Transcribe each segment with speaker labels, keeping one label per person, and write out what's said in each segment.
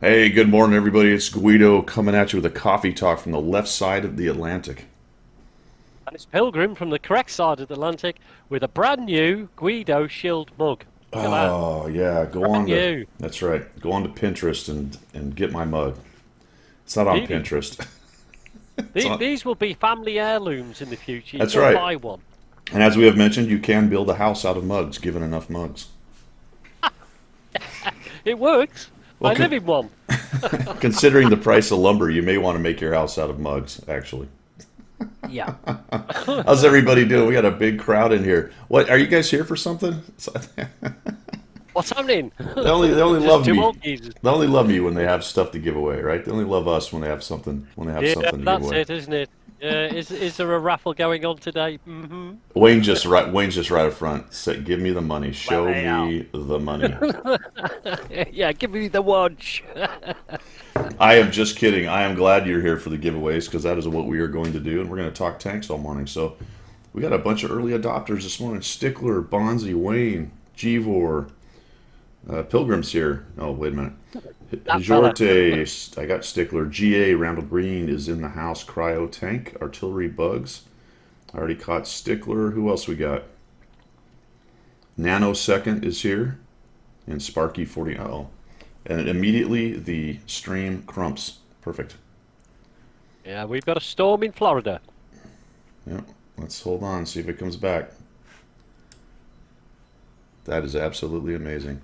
Speaker 1: Hey, good morning, everybody. It's Guido coming at you with a coffee talk from the left side of the Atlantic.
Speaker 2: And it's Pilgrim from the correct side of the Atlantic with a brand new Guido Shield mug. Look at that.
Speaker 1: Oh, yeah, go
Speaker 2: Brand
Speaker 1: on to,
Speaker 2: new.
Speaker 1: that's right, go on to Pinterest and get my mug. It's not on
Speaker 2: Indeed.
Speaker 1: Pinterest. It's
Speaker 2: These,
Speaker 1: on,
Speaker 2: these will be family heirlooms in the future. You've
Speaker 1: that's
Speaker 2: got to
Speaker 1: right.
Speaker 2: buy one.
Speaker 1: And as we have mentioned, you can build a house out of mugs, given enough mugs.
Speaker 2: It works.
Speaker 1: Well,
Speaker 2: I live in one.
Speaker 1: considering the price of lumber, you may want to make your house out of mugs, actually.
Speaker 2: Yeah.
Speaker 1: How's everybody doing? We got a big crowd in here. What, are you guys here for something?
Speaker 2: What's happening?
Speaker 1: They only
Speaker 2: Just
Speaker 1: love
Speaker 2: two
Speaker 1: me.
Speaker 2: old geezers.
Speaker 1: They only love me when they have stuff to give away, right? They only love us when they have
Speaker 2: Yeah,
Speaker 1: something to give
Speaker 2: that's
Speaker 1: away.
Speaker 2: it, isn't it? Is there a raffle going on today? Mm-hmm.
Speaker 1: Wayne's just right up front. Say, give me the money. Show
Speaker 2: Well.
Speaker 1: me the money.
Speaker 2: Yeah, give me the watch.
Speaker 1: I am just kidding. I am glad you're here for the giveaways because that is what we are going to do, and we're going to talk tanks all morning. So we got a bunch of early adopters this morning. Stickler, Bonzi, Wayne, Givor, Pilgrim's here. Oh, wait a minute.
Speaker 2: That fella.
Speaker 1: Jorte, I got Stickler. GA, Randall Green is in the house. Cryo Tank, Artillery Bugs. I already caught Stickler. Who else we got? Nanosecond is here. And Sparky 40. Oh. And immediately the stream crumps. Perfect.
Speaker 2: Yeah, we've got a storm in Florida.
Speaker 1: Yep. Let's hold on, see if it comes back. That is absolutely amazing.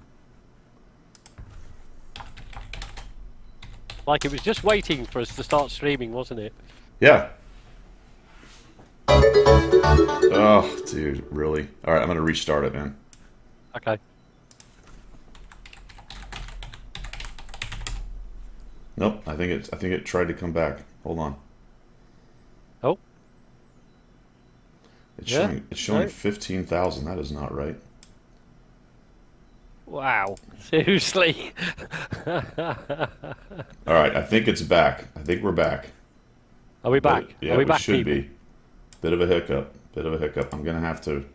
Speaker 2: Like it was just waiting for us to start streaming, wasn't it?
Speaker 1: Yeah. Oh, dude, really? All right, I'm gonna restart it, man.
Speaker 2: Okay.
Speaker 1: Nope, I think it tried to come back. Hold on.
Speaker 2: Oh, yeah.
Speaker 1: It's showing
Speaker 2: No.
Speaker 1: 15,000. That is not right.
Speaker 2: Wow. Seriously.
Speaker 1: All right, I think it's back. I think we're back.
Speaker 2: Are we back?
Speaker 1: Yeah,
Speaker 2: Are we
Speaker 1: we
Speaker 2: back,
Speaker 1: should
Speaker 2: people?
Speaker 1: be. Bit of a hiccup. Bit of a hiccup. I'm gonna have to.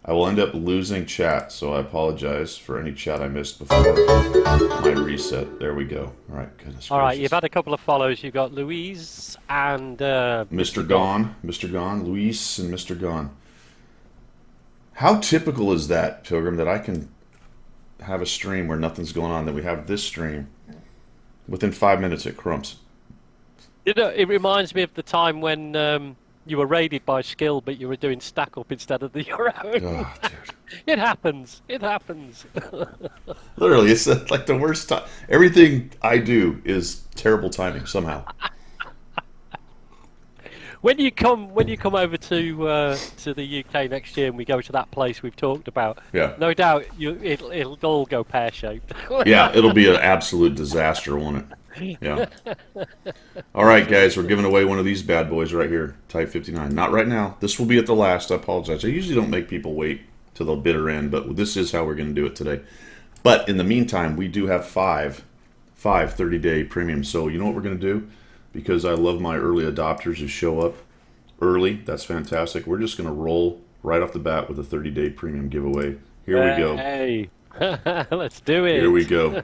Speaker 1: I will end up losing chat, so I apologize for any chat I missed before my reset. There we go. All right, goodness
Speaker 2: All right, you've
Speaker 1: gracious.
Speaker 2: had a couple of follows. You've got Louise and
Speaker 1: Mr.
Speaker 2: Mr. Gone.
Speaker 1: Mr. Gone, Luis and Mr. Gone. How typical is that, Pilgrim, that I can have a stream where nothing's going on, that we have this stream within 5 minutes it crumps.
Speaker 2: You know, it reminds me of the time when you were raided by Skill, but you were doing stack up instead of the your own.
Speaker 1: Oh, dude.
Speaker 2: It happens. It happens.
Speaker 1: Literally, it's like the worst time. Everything I do is terrible timing somehow.
Speaker 2: When you come over to the UK next year and we go to that place we've talked about,
Speaker 1: Yeah.
Speaker 2: no doubt it'll all go pear shaped.
Speaker 1: Yeah, it'll be an absolute disaster, won't it? Yeah. All right, guys, we're giving away one of these bad boys right here, Type 59. Not right now. This will be at the last. I apologize. I usually don't make people wait till the bitter end, but this is how we're going to do it today. But in the meantime, we do have five 30-day premiums. So you know what we're going to do? Because I love my early adopters who show up early. That's fantastic. We're just going to roll right off the bat with a 30-day premium giveaway. Here we go.
Speaker 2: Hey, let's do
Speaker 1: Here we
Speaker 2: it.
Speaker 1: go.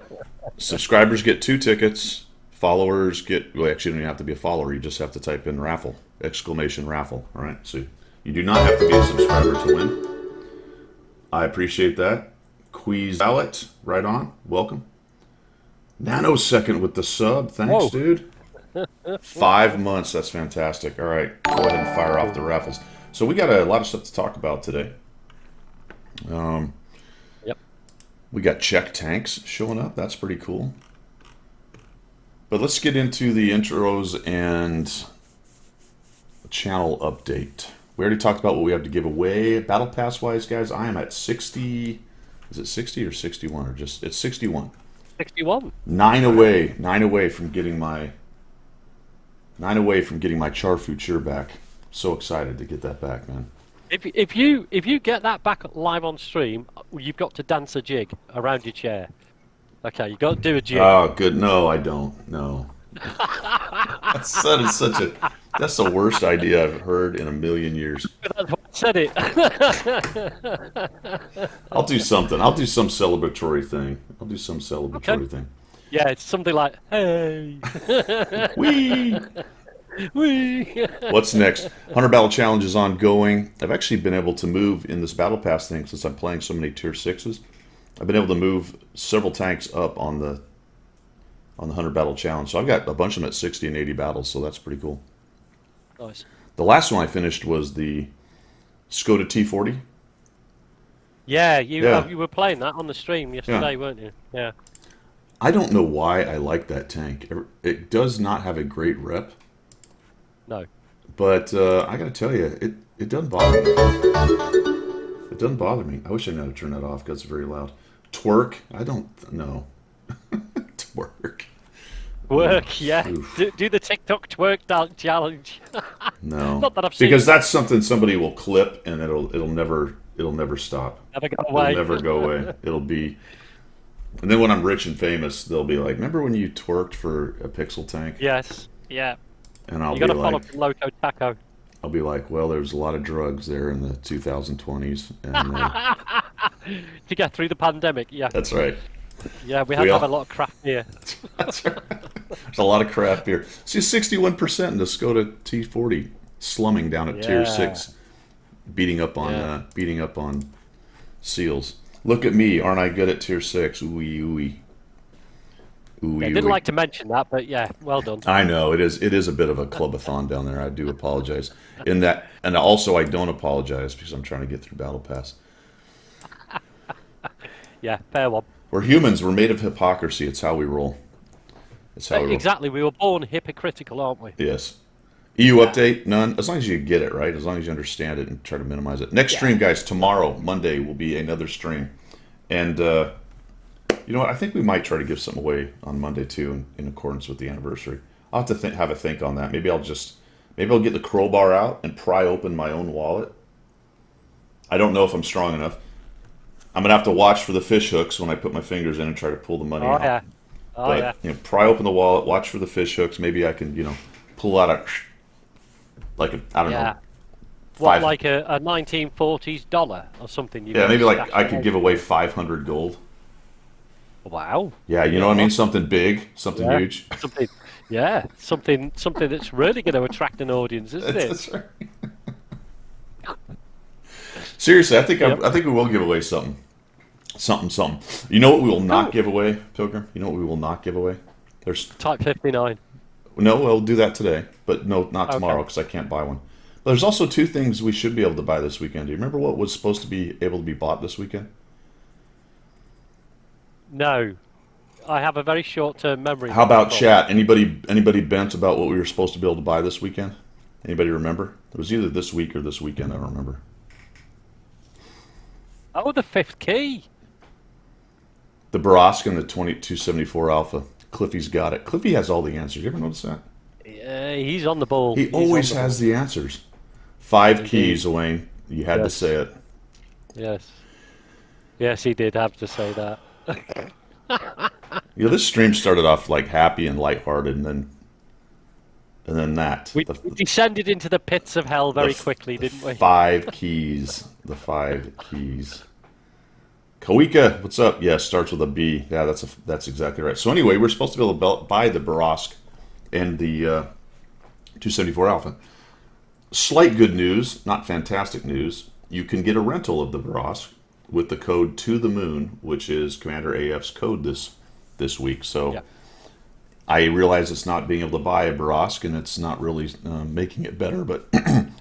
Speaker 1: Subscribers get 2 tickets. Followers get, well, actually, you don't even have to be a follower. You just have to type in raffle, exclamation raffle. All right. So you do not have to be a subscriber to win. I appreciate that. Quiz ballot, right on. Welcome. Nanosecond with the sub. Thanks,
Speaker 2: Whoa.
Speaker 1: dude. 5 months. That's fantastic. All right. Go ahead and fire off the raffles. So we got a lot of stuff to talk about today.
Speaker 2: Yep.
Speaker 1: We got check tanks showing up. That's pretty cool. But let's get into the intros and channel update. We already talked about what we have to give away. Battle Pass wise, guys, I am at 60. Is it 60 or 61 or just it's 61.
Speaker 2: 61.
Speaker 1: Nine away from getting my char future back. So excited to get that back, man.
Speaker 2: If you get that back live on stream, you've got to dance a jig around your chair. Okay, you got to do a jig.
Speaker 1: Oh, good. No, I don't. No. That is such a. That's the worst idea I've heard in a million years.
Speaker 2: That's why I said it.
Speaker 1: I'll do something. I'll do some celebratory thing.
Speaker 2: Okay. Yeah, it's something like, hey.
Speaker 1: Whee!
Speaker 2: Whee!
Speaker 1: What's next? 100 Battle Challenge is ongoing. I've actually been able to move in this Battle Pass thing since I'm playing so many Tier 6s. I've been able to move several tanks up on the 100 Battle Challenge. So I've got a bunch of them at 60 and 80 battles, so that's pretty cool.
Speaker 2: Nice.
Speaker 1: The last one I finished was the Skoda T40.
Speaker 2: Yeah,
Speaker 1: Yeah,
Speaker 2: you were playing that on the stream
Speaker 1: yeah.
Speaker 2: yesterday, weren't you? Yeah.
Speaker 1: I don't know why I like that tank. It does not have a great rep,
Speaker 2: No.
Speaker 1: but I got to tell you, it doesn't bother me. It doesn't bother me. I wish I knew how to turn that off because it's very loud. Twerk? I don't know. Twerk.
Speaker 2: Work, yeah.
Speaker 1: Oof.
Speaker 2: Do the TikTok twerk challenge.
Speaker 1: No,
Speaker 2: Not that I've seen
Speaker 1: because
Speaker 2: it.
Speaker 1: that's something somebody will clip and it'll never stop.
Speaker 2: Never go
Speaker 1: It'll
Speaker 2: away.
Speaker 1: never go away. It'll be, and then when I'm rich and famous, they'll be like, "Remember when you twerked for a pixel tank?"
Speaker 2: Yes. Yeah.
Speaker 1: And I'll
Speaker 2: You
Speaker 1: be
Speaker 2: got to follow
Speaker 1: like,
Speaker 2: from Loco Taco.
Speaker 1: "Well, there was a lot of drugs there in the 2020s, and
Speaker 2: To get through the pandemic, yeah.
Speaker 1: that's right.
Speaker 2: Yeah, we had
Speaker 1: We
Speaker 2: to have a
Speaker 1: all,
Speaker 2: lot of craft beer.
Speaker 1: that's right. There's a lot of craft beer. See, 61% in the Skoda T40, slumming down at Tier
Speaker 2: Yeah.
Speaker 1: 6, beating up
Speaker 2: Yeah.
Speaker 1: on seals. Look at me, aren't I good at Tier 6? Ooey ooey.
Speaker 2: Yeah,
Speaker 1: Ooey
Speaker 2: didn't
Speaker 1: ooey.
Speaker 2: like to mention that, but yeah, well done.
Speaker 1: I know it is a bit of a clubathon down there. I do apologize. In that, and also I don't apologize because I'm trying to get through Battle Pass.
Speaker 2: Yeah, fair one.
Speaker 1: We're humans. We're made of hypocrisy. It's how we roll. It's how we roll.
Speaker 2: Exactly, we were born hypocritical, aren't we?
Speaker 1: Yes. EU
Speaker 2: Yeah.
Speaker 1: update, none. As long as you get it, right? As long as you understand it and try to minimize it. Next
Speaker 2: Yeah.
Speaker 1: stream, guys, tomorrow, Monday, will be another stream. And you know what? I think we might try to give something away on Monday, too, in accordance with the anniversary. I'll have to have a think on that. Maybe I'll get the crowbar out and pry open my own wallet. I don't know if I'm strong enough. I'm going to have to watch for the fish hooks when I put my fingers in and try to pull the money
Speaker 2: Oh
Speaker 1: out.
Speaker 2: yeah. Oh
Speaker 1: But
Speaker 2: yeah.
Speaker 1: pry open the wallet, watch for the fish hooks. Maybe I can, pull out I don't know,
Speaker 2: Yeah. What,
Speaker 1: five.
Speaker 2: like a 1940s dollar or something? You
Speaker 1: Yeah,
Speaker 2: got
Speaker 1: maybe like
Speaker 2: stashed
Speaker 1: I could
Speaker 2: away?
Speaker 1: give away 500 gold.
Speaker 2: Wow.
Speaker 1: Yeah, you
Speaker 2: Yeah.
Speaker 1: know what I mean? Something big, something
Speaker 2: Yeah.
Speaker 1: huge.
Speaker 2: Something. Yeah. Something that's really going to attract an audience, isn't it?
Speaker 1: That's right. Seriously,
Speaker 2: Yep.
Speaker 1: I think we will give away something. Something. You know what we will not give away, Pilgrim? You know what we will not give away? There's
Speaker 2: Type 59.
Speaker 1: No, we'll do that today, but no, not tomorrow
Speaker 2: Okay.
Speaker 1: because I can't buy one. But there's also two things we should be able to buy this weekend. Do you remember what was supposed to be able to be bought this weekend?
Speaker 2: No. I have a very short-term memory.
Speaker 1: How about
Speaker 2: Bob.
Speaker 1: chat? Anybody bent about what we were supposed to be able to buy this weekend? Anybody remember? It was either this week or this weekend. I don't remember.
Speaker 2: Oh, the fifth key.
Speaker 1: The Barask and the 2274 Alpha. Cliffy's got it. Cliffy has all the answers. You ever notice that?
Speaker 2: Yeah, he's on the ball.
Speaker 1: He
Speaker 2: He's
Speaker 1: always
Speaker 2: on the
Speaker 1: has
Speaker 2: ball.
Speaker 1: the answers. 5
Speaker 2: Indeed.
Speaker 1: keys, Wayne. You had to
Speaker 2: Yes.
Speaker 1: say it.
Speaker 2: Yes. Yes, he did have to say that.
Speaker 1: This stream started off like happy and lighthearted, and then that.
Speaker 2: We descended into the pits of hell very quickly, didn't we?
Speaker 1: 5 keys. The 5 keys. Kawika, what's up? Yeah, starts with a B. Yeah, that's exactly right. So anyway, we're supposed to be able to buy the Barask and the 274 Alpha. Slight good news, not fantastic news. You can get a rental of the Barask with the code To The Moon, which is Commander AF's code this week. So
Speaker 2: Yeah.
Speaker 1: I realize it's not being able to buy a Barask, and it's not really making it better. But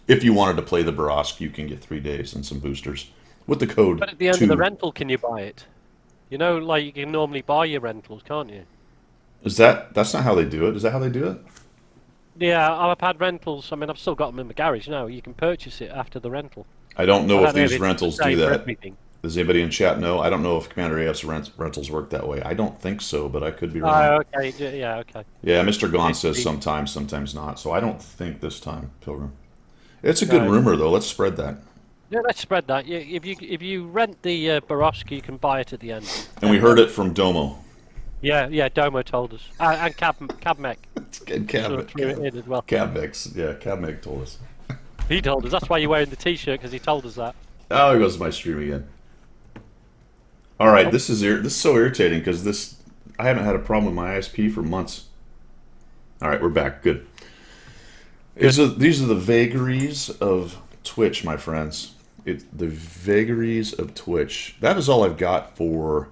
Speaker 1: if you wanted to play the Barask, you can get 3 days and some boosters with the code.
Speaker 2: But at the end of the rental, can you buy it? You know, like you can normally buy your rentals, can't you?
Speaker 1: That's not how they do it? Is that how they do it?
Speaker 2: Yeah, I've had rentals. I mean, I've still got them in my garage now. You can purchase it after the rental.
Speaker 1: I don't know if these
Speaker 2: it's
Speaker 1: rentals
Speaker 2: the
Speaker 1: do
Speaker 2: same for
Speaker 1: that.
Speaker 2: everything.
Speaker 1: Does anybody in chat know? I don't know if Commander AF's rentals work that way. I don't think so, but I could be wrong.
Speaker 2: Oh, okay. Yeah, okay.
Speaker 1: Yeah, Mr. Gone says
Speaker 2: Maybe.
Speaker 1: sometimes not. So I don't think this time, Pilgrim. It's a good
Speaker 2: No.
Speaker 1: rumor, though. Let's spread that.
Speaker 2: Yeah, let's spread that. Yeah, if you rent the Borowski, you can buy it at the end.
Speaker 1: And we heard it from Domo.
Speaker 2: Yeah. Domo told us, and Cabmec
Speaker 1: And
Speaker 2: sort of threw it in as well.
Speaker 1: Cabmix. Yeah, Cabmix told us.
Speaker 2: He told us. That's why you're wearing the T-shirt, because he told us that.
Speaker 1: Oh, here goes my stream again. All right, this is so irritating because I haven't had a problem with my ISP for months. All right, we're back. Good. These are the vagaries of Twitch, my friends. The vagaries of Twitch. That is all I've got for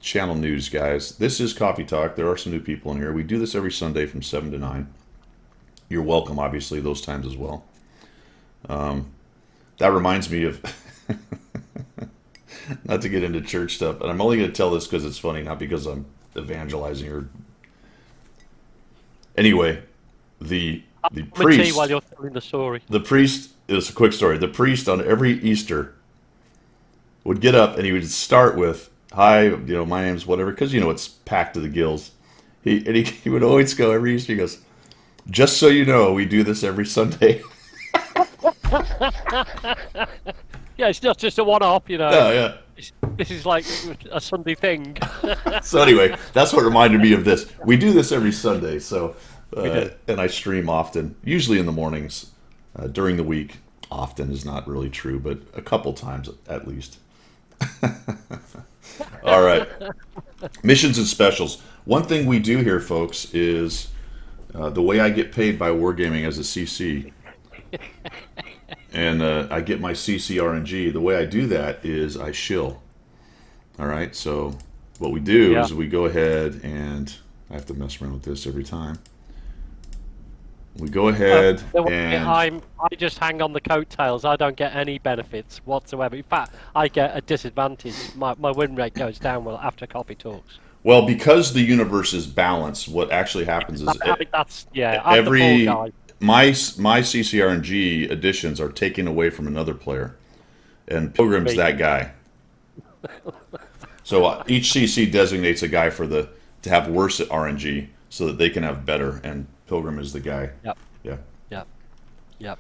Speaker 1: channel news, guys. This is Coffee Talk. There are some new people in here. We do this every Sunday from 7 to 9. You're welcome, obviously, those times as well. That reminds me of, not to get into church stuff, and I'm only going to tell this because it's funny, not because I'm evangelizing or... Anyway, the priest...
Speaker 2: while you're telling the story.
Speaker 1: The priest, it's a quick story, the priest on every Easter would get up and he would start with, hi, my name's whatever, because, it's packed to the gills. He would always go every Easter, he goes, just so you know, we do this every Sunday.
Speaker 2: Yeah, it's not just a one-off,
Speaker 1: Oh, yeah.
Speaker 2: This is like a Sunday thing.
Speaker 1: So anyway, that's what reminded me of this. We do this every Sunday, so and I stream often, usually in the mornings. During the week, often is not really true, but a couple times at least. All right. Missions and specials. One thing we do here, folks, is the way I get paid by Wargaming as a CC, and I get my CC RNG. The way I do that is I shill. All right, so what we do is we go ahead and I have to mess around with this every time. We go ahead and
Speaker 2: I just hang on the coattails. I don't get any benefits whatsoever. In fact, I get a disadvantage. My win rate goes down after Coffee Talks.
Speaker 1: Well, because the universe is balanced, what actually happens is every my CCRNG additions are taken away from another player, and Pilgrim's that guy. So each CC designates a guy to have worse at RNG so that they can have better, and Pilgrim is the guy.
Speaker 2: Yep.
Speaker 1: Yeah.
Speaker 2: Yep.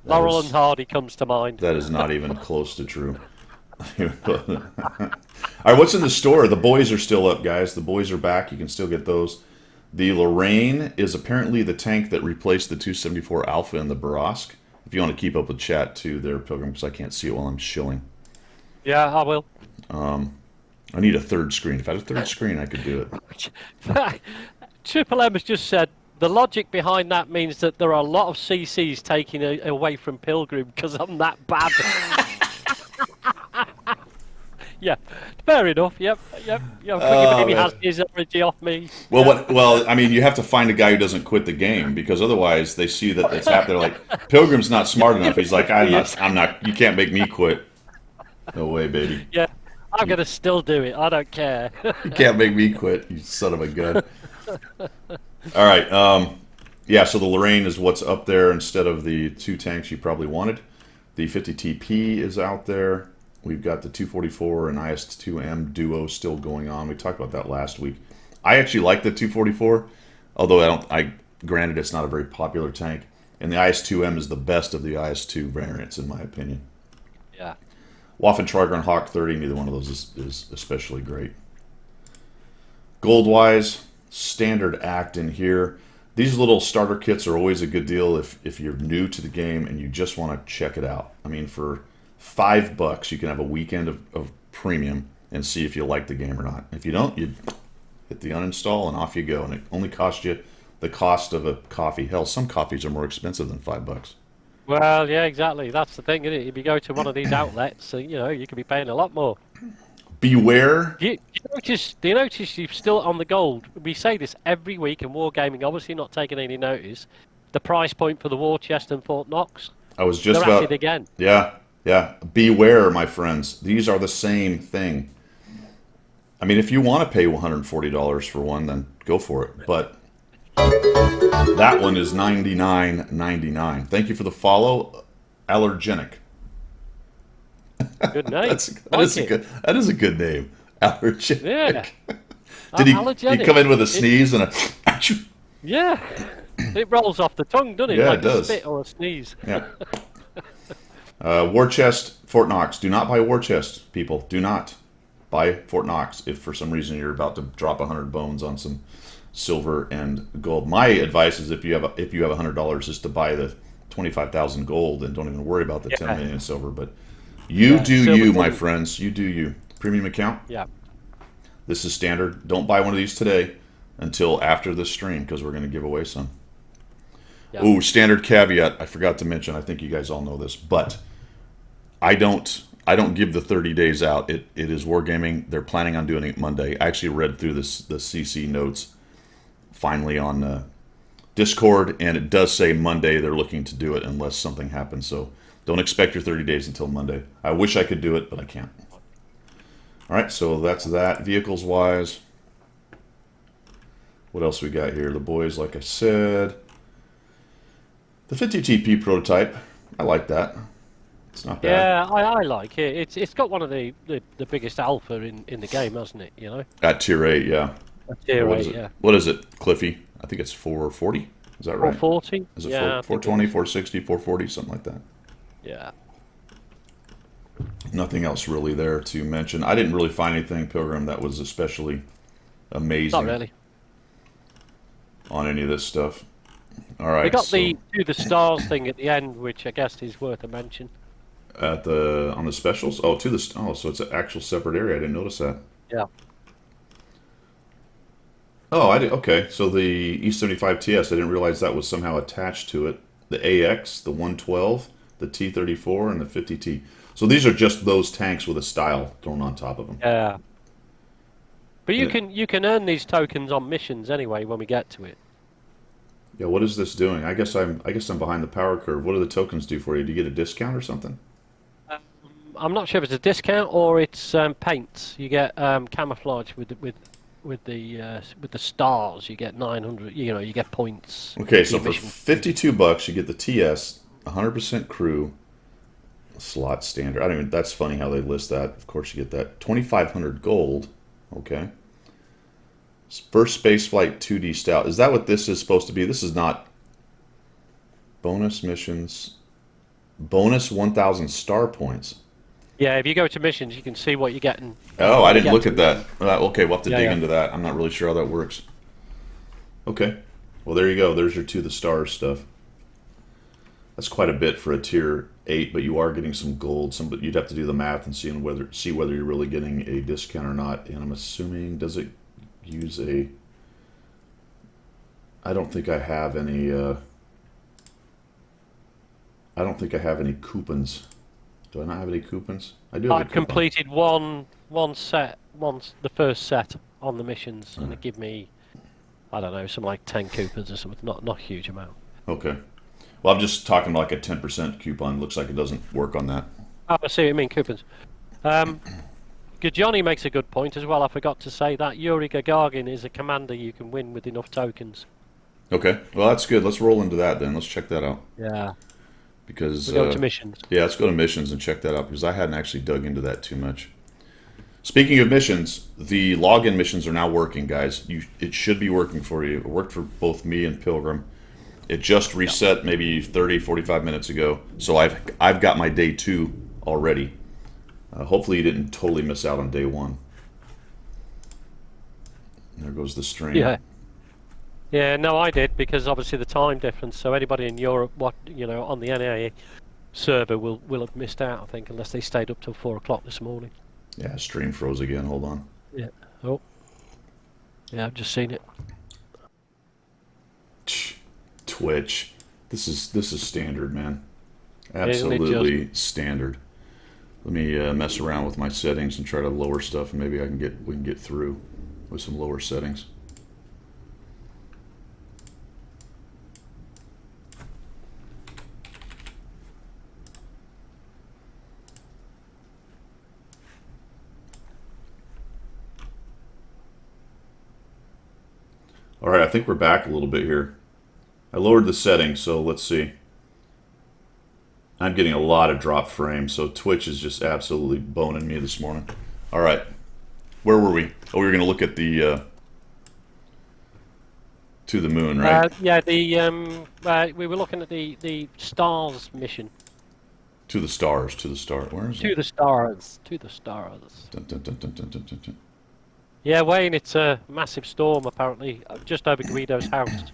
Speaker 2: Laurel and Hardy comes to mind.
Speaker 1: That is not even close to true. All right, what's in the store? The boys are still up, guys. The boys are back. You can still get those. The Lorraine is apparently the tank that replaced the 274 Alpha and the Barask. If you want to keep up with chat too there, Pilgrim, because I can't see it while I'm shilling.
Speaker 2: Yeah, I will.
Speaker 1: I need a third screen. If I had a third screen, I could do it.
Speaker 2: Triple M has just said the logic behind that means that there are a lot of CCs taking away from Pilgrim because I'm that bad. Yeah, fair enough. Yep. Maybe has his energy off me.
Speaker 1: Well, Well, I mean, you have to find a guy who doesn't quit the game, because otherwise they see that it's happening. They're like, Pilgrim's not smart enough. He's like, I'm not. You can't make me quit. No way, baby.
Speaker 2: Yeah, I'm gonna still do it. I don't care.
Speaker 1: You can't make me quit, you son of a gun. All right. Yeah. So the Lorraine is what's up there instead of the two tanks you probably wanted. The 50 TP is out there. We've got the 244 and IS-2M duo still going on. We talked about that last week. I actually like the 244, although granted it's not a very popular tank. And the IS-2M is the best of the IS-2 variants, in my opinion.
Speaker 2: Yeah.
Speaker 1: Waffen Traeger and Hawk 30, neither one of those is especially great. Gold-wise, standard act in here. These little starter kits are always a good deal if you're new to the game and you just want to check it out. I mean, for $5, you can have a weekend of premium and see if you like the game or not. If you don't, you hit the uninstall and off you go. And it only costs you the cost of a coffee. Hell, some coffees are more expensive than $5.
Speaker 2: Well, yeah, exactly. That's the thing, isn't it? If you go to one of these outlets, you could be paying a lot more.
Speaker 1: Beware.
Speaker 2: Do you notice you've still on the gold? We say this every week, and Wargaming obviously not taking any notice. The price point for the War Chest and Fort Knox.
Speaker 1: I was just
Speaker 2: They're
Speaker 1: about
Speaker 2: at it again.
Speaker 1: Yeah. Beware, my friends. These are the same thing. I mean, if you want to pay $140 for one, then go for it. But that one is $99.99. Thank you for the follow, Allergenic.
Speaker 2: Good name.
Speaker 1: That is a good name, Allergenic.
Speaker 2: Yeah.
Speaker 1: Did
Speaker 2: Allergenic.
Speaker 1: he come in with a sneeze and a?
Speaker 2: Yeah. It rolls off the tongue, doesn't it?
Speaker 1: Yeah,
Speaker 2: like
Speaker 1: it does.
Speaker 2: A spit or a sneeze.
Speaker 1: Yeah. War Chest, Fort Knox. Do not buy War Chest, people. Do not buy Fort Knox if for some reason you're about to drop 100 bones on some silver and gold. My advice is if you have $100, is to buy the 25,000 gold and don't even worry about the 10 million silver. But you do you, my friends. You do you. Premium account.
Speaker 2: Yeah.
Speaker 1: This is standard. Don't buy one of these today until after this stream because we're going to give away some.
Speaker 2: Yeah.
Speaker 1: Ooh, standard caveat. I forgot to mention. I think you guys all know this, but I don't give the 30 days out. It is Wargaming. They're planning on doing it Monday. I actually read through the CC notes finally on Discord, and it does say Monday they're looking to do it unless something happens. So don't expect your 30 days until Monday. I wish I could do it, but I can't. All right, so that's that. Vehicles wise, what else we got here? The boys, like I said, the 50TP prototype. I like that. It's not bad.
Speaker 2: Yeah, I like it. It's got one of the biggest alpha in the game, hasn't it? You know.
Speaker 1: At tier 8, yeah.
Speaker 2: Tier
Speaker 1: What
Speaker 2: 8,
Speaker 1: is it?
Speaker 2: yeah.
Speaker 1: What is it, Cliffy? I think it's 440. Is that right?
Speaker 2: 440.
Speaker 1: Is it
Speaker 2: Yeah,
Speaker 1: 420, 460, 440, something like that?
Speaker 2: Yeah.
Speaker 1: Nothing else really there to mention. I didn't really find anything, Pilgrim, that was especially amazing.
Speaker 2: Not really.
Speaker 1: On any of this stuff. All right.
Speaker 2: They got the stars thing at the end, which I guess is worth a mention.
Speaker 1: On the specials. So it's an actual separate area. I didn't notice that.
Speaker 2: Yeah.
Speaker 1: Oh, I did. Okay, so the E75 TS, I didn't realize that was somehow attached to it. The AX, the 112, the T34, and the 50T. So these are just those tanks with a style thrown on top of them.
Speaker 2: Yeah. But you can earn these tokens on missions anyway when we get to it.
Speaker 1: Yeah, what is this doing? I guess I'm behind the power curve. What do the tokens do for you? Do you get a discount or something?
Speaker 2: I'm not sure if it's a discount or it's paints. You get camouflage with the stars. You get 900. You know, you get points.
Speaker 1: Okay, so for $52, you get the TS, 100% crew, slot standard. I don't even. That's funny how they list that. Of course, you get that 2,500 gold. Okay. First spaceflight 2D stout. Is that what this is supposed to be? This is not bonus missions. Bonus 1,000 star points.
Speaker 2: Yeah, if you go to missions, you can see what you're getting.
Speaker 1: Oh, I didn't look at that. Okay, we'll have to dig
Speaker 2: Yeah.
Speaker 1: into that. I'm not really sure how that works. Okay. Well, there you go. There's your To the Stars stuff. That's quite a bit for a tier 8, but you are getting some gold. You'd have to do the math and see whether you're really getting a discount or not. And I'm assuming, does it use a... I don't think I have any... I don't think I have any coupons. Do I not have any coupons? I do have a
Speaker 2: I've
Speaker 1: coupon.
Speaker 2: completed one set, the first set on the missions, and it give me, I don't know, some like 10 coupons or something. Not a huge amount.
Speaker 1: Okay. Well, I'm just talking like a 10% coupon. Looks like it doesn't work on that.
Speaker 2: Oh, I see what you mean, coupons. Johnny makes a good point as well. I forgot to say that Yuri Gagarin is a commander you can win with enough tokens.
Speaker 1: Okay. Well, that's good. Let's roll into that then. Let's check that out.
Speaker 2: Yeah.
Speaker 1: Because
Speaker 2: We go to missions.
Speaker 1: Yeah, let's go to missions and check that out because I hadn't actually dug into that too much. Speaking of missions, the login missions are now working, guys. It should be working for you. It worked for both me and Pilgrim. It just reset maybe 30, 45 minutes ago. So I've got my day 2 already. Hopefully you didn't totally miss out on day 1. There goes the stream.
Speaker 2: Yeah. Yeah, no, I did because obviously the time difference. So anybody in Europe, on the NAA server will have missed out, I think, unless they stayed up till 4 o'clock this morning.
Speaker 1: Yeah, stream froze again. Hold on.
Speaker 2: Yeah. Oh. Yeah, I've just seen it.
Speaker 1: Twitch. This is standard, man.
Speaker 2: Isn't it
Speaker 1: Absolutely standard. Let me mess around with my settings and try to lower stuff, and maybe we can get through with some lower settings. All right, I think we're back a little bit here. I lowered the settings, so let's see. I'm getting a lot of drop frames, so Twitch is just absolutely boning me this morning. All right, where were we? Oh, we were going to look at the To the Moon, right?
Speaker 2: Yeah, we were looking at the stars mission.
Speaker 1: To the Stars, Where is it?
Speaker 2: To the stars.
Speaker 1: Dun, dun, dun, dun, dun, dun, dun, dun.
Speaker 2: Yeah, Wayne, it's a massive storm apparently, just over Guido's house.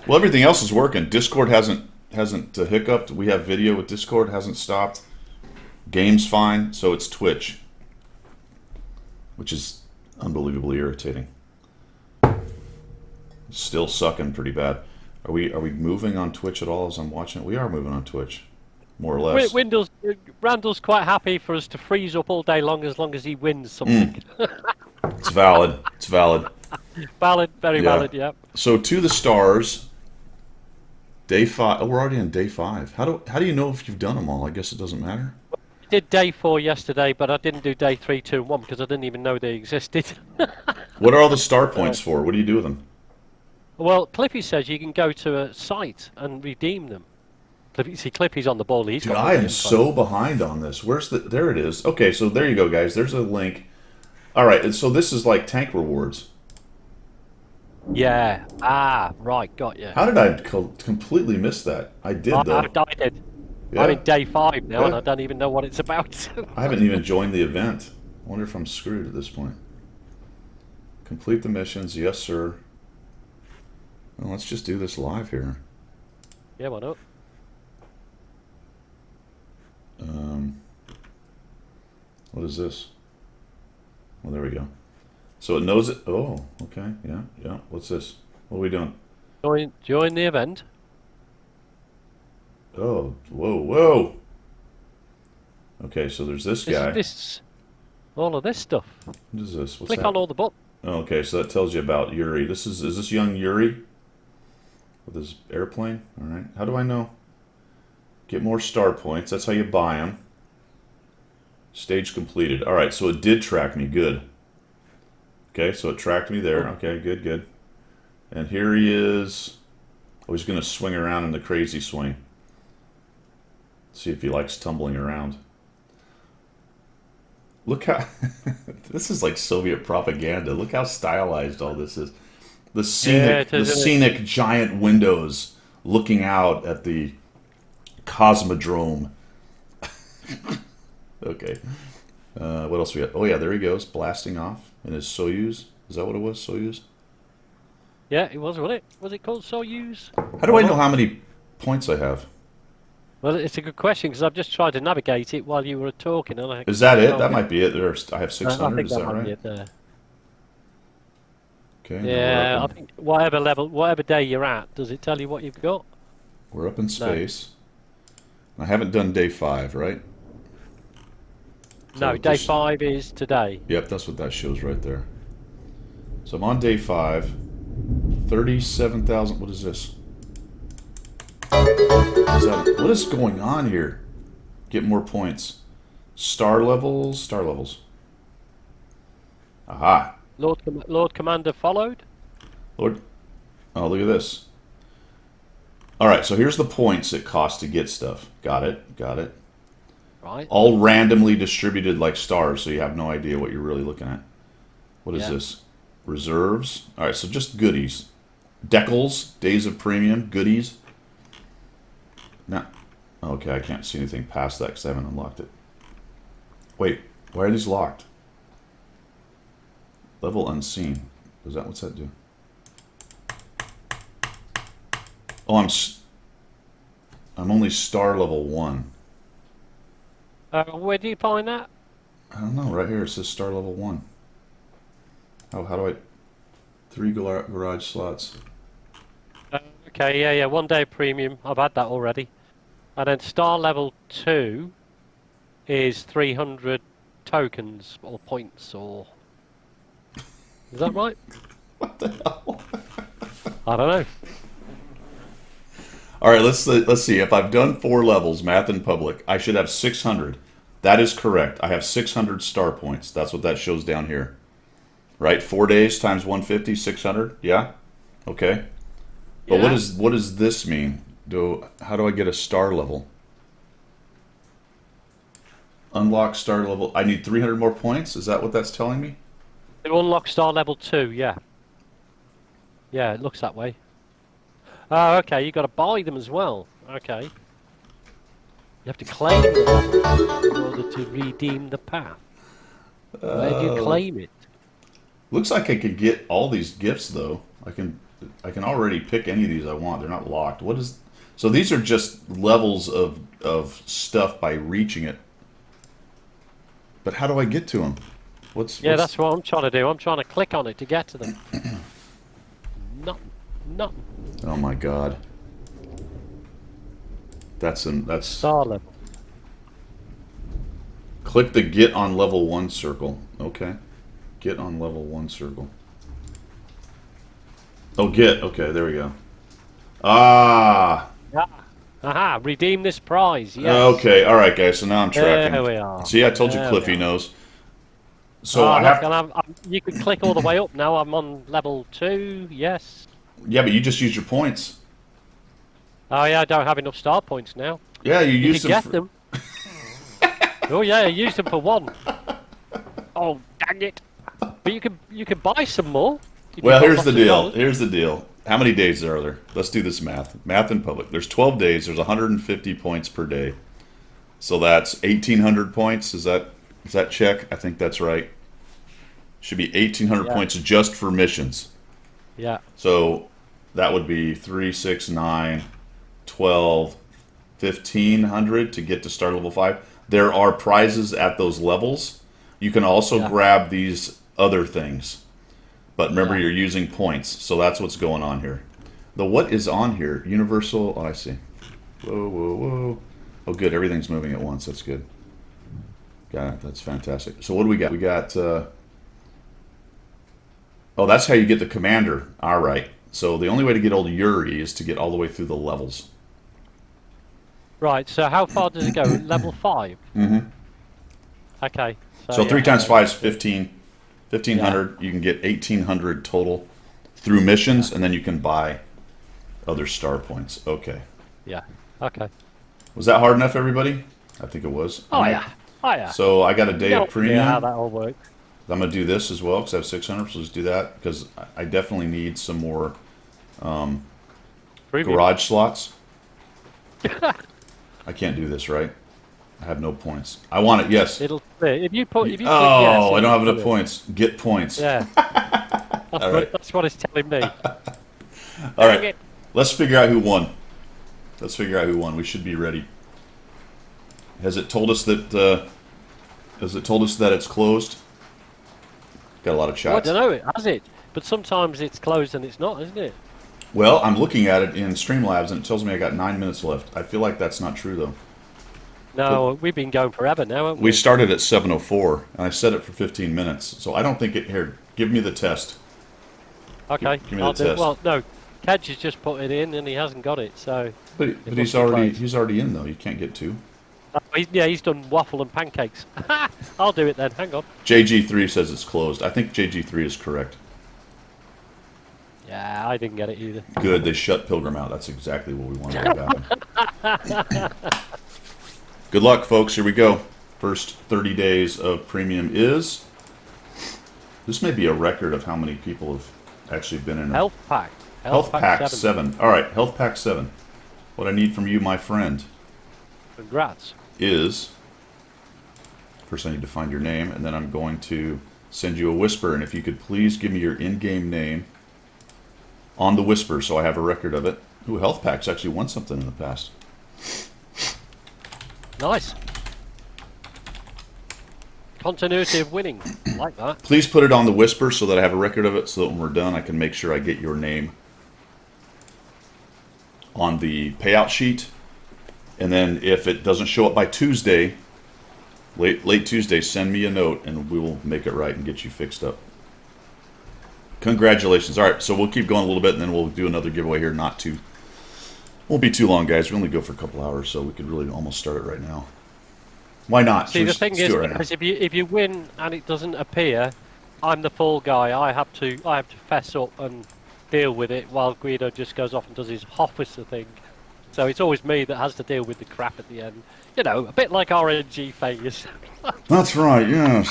Speaker 1: Well, everything else is working. Discord hasn't hiccuped. We have video with Discord, hasn't stopped. Game's fine, so it's Twitch. which is unbelievably irritating. Still sucking pretty bad. Are we moving on Twitch at all as I'm watching it? We are moving on Twitch, more or less.
Speaker 2: Windows, Randall's quite happy for us to freeze up all day long as he wins something.
Speaker 1: It's valid. It's valid.
Speaker 2: Valid, very
Speaker 1: Yeah.
Speaker 2: valid. Yeah.
Speaker 1: So to the stars. Day 5. Oh, we're already on day 5. How do you know if you've done them all? I guess it doesn't matter.
Speaker 2: I did day 4 yesterday, but I didn't do day 3, 2, and 1 because I didn't even know they existed.
Speaker 1: What are all the star points for? What do you do with them?
Speaker 2: Well, Cliffy says you can go to a site and redeem them. See, Cliffy's on the ball. He's
Speaker 1: Dude,
Speaker 2: got
Speaker 1: I am
Speaker 2: info.
Speaker 1: so behind on this. Where's the... There it is. Okay, so there you go, guys. There's a link. All right, and so this is like tank rewards.
Speaker 2: Yeah. Ah, right. Got you.
Speaker 1: How did I completely miss that? I did, though.
Speaker 2: I did.
Speaker 1: Yeah.
Speaker 2: I'm in day 5 now, and
Speaker 1: Yeah.
Speaker 2: I don't even know what it's about.
Speaker 1: I haven't even joined the event. I wonder if I'm screwed at this point. Complete the missions. Yes, sir. Well, let's just do this live here.
Speaker 2: Yeah, why not?
Speaker 1: What is this? Well, there we go. So it knows it. Oh, okay. Yeah, yeah. What's this? What are we doing?
Speaker 2: Join the event.
Speaker 1: Oh, whoa, whoa. Okay, so there's this guy.
Speaker 2: All of this stuff.
Speaker 1: What is this? What's
Speaker 2: Click
Speaker 1: that?
Speaker 2: on all the buttons.
Speaker 1: Oh, okay, so that tells you about Yuri. Is this young Yuri? With his airplane? Alright. How do I know? Get more star points. That's how you buy them. Stage completed. Alright, so it did track me. Good. Okay, so it tracked me there. Okay, good, good. And here he is. Oh, he's going to swing around in the crazy swing. See if he likes tumbling around. Look how... this is like Soviet propaganda. Look how stylized all this is. The scenic giant windows looking out at the Cosmodrome. Okay. What else we got? Oh, yeah, there he goes, blasting off in his Soyuz. Is that what it was, Soyuz?
Speaker 2: Yeah, it was, wasn't it? Was it called Soyuz?
Speaker 1: How do I know how many points I have?
Speaker 2: Well, it's a good question because I've just tried to navigate it while you were talking. And
Speaker 1: Is that it? That might be it. I have
Speaker 2: I
Speaker 1: 600,
Speaker 2: think
Speaker 1: is that
Speaker 2: might be
Speaker 1: right?
Speaker 2: it there.
Speaker 1: Okay.
Speaker 2: Yeah, I think whatever day you're at, does it tell you what you've got?
Speaker 1: We're up in space. I haven't done day 5, right?
Speaker 2: No, day 5 is today.
Speaker 1: Yep, that's what that shows right there. So I'm on day 5. 37,000. What is this? What is going on here? Get more points. Star levels. Star levels. Aha.
Speaker 2: Lord Commander followed.
Speaker 1: Lord. Oh, look at this. Alright, so here's the points it costs to get stuff. Got it. Got it.
Speaker 2: Right.
Speaker 1: All randomly distributed like stars, so you have no idea what you're really looking at. What is this? Reserves. Alright, so just goodies. Decals, days of premium, goodies. Now, okay, I can't see anything past that because I haven't unlocked it. Wait, why are these locked? Level unseen. What's that do? Oh, I'm only star level 1.
Speaker 2: Where do you find that?
Speaker 1: I don't know. Right here it says star level 1. Oh, how do I? 3 garage slots.
Speaker 2: Okay, yeah, 1 day premium. I've had that already. And then star level 2 is 300 tokens or points or... Is that right?
Speaker 1: What the hell?
Speaker 2: I don't know.
Speaker 1: All right, let's see. If I've done 4 levels, math in public, I should have 600. That is correct. I have 600 star points. That's what that shows down here. Right? 4 days times 150, 600. Yeah. Okay. But
Speaker 2: Yeah.
Speaker 1: what does this mean? How do I get a star level? Unlock star level. I need 300 more points. Is that what that's telling me?
Speaker 2: To unlock star level 2, yeah. Yeah, it looks that way. Oh, okay, you got to buy them as well. Okay. You have to claim them in order to redeem the path. Where do you claim it?
Speaker 1: Looks like I could get all these gifts though. I can already pick any of these I want. They're not locked. What is? So these are just levels of stuff by reaching it. But how do I get to them?
Speaker 2: Yeah, that's what I'm trying to do. I'm trying to click on it to get to them. Nothing. Nothing.
Speaker 1: Oh my God. That's
Speaker 2: Star level.
Speaker 1: click the get on level 1 circle. Okay. Get on level 1 circle. Oh, get. Okay, there we go. Ah.
Speaker 2: Ah. Aha, redeem this prize. Yes.
Speaker 1: Okay, all right, guys. So now I'm tracking.
Speaker 2: There we are.
Speaker 1: See, I told you
Speaker 2: There
Speaker 1: Cliffy
Speaker 2: we are.
Speaker 1: knows. So
Speaker 2: Ah,
Speaker 1: I
Speaker 2: look,
Speaker 1: have.
Speaker 2: and you can click all the way up now. I'm on level 2. Yes.
Speaker 1: Yeah, but you just used your points.
Speaker 2: Oh yeah, I don't have enough star points now.
Speaker 1: Yeah, you
Speaker 2: You
Speaker 1: used
Speaker 2: can
Speaker 1: them.
Speaker 2: get them. Oh yeah, I used them for 1. Oh dang it! But you can buy some more. If
Speaker 1: Well,
Speaker 2: you've got
Speaker 1: here's
Speaker 2: lots
Speaker 1: the
Speaker 2: of
Speaker 1: deal.
Speaker 2: dollars.
Speaker 1: Here's the deal. How many days are there? Let's do this math. Math in public. There's 12 days. There's 150 points per day. So that's 1,800 points. Is that check? I think that's right. Should be 1,800
Speaker 2: Yeah.
Speaker 1: points just for missions.
Speaker 2: Yeah.
Speaker 1: So that would be 3, 6, 9, 12, 1,500 to get to star level 5. There are prizes at those levels. You can also
Speaker 2: Yeah.
Speaker 1: grab these other things. But remember,
Speaker 2: Yeah.
Speaker 1: you're using points, so that's what's going on here. The what is on here? Universal. Oh, I see. Whoa, whoa, whoa. Oh, good. Everything's moving at once. That's good. Got it. That's fantastic. So what do we got? We got. Oh, that's how you get the commander. All right. So the only way to get old Yuri is to get all the way through the levels.
Speaker 2: Right. So how far does it go? Level 5.
Speaker 1: Mm-hmm.
Speaker 2: Okay.
Speaker 1: So
Speaker 2: yeah,
Speaker 1: 3 times
Speaker 2: hang on.
Speaker 1: 5 is 15. 1,500. You can get 1,800 total through missions, and then you can buy other star points. Okay.
Speaker 2: Yeah. Okay.
Speaker 1: Was that hard enough, everybody? I think it was.
Speaker 2: Oh yeah. Oh yeah.
Speaker 1: So I got a day
Speaker 2: No
Speaker 1: of
Speaker 2: idea
Speaker 1: premium.
Speaker 2: how that all works.
Speaker 1: I'm going to do this as well because I have 600, so let's do that because I definitely need some more
Speaker 2: Premium.
Speaker 1: garage slots. I can't do this, right? I have no points. I want it, yes.
Speaker 2: It'll if you click yes.
Speaker 1: Oh, I don't have
Speaker 2: it'll
Speaker 1: enough
Speaker 2: do it.
Speaker 1: points. Get points.
Speaker 2: Yeah.
Speaker 1: All right.
Speaker 2: That's what it's telling me.
Speaker 1: All right. Let's figure out who won. Let's figure out who won. We should be ready. Has it told us that? Has it told us that it's closed? Got a lot of
Speaker 2: Well, I
Speaker 1: chats.
Speaker 2: don't know, has it? But sometimes it's closed and it's not, isn't it?
Speaker 1: Well, I'm looking at it in Streamlabs and it tells me I got 9 minutes left. I feel like that's not true though.
Speaker 2: No, we've been going forever now, haven't we?
Speaker 1: We started at 7:04 and I set it for 15 minutes, so I don't think it. Here, give me the test.
Speaker 2: Okay,
Speaker 1: give me
Speaker 2: I'll
Speaker 1: the
Speaker 2: do.
Speaker 1: test.
Speaker 2: Well, no, Kedge has just put it in and he hasn't got it, so.
Speaker 1: But
Speaker 2: It
Speaker 1: he's
Speaker 2: must be
Speaker 1: already
Speaker 2: closed.
Speaker 1: in though. You can't get 2.
Speaker 2: He's done waffle and pancakes. I'll do it then. Hang on.
Speaker 1: JG3 says it's closed. I think JG3 is correct.
Speaker 2: Yeah, I didn't get it either.
Speaker 1: Good, they shut Pilgrim out. That's exactly what we wanted to happen. Good luck, folks. Here we go. First 30 days of premium is. This may be a record of how many people have actually been in.
Speaker 2: Health pack.
Speaker 1: Health pack 7. All right, health pack 7. What I need from you, my friend,
Speaker 2: Congrats.
Speaker 1: is. First, I need to find your name, and then I'm going to send you a whisper. And if you could please give me your in-game name on the whisper so I have a record of it. Ooh, health packs actually won something in the past.
Speaker 2: Nice. Continuity of winning. Like that.
Speaker 1: Please put it on the whisper so that I have a record of it so that when we're done I can make sure I get your name on the payout sheet. And then if it doesn't show up by Tuesday, late Tuesday, send me a note and we will make it right and get you fixed up. Congratulations. All right, so we'll keep going a little bit and then we'll do another giveaway here. Won't be too long, guys. We only go for a couple hours, so we could really almost start it right now. Why not?
Speaker 2: See, the thing is,
Speaker 1: right
Speaker 2: because if you win and it doesn't appear, I'm the fall guy. I have to fess up and deal with it while Guido just goes off and does his officer thing. So it's always me that has to deal with the crap at the end. You know, a bit like RNG phase.
Speaker 1: That's right, yes.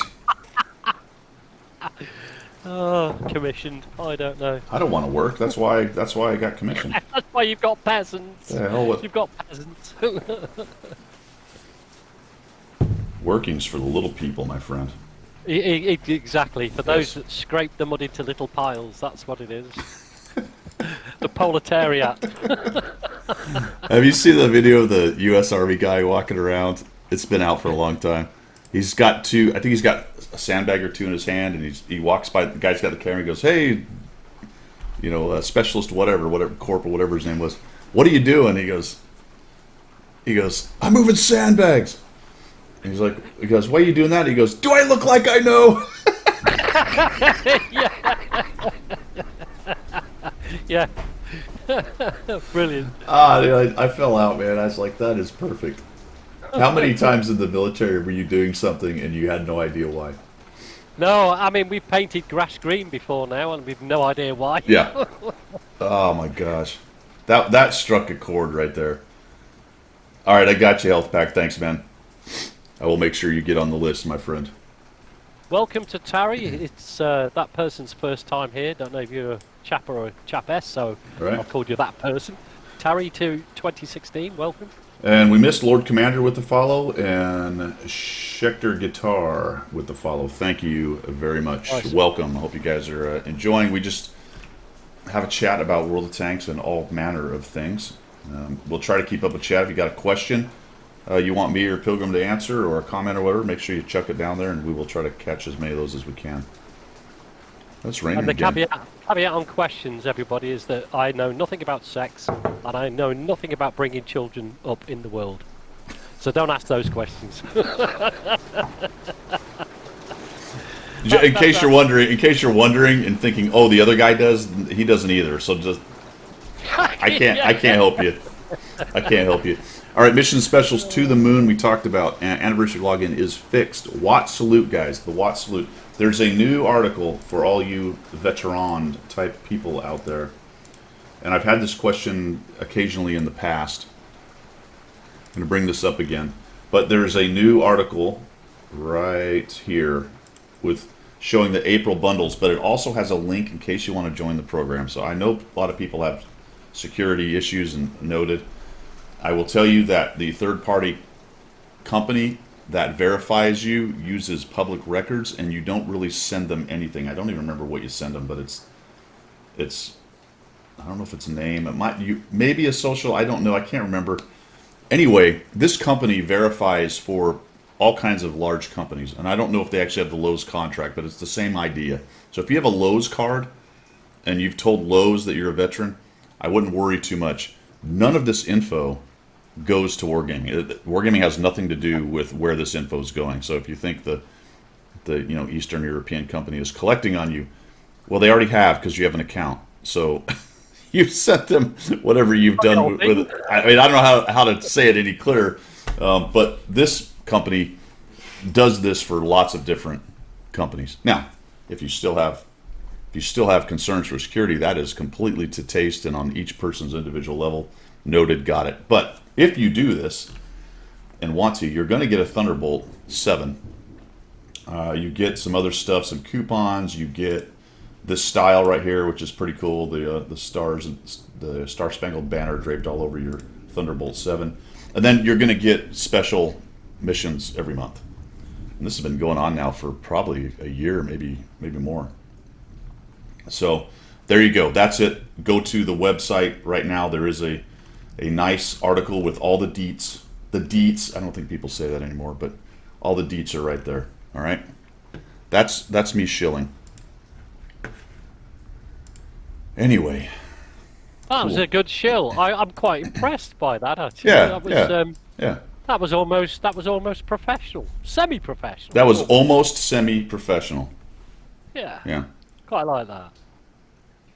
Speaker 2: Oh, commissioned. I don't know.
Speaker 1: I don't want to work. That's why I got commissioned.
Speaker 2: That's why you've got peasants.
Speaker 1: The hell with
Speaker 2: You've got peasants.
Speaker 1: working's for the little people, my friend.
Speaker 2: Exactly. For those that scrape the mud into little piles, that's what it is. The proletariat.
Speaker 1: Have you seen the video of the U.S. Army guy walking around? It's been out for a long time. He's got two. I think he's got a sandbag or two in his hand, and he walks by. The guy's got the camera. He goes, "Hey, specialist, whatever, corporal, whatever his name was. What are you doing?" He goes, "I'm moving sandbags." And he goes, "Why are you doing that?" He goes, "Do I look like I know?"
Speaker 2: Yeah. Brilliant.
Speaker 1: I fell out, man. I was like, that is perfect. How many times in the military were you doing something and you had no idea why?
Speaker 2: No, I mean, we've painted grass green before now, and we've no idea why.
Speaker 1: Yeah. Oh my gosh, that struck a chord right there. All right, I got you, health pack. Thanks, man. I will make sure you get on the list, my friend.
Speaker 2: Welcome to Tarry. It's that person's first time here. Don't know if you're a chap or a chapess, so
Speaker 1: Right.
Speaker 2: I've called you that person. Tarry to 2016. Welcome.
Speaker 1: And we missed Lord Commander with the follow and Schecter Guitar with the follow. Thank you very much.
Speaker 2: Nice.
Speaker 1: Welcome. I hope you guys are enjoying. We just have a chat about World of Tanks and all manner of things. We'll try to keep up a chat. If you got a question you want me or Pilgrim to answer, or a comment or whatever, make sure you chuck it down there, and we will try to catch as many of those as we can. That's raining
Speaker 2: And the
Speaker 1: again.
Speaker 2: caveat on questions, everybody, is that I know nothing about sex, and I know nothing about bringing children up in the world. So don't ask those questions.
Speaker 1: In case you're wondering and thinking, oh, the other guy does, he doesn't either. So just, I can't help you. I can't help you. All right, mission specials to the moon. We talked about anniversary login is fixed. Watt salute, guys. The Watt salute. There's a new article for all you veteran type people out there, and I've had this question occasionally in the past. I'm going to bring this up again, but there's a new article right here with showing the April bundles, but it also has a link in case you want to join the program. So I know a lot of people have security issues and noted. I will tell you that the third-party company that verifies you uses public records, and you don't really send them anything. I don't even remember what you send them, but it's I don't know if it's a name. It might maybe a social. I don't know. I can't remember. Anyway, this company verifies for all kinds of large companies, and I don't know if they actually have the Lowe's contract, but it's the same idea. So if you have a Lowe's card and you've told Lowe's that you're a veteran, I wouldn't worry too much. None of this info goes to Wargaming. Wargaming has nothing to do with where this info is going. So if you think the Eastern European company is collecting on you, well, they already have, because you have an account. So you've sent them whatever you've done with it. I mean, I don't know how to say it any clearer, but this company does this for lots of different companies. Now, if you still have concerns for security, that is completely to taste and on each person's individual level. Noted, got it. But if you do this and want to, you're going to get a Thunderbolt 7. You get some other stuff, some coupons. You get this style right here, which is pretty cool. The stars and the Star Spangled Banner draped all over your Thunderbolt 7. And then you're going to get special missions every month. And this has been going on now for probably a year, maybe more. So there you go. That's it. Go to the website right now. There is a nice article with all the deets. The deets. I don't think people say that anymore, but all the deets are right there. All right. That's me shilling. Anyway.
Speaker 2: That was a good shill. I'm quite impressed by that, actually.
Speaker 1: Yeah.
Speaker 2: Yeah. That was almost professional, semi-professional.
Speaker 1: That was almost semi-professional.
Speaker 2: Yeah.
Speaker 1: Yeah.
Speaker 2: Quite like that.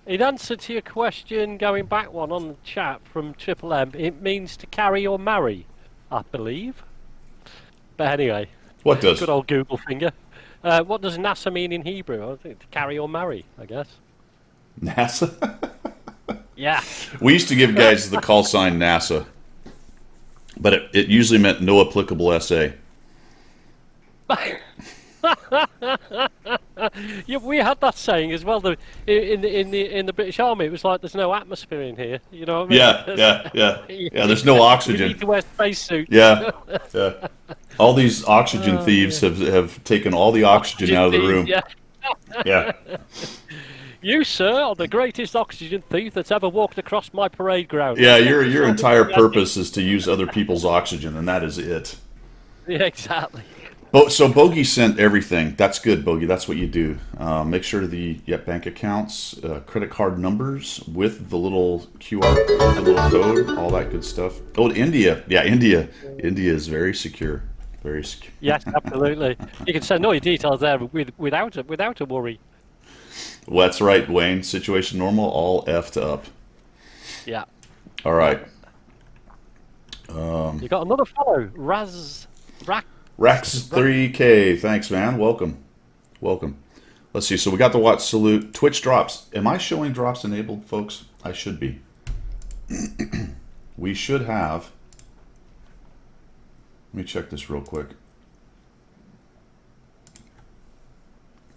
Speaker 2: In answer to your question, going back one on the chat from Triple M, it means to carry or marry, I believe. But anyway,
Speaker 1: What does?
Speaker 2: good old Google finger. What does NASA mean in Hebrew? I think to carry or marry, I guess.
Speaker 1: NASA?
Speaker 2: Yeah.
Speaker 1: We used to give guys the call sign NASA, but it usually meant no applicable SA.
Speaker 2: Yeah, we had that saying as well. In the British Army, it was like there's no atmosphere in here. You know what I mean?
Speaker 1: Yeah. There's no
Speaker 2: You
Speaker 1: oxygen.
Speaker 2: need to wear spacesuits.
Speaker 1: Yeah. All these oxygen thieves have taken all the oxygen out of the room.
Speaker 2: Yeah.
Speaker 1: Yeah.
Speaker 2: You, sir, are the greatest oxygen thief that's ever walked across my parade ground.
Speaker 1: Yeah, your entire purpose is to use other people's oxygen, and that is it.
Speaker 2: Yeah, exactly.
Speaker 1: So Bogey sent everything. That's good, Bogey. That's what you do. Make sure the bank accounts, credit card numbers with the little QR, the little code, all that good stuff. Oh, India. Yeah, India. India is very secure. Very secure.
Speaker 2: Yes, absolutely. You can send all your details there without a worry.
Speaker 1: Well, that's right, Wayne. Situation normal, all effed up.
Speaker 2: Yeah.
Speaker 1: All right.
Speaker 2: You got another follow, Rack.
Speaker 1: Rex 3K. Thanks, man. Welcome. Welcome. Let's see. So we got the watch salute. Twitch drops. Am I showing drops enabled, folks? I should be. We should have. Let me check this real quick.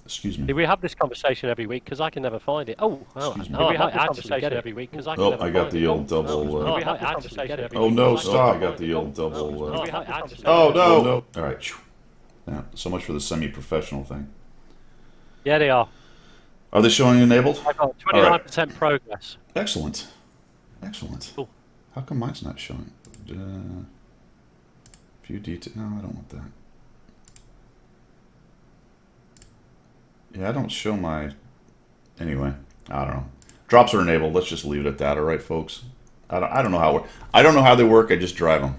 Speaker 1: Excuse me.
Speaker 2: Do we have this conversation every week? Because I can never find it. Oh,
Speaker 1: Excuse me.
Speaker 2: no, we have this conversation every week because I can never
Speaker 1: Oh, I
Speaker 2: find
Speaker 1: got the
Speaker 2: it.
Speaker 1: old double.
Speaker 2: We have this conversation every
Speaker 1: Oh
Speaker 2: week.
Speaker 1: no!
Speaker 2: because I
Speaker 1: Stop! I
Speaker 2: can
Speaker 1: got
Speaker 2: never
Speaker 1: the old
Speaker 2: find it.
Speaker 1: double.
Speaker 2: We have this conversation
Speaker 1: Oh
Speaker 2: every
Speaker 1: no!
Speaker 2: week.
Speaker 1: No! All right. Yeah. So much for the semi-professional thing.
Speaker 2: Yeah, they are.
Speaker 1: Are they showing enabled?
Speaker 2: I've got 29% progress.
Speaker 1: Excellent. Excellent.
Speaker 2: Cool.
Speaker 1: How come mine's not showing? View detail. No, I don't want that. Yeah, I don't show my. Anyway, I don't know. Drops are enabled. Let's just leave it at that. All right, folks. I don't know how. I don't know how they work. I just drive them.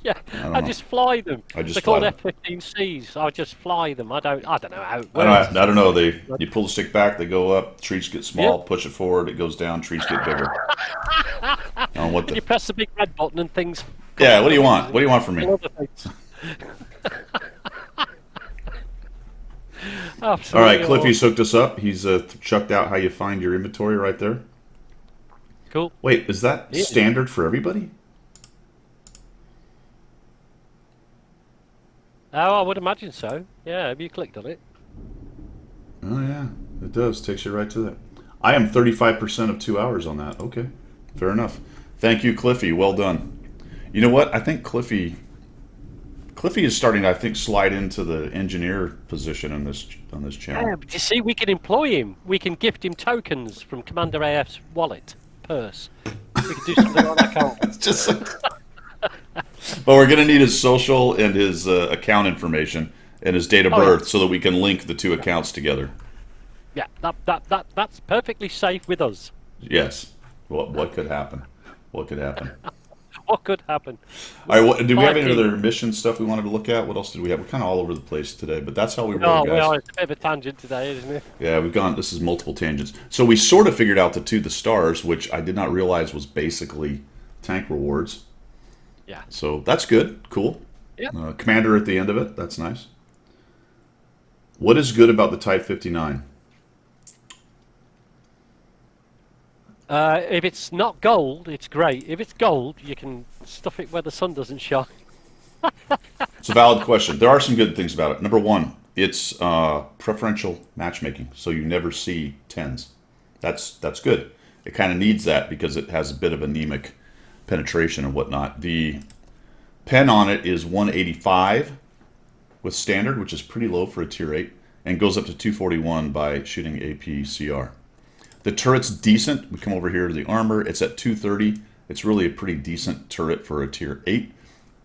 Speaker 2: Yeah,
Speaker 1: don't
Speaker 2: I
Speaker 1: know.
Speaker 2: just fly them.
Speaker 1: I just
Speaker 2: They're called
Speaker 1: fly them.
Speaker 2: F-15Cs. I just fly them. I don't know how it
Speaker 1: I
Speaker 2: works.
Speaker 1: don't know. You pull the stick back, they go up. Trees get small.
Speaker 2: Yep.
Speaker 1: Push it forward, it goes down. Trees get bigger. What the?
Speaker 2: You press the big red button and things.
Speaker 1: Yeah. What do you want? What do you want from me? All right, Cliffy's hooked us up. He's chucked out how you find your inventory right there.
Speaker 2: Cool.
Speaker 1: Wait, is that
Speaker 2: Yeah.
Speaker 1: standard for everybody?
Speaker 2: Oh, I would imagine so. Yeah, have you clicked on it?
Speaker 1: Oh yeah, it does. Takes you right to that. I am 35% of 2 hours on that. Okay, fair enough. Thank you, Cliffy. Well done. You know what? I think Cliffy is starting to, I think, slide into the engineer position on this channel.
Speaker 2: Yeah, but you see, we can employ him. We can gift him tokens from Commander AF's wallet, purse. We could do something like that, can't we?
Speaker 1: It's just like... But we're going to need his social and his account information and his date of birth so that we can link the two accounts together.
Speaker 2: Yeah, that's perfectly safe with us.
Speaker 1: Yes. What could happen? What could happen?
Speaker 2: What could happen?
Speaker 1: All right, do we have any
Speaker 2: 5G.
Speaker 1: other mission stuff we wanted to look at? What else did we have? We're kind of all over the place today, but that's how we roll,
Speaker 2: Oh,
Speaker 1: guys.
Speaker 2: well, it's a bit of a tangent today, isn't it?
Speaker 1: Yeah, we've gone. This is multiple tangents. So we sort of figured out the stars, which I did not realize was basically tank rewards.
Speaker 2: Yeah.
Speaker 1: So that's good. Cool.
Speaker 2: Yeah.
Speaker 1: Commander at the end of it. That's nice. What is good about the Type 59?
Speaker 2: If it's not gold, it's great. If it's gold, you can stuff it where the sun doesn't shine.
Speaker 1: It's a valid question. There are some good things about it. Number one, it's preferential matchmaking, so you never see 10s. That's good. It kind of needs that because it has a bit of anemic penetration and whatnot. The pen on it is 185 with standard, which is pretty low for a tier 8, and goes up to 241 by shooting APCR. The turret's decent. We come over here to the armor. It's at 230. It's really a pretty decent turret for a tier 8.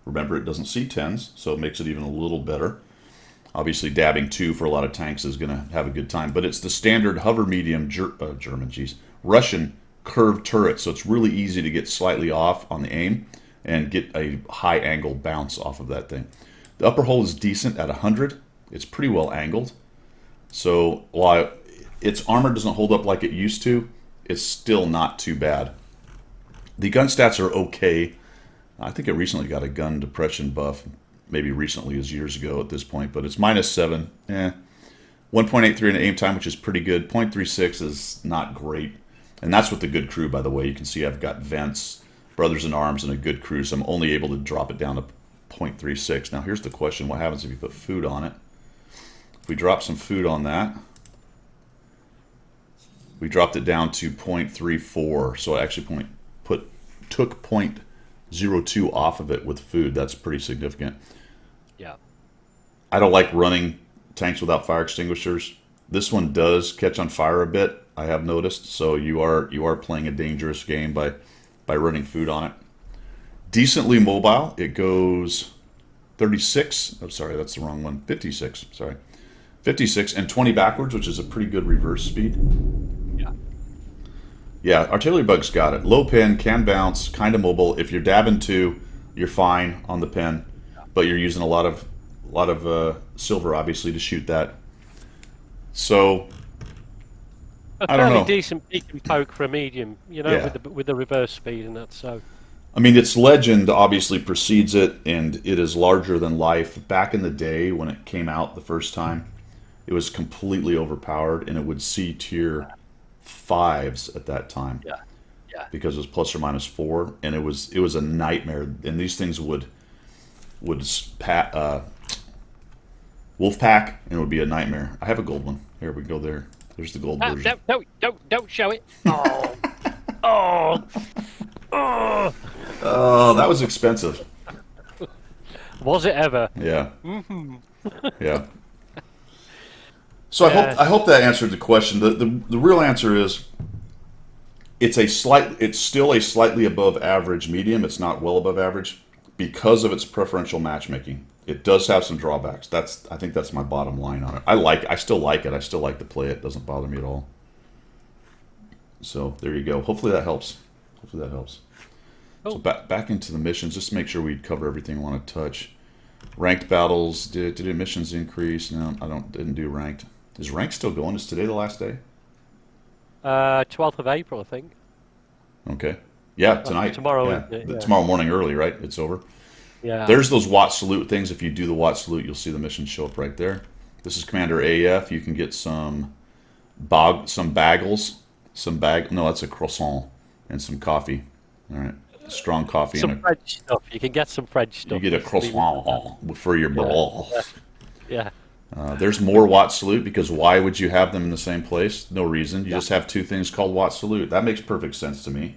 Speaker 1: Remember, it doesn't see 10s, so it makes it even a little better. Obviously, dabbing 2 for a lot of tanks is going to have a good time. But it's the standard hover medium Russian curved turret, so it's really easy to get slightly off on the aim and get a high angle bounce off of that thing. The upper hull is decent at 100. It's pretty well angled. So while its armor doesn't hold up like it used to, it's still not too bad. The gun stats are okay. I think it recently got a gun depression buff, maybe recently as years ago at this point, but it's -7. 1.83 in aim time, which is pretty good. 0.36 is not great. And that's with the good crew, by the way. You can see I've got vents, brothers in arms, and a good crew, so I'm only able to drop it down to 0.36. Now here's the question, what happens if you put food on it? If we drop some food on that, we dropped it down to 0.34, so I actually took 0.02 off of it with food. That's pretty significant.
Speaker 2: Yeah.
Speaker 1: I don't like running tanks without fire extinguishers. This one does catch on fire a bit, I have noticed, so you are playing a dangerous game by running food on it. Decently mobile. It goes 36. I'm sorry, that's the wrong one. 56. Sorry. 56 and 20 backwards, which is a pretty good reverse speed.
Speaker 2: Yeah.
Speaker 1: Yeah, artillery bug's got it. Low pin, can bounce, kind of mobile. If you're dabbing 2, you're fine on the pin, but you're using a lot of silver, obviously, to shoot that. So
Speaker 2: A
Speaker 1: I don't
Speaker 2: fairly
Speaker 1: know.
Speaker 2: decent peek and poke for a medium, you know,
Speaker 1: Yeah.
Speaker 2: with the reverse speed and that. So
Speaker 1: I mean, its legend obviously precedes it, and it is larger than life. Back in the day when it came out the first time, it was completely overpowered, and it would see tier 5s at that time
Speaker 2: yeah, yeah.
Speaker 1: because it was ±4, and it was a nightmare. And these things would wolf pack, and it would be a nightmare. I have a gold one. Here we go. There's the gold version.
Speaker 2: Don't show it. Oh, oh, oh.
Speaker 1: Oh, that was expensive.
Speaker 2: Was it ever?
Speaker 1: Yeah.
Speaker 2: Mm-hmm.
Speaker 1: Yeah. So I hope that answered the question. The real answer is it's still a slightly above average medium. It's not well above average because of its preferential matchmaking. It does have some drawbacks. I think that's my bottom line on it. I still like it. I still like to play it. It doesn't bother me at all. So there you go. Hopefully that helps. Hopefully that helps.
Speaker 2: Oh.
Speaker 1: So back into the missions. Just to make sure we cover everything I want to touch. Ranked battles. Did missions increase? No, didn't do ranked. Is ranked still going? Is today the last day?
Speaker 2: 12th of April, I think.
Speaker 1: Okay. Yeah, tonight.
Speaker 2: Tomorrow,
Speaker 1: Yeah.
Speaker 2: isn't it? Yeah.
Speaker 1: Tomorrow morning early, right? It's over.
Speaker 2: Yeah.
Speaker 1: There's those Watt salute things. If you do the Watt salute, you'll see the mission show up right there. This is Commander AF. You can get some bagels, no, that's a croissant, and some coffee. All right, strong coffee.
Speaker 2: Some French stuff. You can get some French stuff.
Speaker 1: You get a croissant for your balls.
Speaker 2: Yeah.
Speaker 1: There's more Watt salute because why would you have them in the same place? No reason. You just have 2 things called Watt salute. That makes perfect sense to me.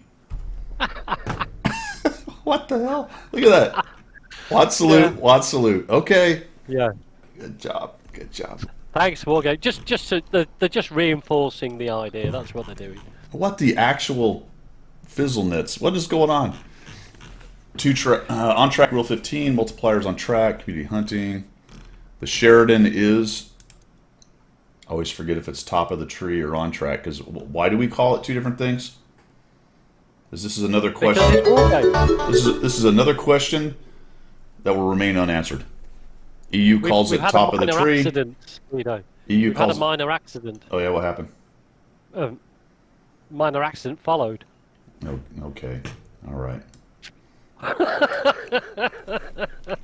Speaker 1: What the hell? Look at that. Watt salute,
Speaker 2: Yeah.
Speaker 1: Watt salute. Okay.
Speaker 2: Yeah.
Speaker 1: Good job. Good job.
Speaker 2: Thanks, Wargame. They're just reinforcing the idea. That's what they're doing.
Speaker 1: What the actual fizzlenits? What is going on? On track rule 15, multipliers on track, community hunting. The Sheridan is, I always forget if it's top of the tree or on track, because why do we call it 2 different things? Because this is another question.
Speaker 2: Because it's Wargame.
Speaker 1: This is another question that will remain unanswered. EU calls it top of the tree.
Speaker 2: Accident, you know.
Speaker 1: EU
Speaker 2: We've
Speaker 1: calls
Speaker 2: had a minor accident.
Speaker 1: Oh yeah, what happened?
Speaker 2: Minor accident followed.
Speaker 1: Oh, okay, all right.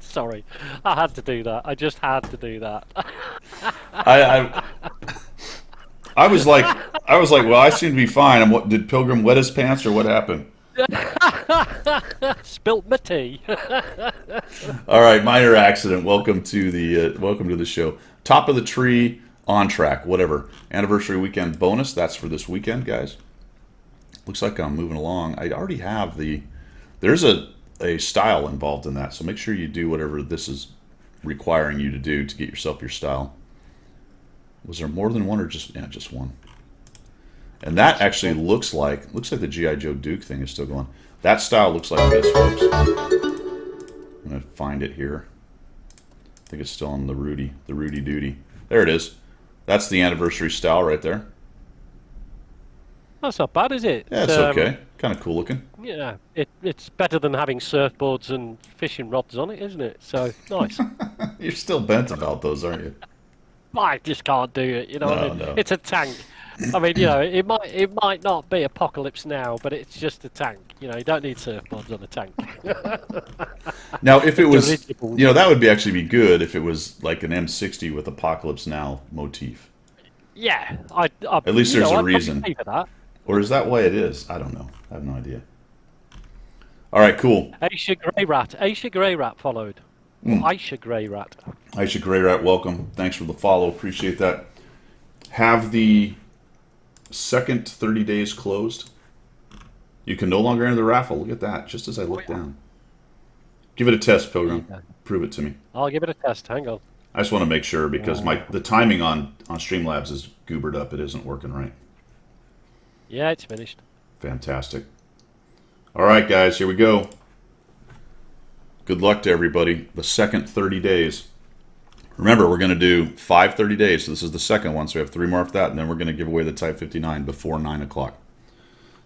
Speaker 2: Sorry, I had to do that. I just had to do that.
Speaker 1: I was like, well, I seem to be fine. Did Pilgrim wet his pants or what happened?
Speaker 2: Spilt my tea.
Speaker 1: All right, minor accident. Welcome to the show. Top of the tree, on track, whatever. Anniversary weekend bonus. That's for this weekend, guys. Looks like I'm moving along. I already have there's a style involved in that, so make sure you do whatever this is requiring you to do to get yourself your style. Was there more than one or just one? And that actually looks like the G.I. Joe Duke thing is still going. That style looks like this, folks. I'm gonna find it here. I think it's still on the Rudy Duty. There it is. That's the anniversary style right there.
Speaker 2: That's not bad, is it?
Speaker 1: Yeah, it's okay. Kind of cool looking.
Speaker 2: Yeah, it's better than having surfboards and fishing rods on it, isn't it? So nice.
Speaker 1: You're still bent about those, aren't you?
Speaker 2: I just can't do it. You know, what I mean?
Speaker 1: No.
Speaker 2: It's a tank. I mean, you know, it might not be Apocalypse Now, but it's just a tank. You know, you don't need surfboards on a tank.
Speaker 1: Now, if it was, that would actually be good if it was like an M60 with Apocalypse Now motif.
Speaker 2: Yeah,
Speaker 1: At least there's a reason.
Speaker 2: For that.
Speaker 1: Or is that why it is? I don't know. I have no idea. All right, cool.
Speaker 2: Aisha Grey Rat followed. Aisha Grey Rat.
Speaker 1: Aisha Grey Rat, welcome. Thanks for the follow. Appreciate that. Have the second 30 days closed. You can no longer enter the raffle. Look at that. Just as I look down. Give it a test, Pilgrim.
Speaker 2: Yeah.
Speaker 1: Prove it to me.
Speaker 2: I'll give it a test. Hang on.
Speaker 1: I just want to make sure because the timing on Streamlabs is goobered up. It isn't working right.
Speaker 2: Yeah, it's finished.
Speaker 1: Fantastic. All right, guys, here we go. Good luck to everybody. The second 30 days. Remember, we're going to do 5 30 days. So this is the second one. So we have 3 more after that. And then we're going to give away the Type 59 before 9 o'clock.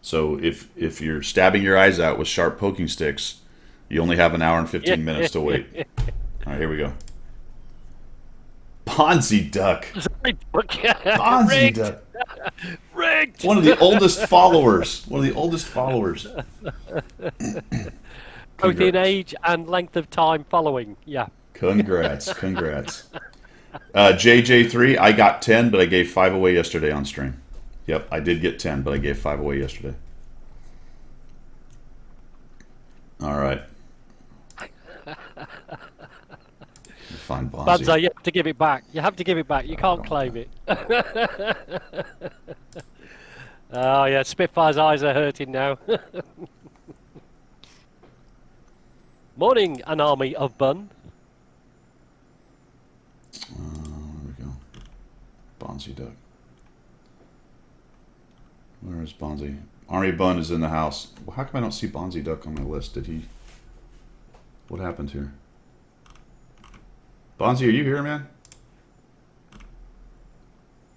Speaker 1: So if you're stabbing your eyes out with sharp poking sticks, you only have an hour and 15 minutes to wait. All right, here we go. Bonzi Duck. Bonzi Duck.
Speaker 2: Rigged.
Speaker 1: One of the oldest followers. One of the oldest followers.
Speaker 2: Both in age and length of time following. Yeah.
Speaker 1: Congrats. Congrats. JJ3, I got 10, but I gave 5 away yesterday on stream. Yep, I did get 10, but I gave 5 away yesterday. All right. Find Bonzi.
Speaker 2: Banzai, you have to give it back. You have to give it back. You can't claim it. Oh, yeah, Spitfire's eyes are hurting now. Morning, an army of bun.
Speaker 1: There we go. Bonzi Duck. Where is Bonzi? Army Bun is in the house. Well, how come I don't see Bonzi Duck on my list? Did he... What happened here? Bonzi, are you here, man?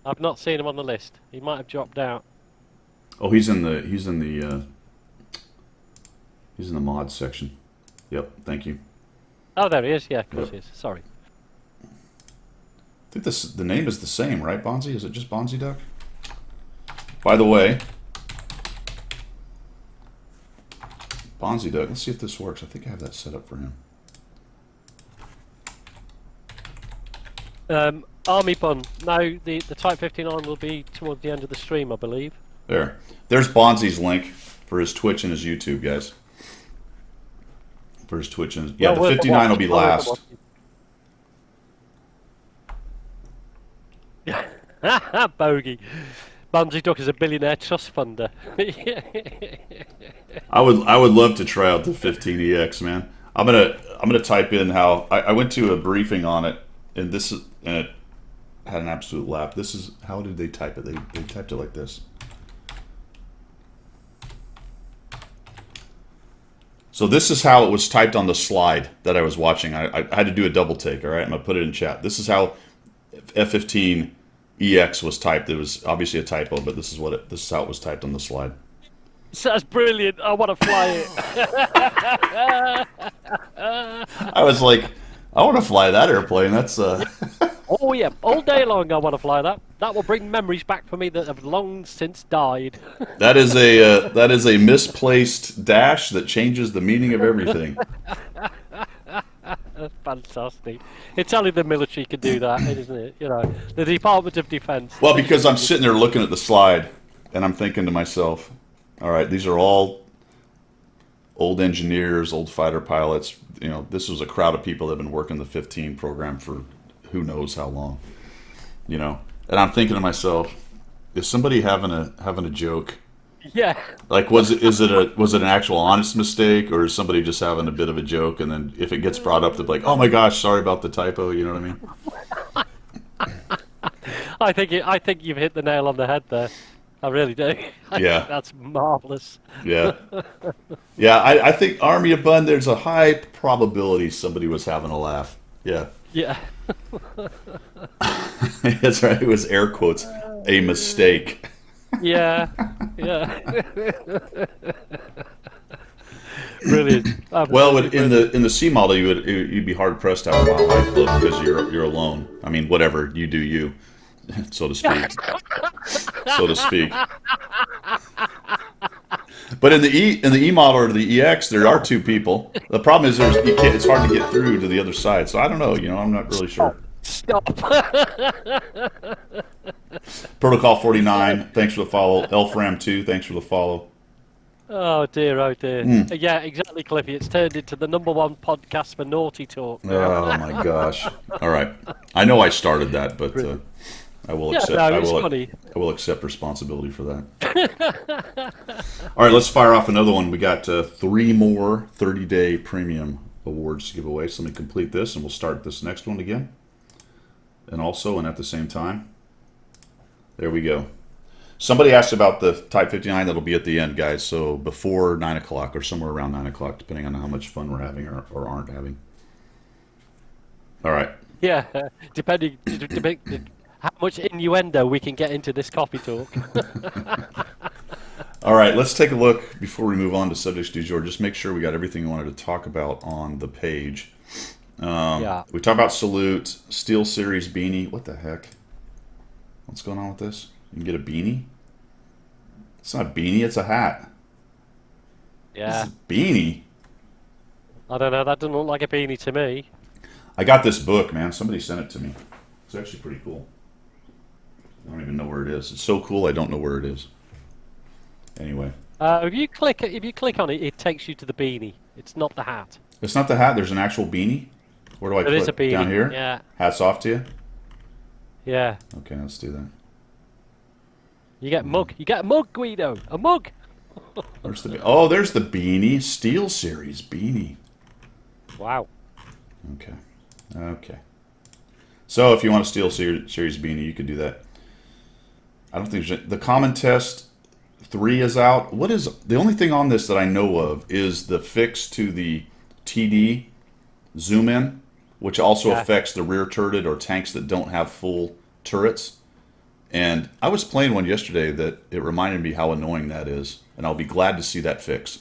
Speaker 2: I've not seen him on the list. He might have dropped out.
Speaker 1: Oh, he's in the mods section. Yep, thank you.
Speaker 2: Oh, there he is. Yeah, of course
Speaker 1: Yep.
Speaker 2: he is. Sorry.
Speaker 1: I think the name is the same, right, Bonzi? Is it just Bonzi Duck? By the way, Bonzi Duck. Let's see if this works. I think I have that set up for him.
Speaker 2: Army bun. No, the Type 59 will be towards the end of the stream, I believe.
Speaker 1: There's Bonzi's link for his Twitch and his YouTube, guys. For his Twitch and yeah,
Speaker 2: Well,
Speaker 1: the 59 will be last.
Speaker 2: Bogey. Banzi Duck is a billionaire trust funder.
Speaker 1: I would love to try out the 15EX, man. I'm gonna type in how I went to a briefing on it, and it had an absolute laugh. This is how did they type it? They typed it like this. So this is how it was typed on the slide that I was watching. I had to do a double take. All right, I'm gonna put it in chat. This is how F15EX was typed. It was obviously a typo, but this is how it was typed on the slide.
Speaker 2: That's brilliant. I want to fly it.
Speaker 1: I was like, I want to fly that airplane. That's
Speaker 2: Oh yeah, all day long I want to fly that. That will bring memories back for me that have long since died.
Speaker 1: that is a misplaced dash that changes the meaning of everything.
Speaker 2: Fantastic. It's only the military can do that, isn't it? You know, the Department of Defense.
Speaker 1: Well, because I'm sitting there looking at the slide, and I'm thinking to myself, all right, these are all old engineers, old fighter pilots. You know, this was a crowd of people that have been working the 15 program for who knows how long. You know, and I'm thinking to myself, is somebody having a joke?
Speaker 2: Yeah.
Speaker 1: Like, was it an actual honest mistake, or is somebody just having a bit of a joke? And then if it gets brought up, they're like, "Oh my gosh, sorry about the typo." You know what I mean?
Speaker 2: I think you've hit the nail on the head there. I really do.
Speaker 1: Yeah.
Speaker 2: That's marvelous.
Speaker 1: Yeah. Yeah, I think Army of Bun, there's a high probability somebody was having a laugh. Yeah.
Speaker 2: Yeah.
Speaker 1: That's right. It was air quotes, a mistake.
Speaker 2: Yeah. Yeah. Brilliant.
Speaker 1: Well, in the C model, you'd be hard pressed to have a Mile High Club because you're alone. I mean, whatever you do, you, so to speak, so to speak. But in the E model or the EX, there are 2 people. The problem is it's hard to get through to the other side. So I don't know. You know, I'm not really sure.
Speaker 2: Stop.
Speaker 1: Protocol 49, thanks for the follow. Elfram 2, thanks for the follow.
Speaker 2: Oh dear, oh dear. Yeah, exactly, Cliffy. It's turned into the #1 podcast for naughty talk.
Speaker 1: Oh my gosh! All right, I know I started that, but I will accept.
Speaker 2: Yeah, no, it's funny.
Speaker 1: I will accept responsibility for that. All right, let's fire off another one. We got 3 more 30-day premium awards to give away. So let me complete this, and we'll start this next one again. And also, and at the same time, there we go. Somebody asked about the Type 59. That'll be at the end, guys. So before 9 o'clock or somewhere around 9 o'clock, depending on how much fun we're having or aren't having. All right.
Speaker 2: Yeah, depending how much innuendo we can get into this coffee talk.
Speaker 1: All right, let's take a look before we move on to subjects du jour. Just make sure we got everything we wanted to talk about on the page.
Speaker 2: Yeah.
Speaker 1: We talk about Salute, Steel Series beanie. What the heck? What's going on with this? You can get a beanie? It's not a beanie, it's a hat.
Speaker 2: Yeah.
Speaker 1: This is a beanie?
Speaker 2: I don't know. That doesn't look like a beanie to me.
Speaker 1: I got this book, man. Somebody sent it to me. It's actually pretty cool. I don't even know where it is. It's so cool I don't know where it is. Anyway.
Speaker 2: If you click on it, it takes you to the beanie. It's not the hat.
Speaker 1: It's not the hat, there's an actual beanie? Where do I
Speaker 2: There is
Speaker 1: click?
Speaker 2: a beanie.
Speaker 1: Down here?
Speaker 2: Yeah.
Speaker 1: Hats off to you?
Speaker 2: Yeah.
Speaker 1: Okay, let's do that.
Speaker 2: You get mug. You get a mug, Guido. A mug.
Speaker 1: There's the beanie. Steel Series beanie.
Speaker 2: Wow.
Speaker 1: Okay. Okay. So if you want a Steel Series beanie, you could do that. I don't think the Common Test 3 is out. What is the only thing on this that I know of is the fix to the TD zoom in, which also affects the rear turreted or tanks that don't have full turrets. And I was playing one yesterday that it reminded me how annoying that is, and I'll be glad to see that fix.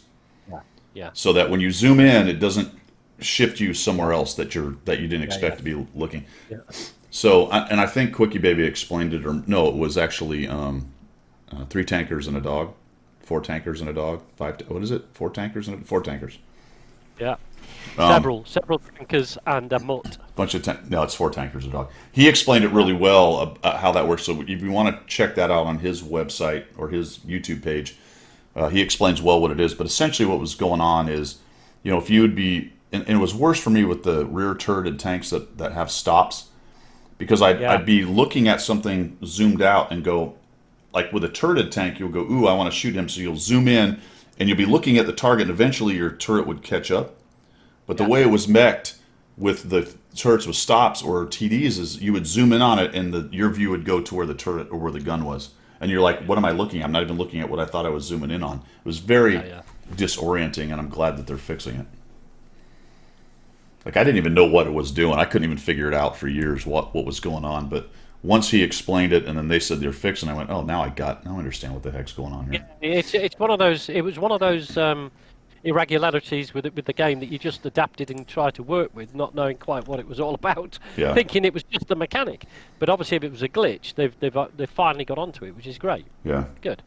Speaker 2: Yeah. Yeah.
Speaker 1: So that when you zoom in, it doesn't shift you somewhere else that you didn't expect to be looking.
Speaker 2: Yeah.
Speaker 1: So, and I think Quickie Baby explained it, or no, it was actually 3 tankers and a dog, 4 tankers and a dog, 5. What is it? 4 tankers and 4 tankers.
Speaker 2: Yeah. Several tankers and a mutt.
Speaker 1: Bunch of no, it's 4 tankers and a dog. He explained it really well how that works. So if you want to check that out on his website or his YouTube page, he explains well what it is. But essentially, what was going on is, if you would be, and it was worse for me with the rear turreted tanks that have stops. Because I'd be looking at something zoomed out and go, like with a turreted tank, you'll go, ooh, I want to shoot him. So you'll zoom in and you'll be looking at the target and eventually your turret would catch up. But the way it was mech'd with the turrets with stops or TDs is you would zoom in on it and your view would go to where the turret or where the gun was. And you're like, what am I looking at? I'm not even looking at what I thought I was zooming in on. It was very disorienting, and I'm glad that they're fixing it. Like, I didn't even know what it was doing. I couldn't even figure it out for years what was going on. But once he explained it, and then they said they're fixing, I went, oh, now I understand what the heck's going on here.
Speaker 2: It's one of those. It was one of those irregularities with the game that you just adapted and tried to work with, not knowing quite what it was all about, thinking it was just the mechanic. But obviously, if it was a glitch, they've finally got onto it, which is great.
Speaker 1: Yeah.
Speaker 2: Good.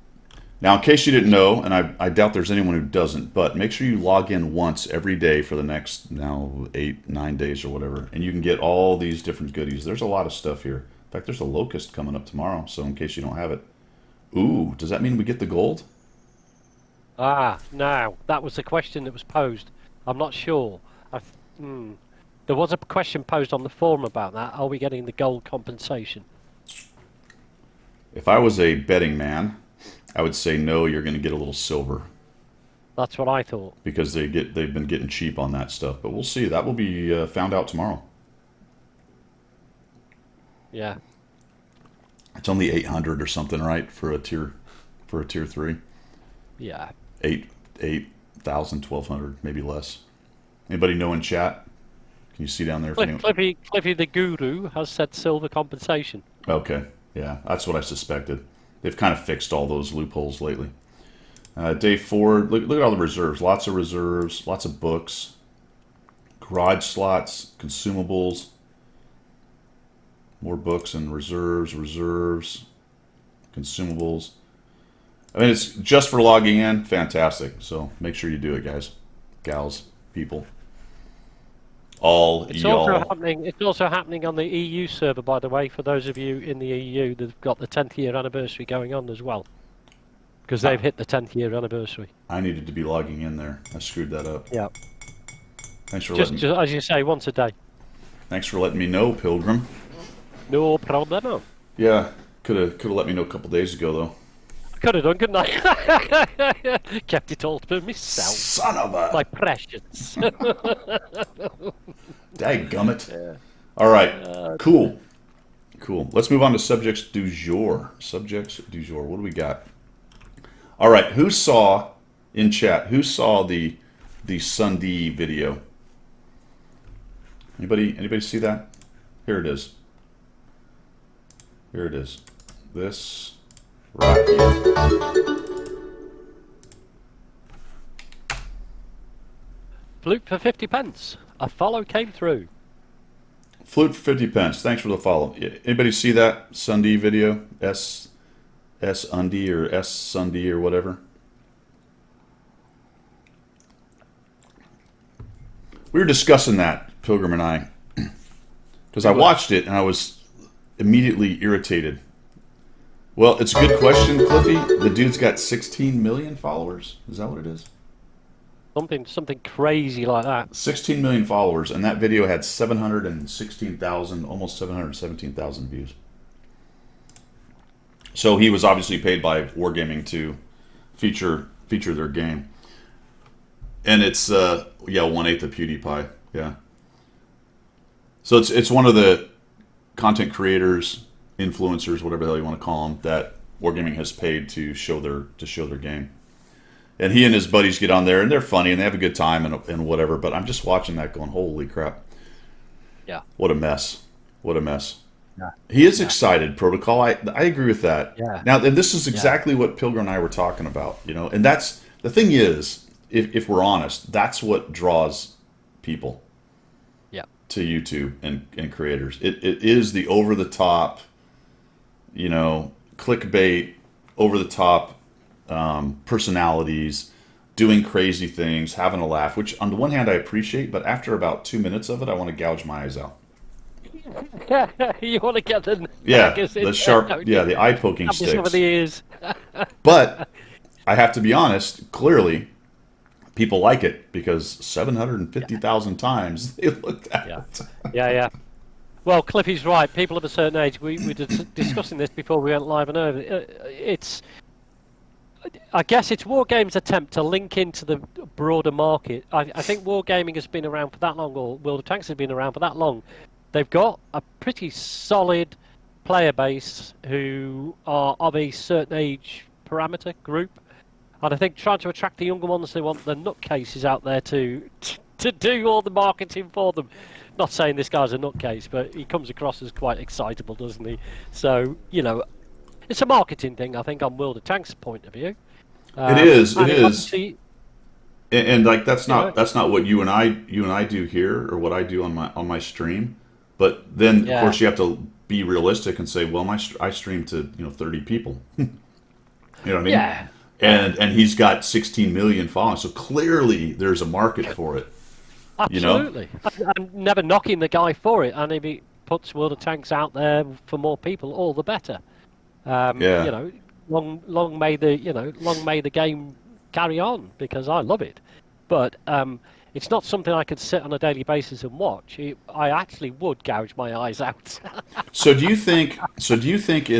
Speaker 1: Now, in case you didn't know, and I doubt there's anyone who doesn't, but make sure you log in once every day for the next, 8-9 days or whatever, and you can get all these different goodies. There's a lot of stuff here. In fact, there's a Locust coming up tomorrow, so in case you don't have it. Ooh, does that mean we get the gold?
Speaker 2: Now, that was the question that was posed. I'm not sure. There was a question posed on the forum about that. Are we getting the gold compensation?
Speaker 1: If I was a betting man, I would say no, you're going to get a little silver.
Speaker 2: That's what I thought.
Speaker 1: Because they've been getting cheap on that stuff. But we'll see. That will be found out tomorrow.
Speaker 2: Yeah.
Speaker 1: It's only 800 or something, right, for a tier 3?
Speaker 2: Yeah.
Speaker 1: 8,000, 1,200, maybe less. Anybody know in chat? Can you see down there?
Speaker 2: Cliffy the Guru has said silver compensation.
Speaker 1: Okay. Yeah, that's what I suspected. They've kind of fixed all those loopholes lately. Day 4, look at all the reserves. Lots of reserves, lots of books, garage slots, consumables, more books and reserves, consumables. I mean, it's just for logging in. Fantastic. So make sure you do it, guys, gals, people.
Speaker 2: It's also happening on the EU server, by the way, for those of you in the EU that've got the 10th year anniversary going on as well. Because they've hit the 10th year anniversary.
Speaker 1: I needed to be logging in there. I screwed that up.
Speaker 2: Yeah.
Speaker 1: Thanks for
Speaker 2: just as you say, once a day.
Speaker 1: Thanks for letting me know, Pilgrim.
Speaker 2: No problemo.
Speaker 1: Yeah, could have let me know a couple days ago though.
Speaker 2: Could have done, couldn't I? Kept it all to myself.
Speaker 1: Son of a...
Speaker 2: My precious.
Speaker 1: Dadgummit. Yeah. All right, cool. Cool. Let's move on to subjects du jour. Subjects du jour. What do we got? All right. Who saw in chat? Who saw the Sunday video? Anybody see that? Here it is. Here it is. This right here.
Speaker 2: Flute for 50 pence. A follow came through.
Speaker 1: Flute for 50 pence. Thanks for the follow. Anybody see that Sunday video? S Undy or S Sunday or whatever. We were discussing that, Pilgrim and I, because I watched it and I was immediately irritated. Well, it's a good question, Cliffy. The dude's got 16 million followers. Is that what it is?
Speaker 2: Something crazy like that.
Speaker 1: 16 million followers, and that video had 716,000, almost 717,000 views. So he was obviously paid by Wargaming to feature their game. And it's yeah, 1/8 of PewDiePie. Yeah. So it's one of the content creators, influencers, whatever the hell you want to call them, that Wargaming has paid to show their game. And he and his buddies get on there, and they're funny, and they have a good time, and whatever. But I'm just watching that, going, "Holy crap!
Speaker 2: Yeah.
Speaker 1: What a mess! What a mess!"
Speaker 2: Yeah.
Speaker 1: He is excited. Protocol. I agree with that.
Speaker 2: Yeah.
Speaker 1: Now, and this is exactly what Pilgrim and I were talking about. And that's the thing is, if we're honest, that's what draws people.
Speaker 2: Yeah.
Speaker 1: To YouTube and creators. It is the over the top, clickbait, over the top. Personalities doing crazy things, having a laugh, which on the one hand I appreciate, but after about 2 minutes of it, I want to gouge my eyes out.
Speaker 2: You want to get the
Speaker 1: the sharp, the eye poking sticks.
Speaker 2: Over the ears.
Speaker 1: But I have to be honest. Clearly, people like it because 750,000 times they looked at it.
Speaker 2: Yeah. Well, Cliffy's right. People of a certain age. We were discussing this before we went live and over. I guess it's Wargame's attempt to link into the broader market. I think Wargaming has been around for that long, or World of Tanks has been around for that long. They've got a pretty solid player base who are of a certain age parameter group. And I think trying to attract the younger ones, they want the nutcases out there to do all the marketing for them. Not saying this guy's a nutcase, but he comes across as quite excitable, doesn't he? So, it's a marketing thing, I think, on World of Tanks' point of view.
Speaker 1: It is. And like that's not what you and I do here, or what I do on my stream. But then of course you have to be realistic and say, well, I stream to 30 people. You know what I mean?
Speaker 2: Yeah.
Speaker 1: And he's got 16 million followers, so clearly there's a market for it.
Speaker 2: Absolutely. I'm never knocking the guy for it, and if he puts World of Tanks out there for more people, all the better. Long may the game carry on, because I love it. But it's not something I could sit on a daily basis and watch. I actually would gouge my eyes out.
Speaker 1: So do you think it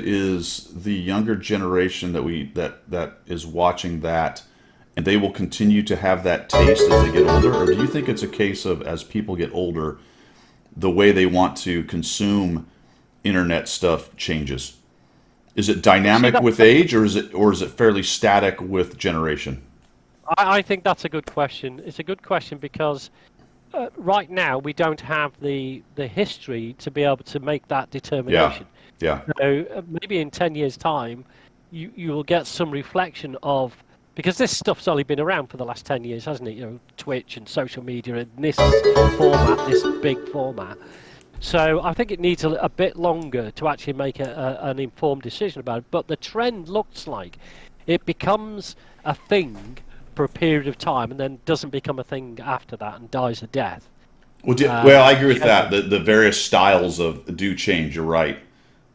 Speaker 1: is the younger generation that is watching that, and they will continue to have that taste as they get older, or do you think it's a case of, as people get older, the way they want to consume internet stuff changes? Is it dynamic with age, or is it fairly static with generation?
Speaker 2: I think that's a good question. It's a good question because right now we don't have the history to be able to make that determination.
Speaker 1: Yeah.
Speaker 2: So maybe in 10 years' time, you will get some reflection of, because this stuff's only been around for the last 10 years, hasn't it? Twitch and social media and this format, this big format. So I think it needs a bit longer to actually make an informed decision about it. But the trend looks like it becomes a thing for a period of time and then doesn't become a thing after that and dies a death.
Speaker 1: Well, I agree with that. The various styles do change, you're right.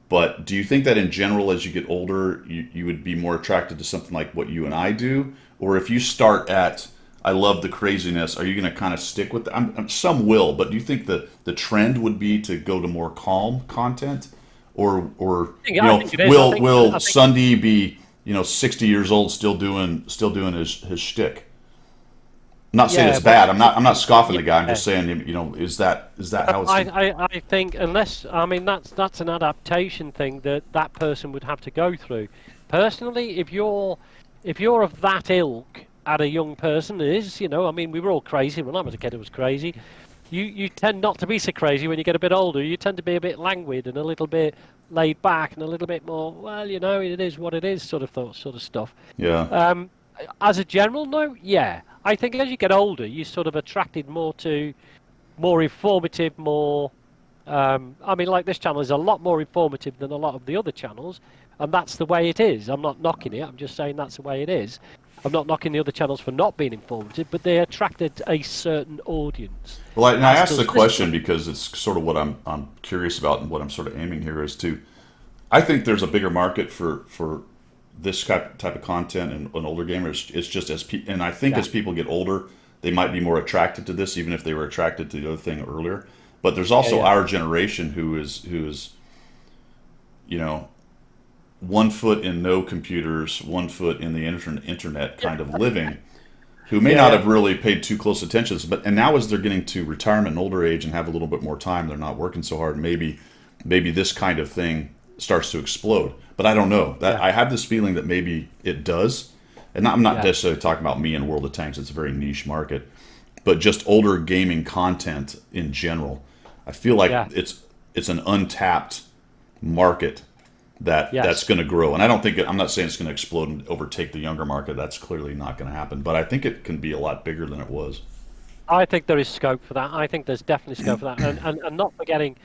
Speaker 1: But do you think that in general, as you get older, you would be more attracted to something like what you and I do? Or if you start at, I love the craziness, are you going to kind of stick with that? Some will, but do you think the trend would be to go to more calm content? Or will Sunday be 60 years old still doing his shtick? I'm not saying
Speaker 2: Yeah,
Speaker 1: it's
Speaker 2: but
Speaker 1: bad. I'm not scoffing the guy. I'm
Speaker 2: yeah.
Speaker 1: just saying, you know, is that how it's?
Speaker 2: I think unless I mean that's an adaptation thing that that person would have to go through. Personally, if you're of that ilk at a young person, it is, you know, I mean we were all crazy when I was a kid. It was crazy. You tend not to be so crazy when you get a bit older. You tend to be a bit languid and a little bit laid back and a little bit more, well, you know, it is what it is sort of thought, sort of stuff.
Speaker 1: Yeah,
Speaker 2: Um, as a general note, yeah, I think as you get older, you sort of attracted more to more informative, more. I mean, like this channel is a lot more informative than a lot of the other channels, and that's the way it is. I'm not knocking it. I'm just saying that's the way it is. I'm not knocking the other channels for not being informative, but they attracted a certain audience.
Speaker 1: well, and I
Speaker 2: As
Speaker 1: asked the
Speaker 2: does this
Speaker 1: question
Speaker 2: channel.
Speaker 1: because it's sort of what I'm curious about, and what I'm sort of aiming here is to. I think there's a bigger market for this type of content and older gamers. It's just and I think
Speaker 2: Yeah,
Speaker 1: as people get older, they might be more attracted to this, even if they were attracted to the other thing earlier. But there's
Speaker 2: yeah,
Speaker 1: also
Speaker 2: yeah,
Speaker 1: our generation who is you know, one foot in no computers, one foot in the internet kind of living, who may
Speaker 2: yeah,
Speaker 1: not
Speaker 2: yeah,
Speaker 1: have really paid too close attention. But and now as they're getting to retirement and older age and have a little bit more time, they're not working so hard. Maybe this kind of thing starts to explode. But I don't know. That
Speaker 2: yeah,
Speaker 1: I have this feeling that maybe it does. And I'm not
Speaker 2: yeah,
Speaker 1: necessarily talking about me and World of Tanks. It's a very niche market, but just older gaming content in general. I feel like
Speaker 2: yeah.
Speaker 1: it's an untapped market that's
Speaker 2: Yes,
Speaker 1: going to grow. And I don't think I'm not saying it's going to explode and overtake the younger market. That's clearly not going to happen. But I think it can be a lot bigger than it was.
Speaker 2: I think there is scope for that. I think there's definitely scope for that, and not forgetting.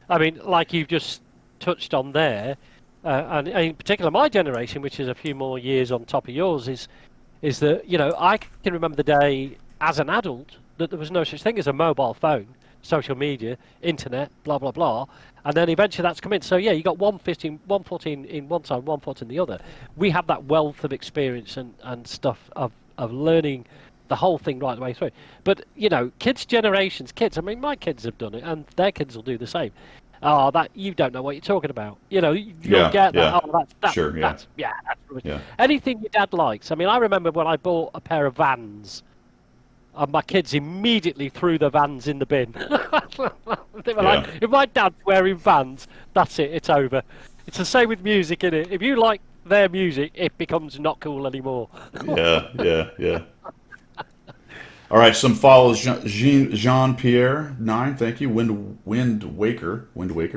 Speaker 2: I mean, like you've just touched on there, and in particular my generation, which is a few more years on top of yours, is that, you know, I can remember the day as an adult that there was no such thing as a mobile phone, social media, internet, blah blah blah, and then eventually that's come in. So yeah, you got 115, 114 in one side, 114 in the other. We have that wealth of experience and stuff of learning the whole thing right the way through. But you know, kids. I mean, my kids have done it, and their kids will do the same. Oh, that you don't know what you're talking about. You know, you'll
Speaker 1: Yeah,
Speaker 2: get that.
Speaker 1: yeah,
Speaker 2: Oh,
Speaker 1: sure, yeah,
Speaker 2: that's yeah, that's rubbish.
Speaker 1: yeah,
Speaker 2: Anything your dad likes. I mean, I remember when I bought a pair of Vans, and my kids immediately threw the Vans in the bin. They were like,
Speaker 1: yeah,
Speaker 2: if my dad's wearing Vans, that's it. It's over. It's the same with music, isn't it? If you like their music, it becomes not cool anymore.
Speaker 1: yeah, yeah, yeah. All right, some follows. Jean Pierre 9, thank you. Wind Waker,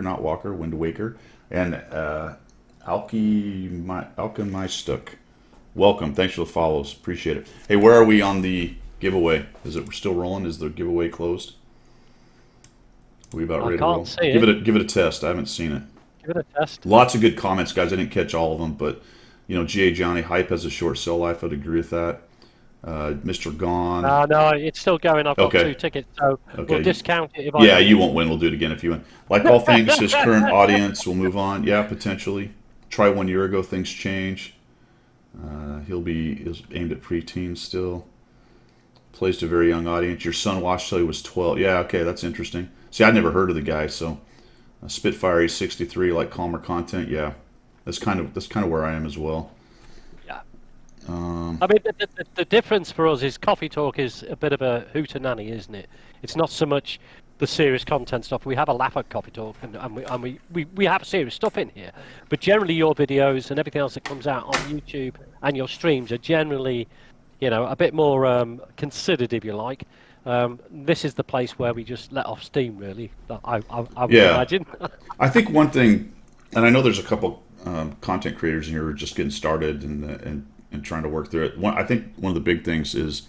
Speaker 1: not Walker. Wind Waker, and Alchemistuk. Welcome. Thanks for the follows. Appreciate it. Hey, where are we on the giveaway? Is it still rolling? Is the giveaway closed? Are we about
Speaker 2: I
Speaker 1: ready to
Speaker 2: can't
Speaker 1: roll?
Speaker 2: see it.
Speaker 1: Give it a test. I haven't seen it.
Speaker 2: Give it a test.
Speaker 1: Lots of good comments, guys. I didn't catch all of them, but you know, GA Johnny hype has a short sell life. I'd agree with that. Mr. Gone.
Speaker 2: No, it's still going. I've got
Speaker 1: Okay.
Speaker 2: two tickets, so we'll
Speaker 1: Okay.
Speaker 2: discount it if I
Speaker 1: Yeah, you
Speaker 2: lose.
Speaker 1: won't win. We'll do it again if you win. Like all things, his current audience will move on. Yeah, potentially. Try 1 year ago, things change. He'll be is aimed at preteens still. Plays to a very young audience. Your son watched till he was 12. Yeah, okay, that's interesting. See, I'd never heard of the guy, so Spitfire 63, like calmer content. Yeah, that's kind of where I am as well.
Speaker 2: Yeah. I mean, the difference for us is Coffee Talk is a bit of a hootenanny, isn't it? It's not so much the serious content stuff. We have a laugh at Coffee Talk, and we have serious stuff in here. But generally, your videos and everything else that comes out on YouTube and your streams are generally, you know, a bit more considered, if you like. This is the place where we just let off steam, really. I would
Speaker 1: Yeah,
Speaker 2: imagine.
Speaker 1: I think one thing, and I know there's a couple content creators in here who are just getting started and trying to work through it. I think one of the big things is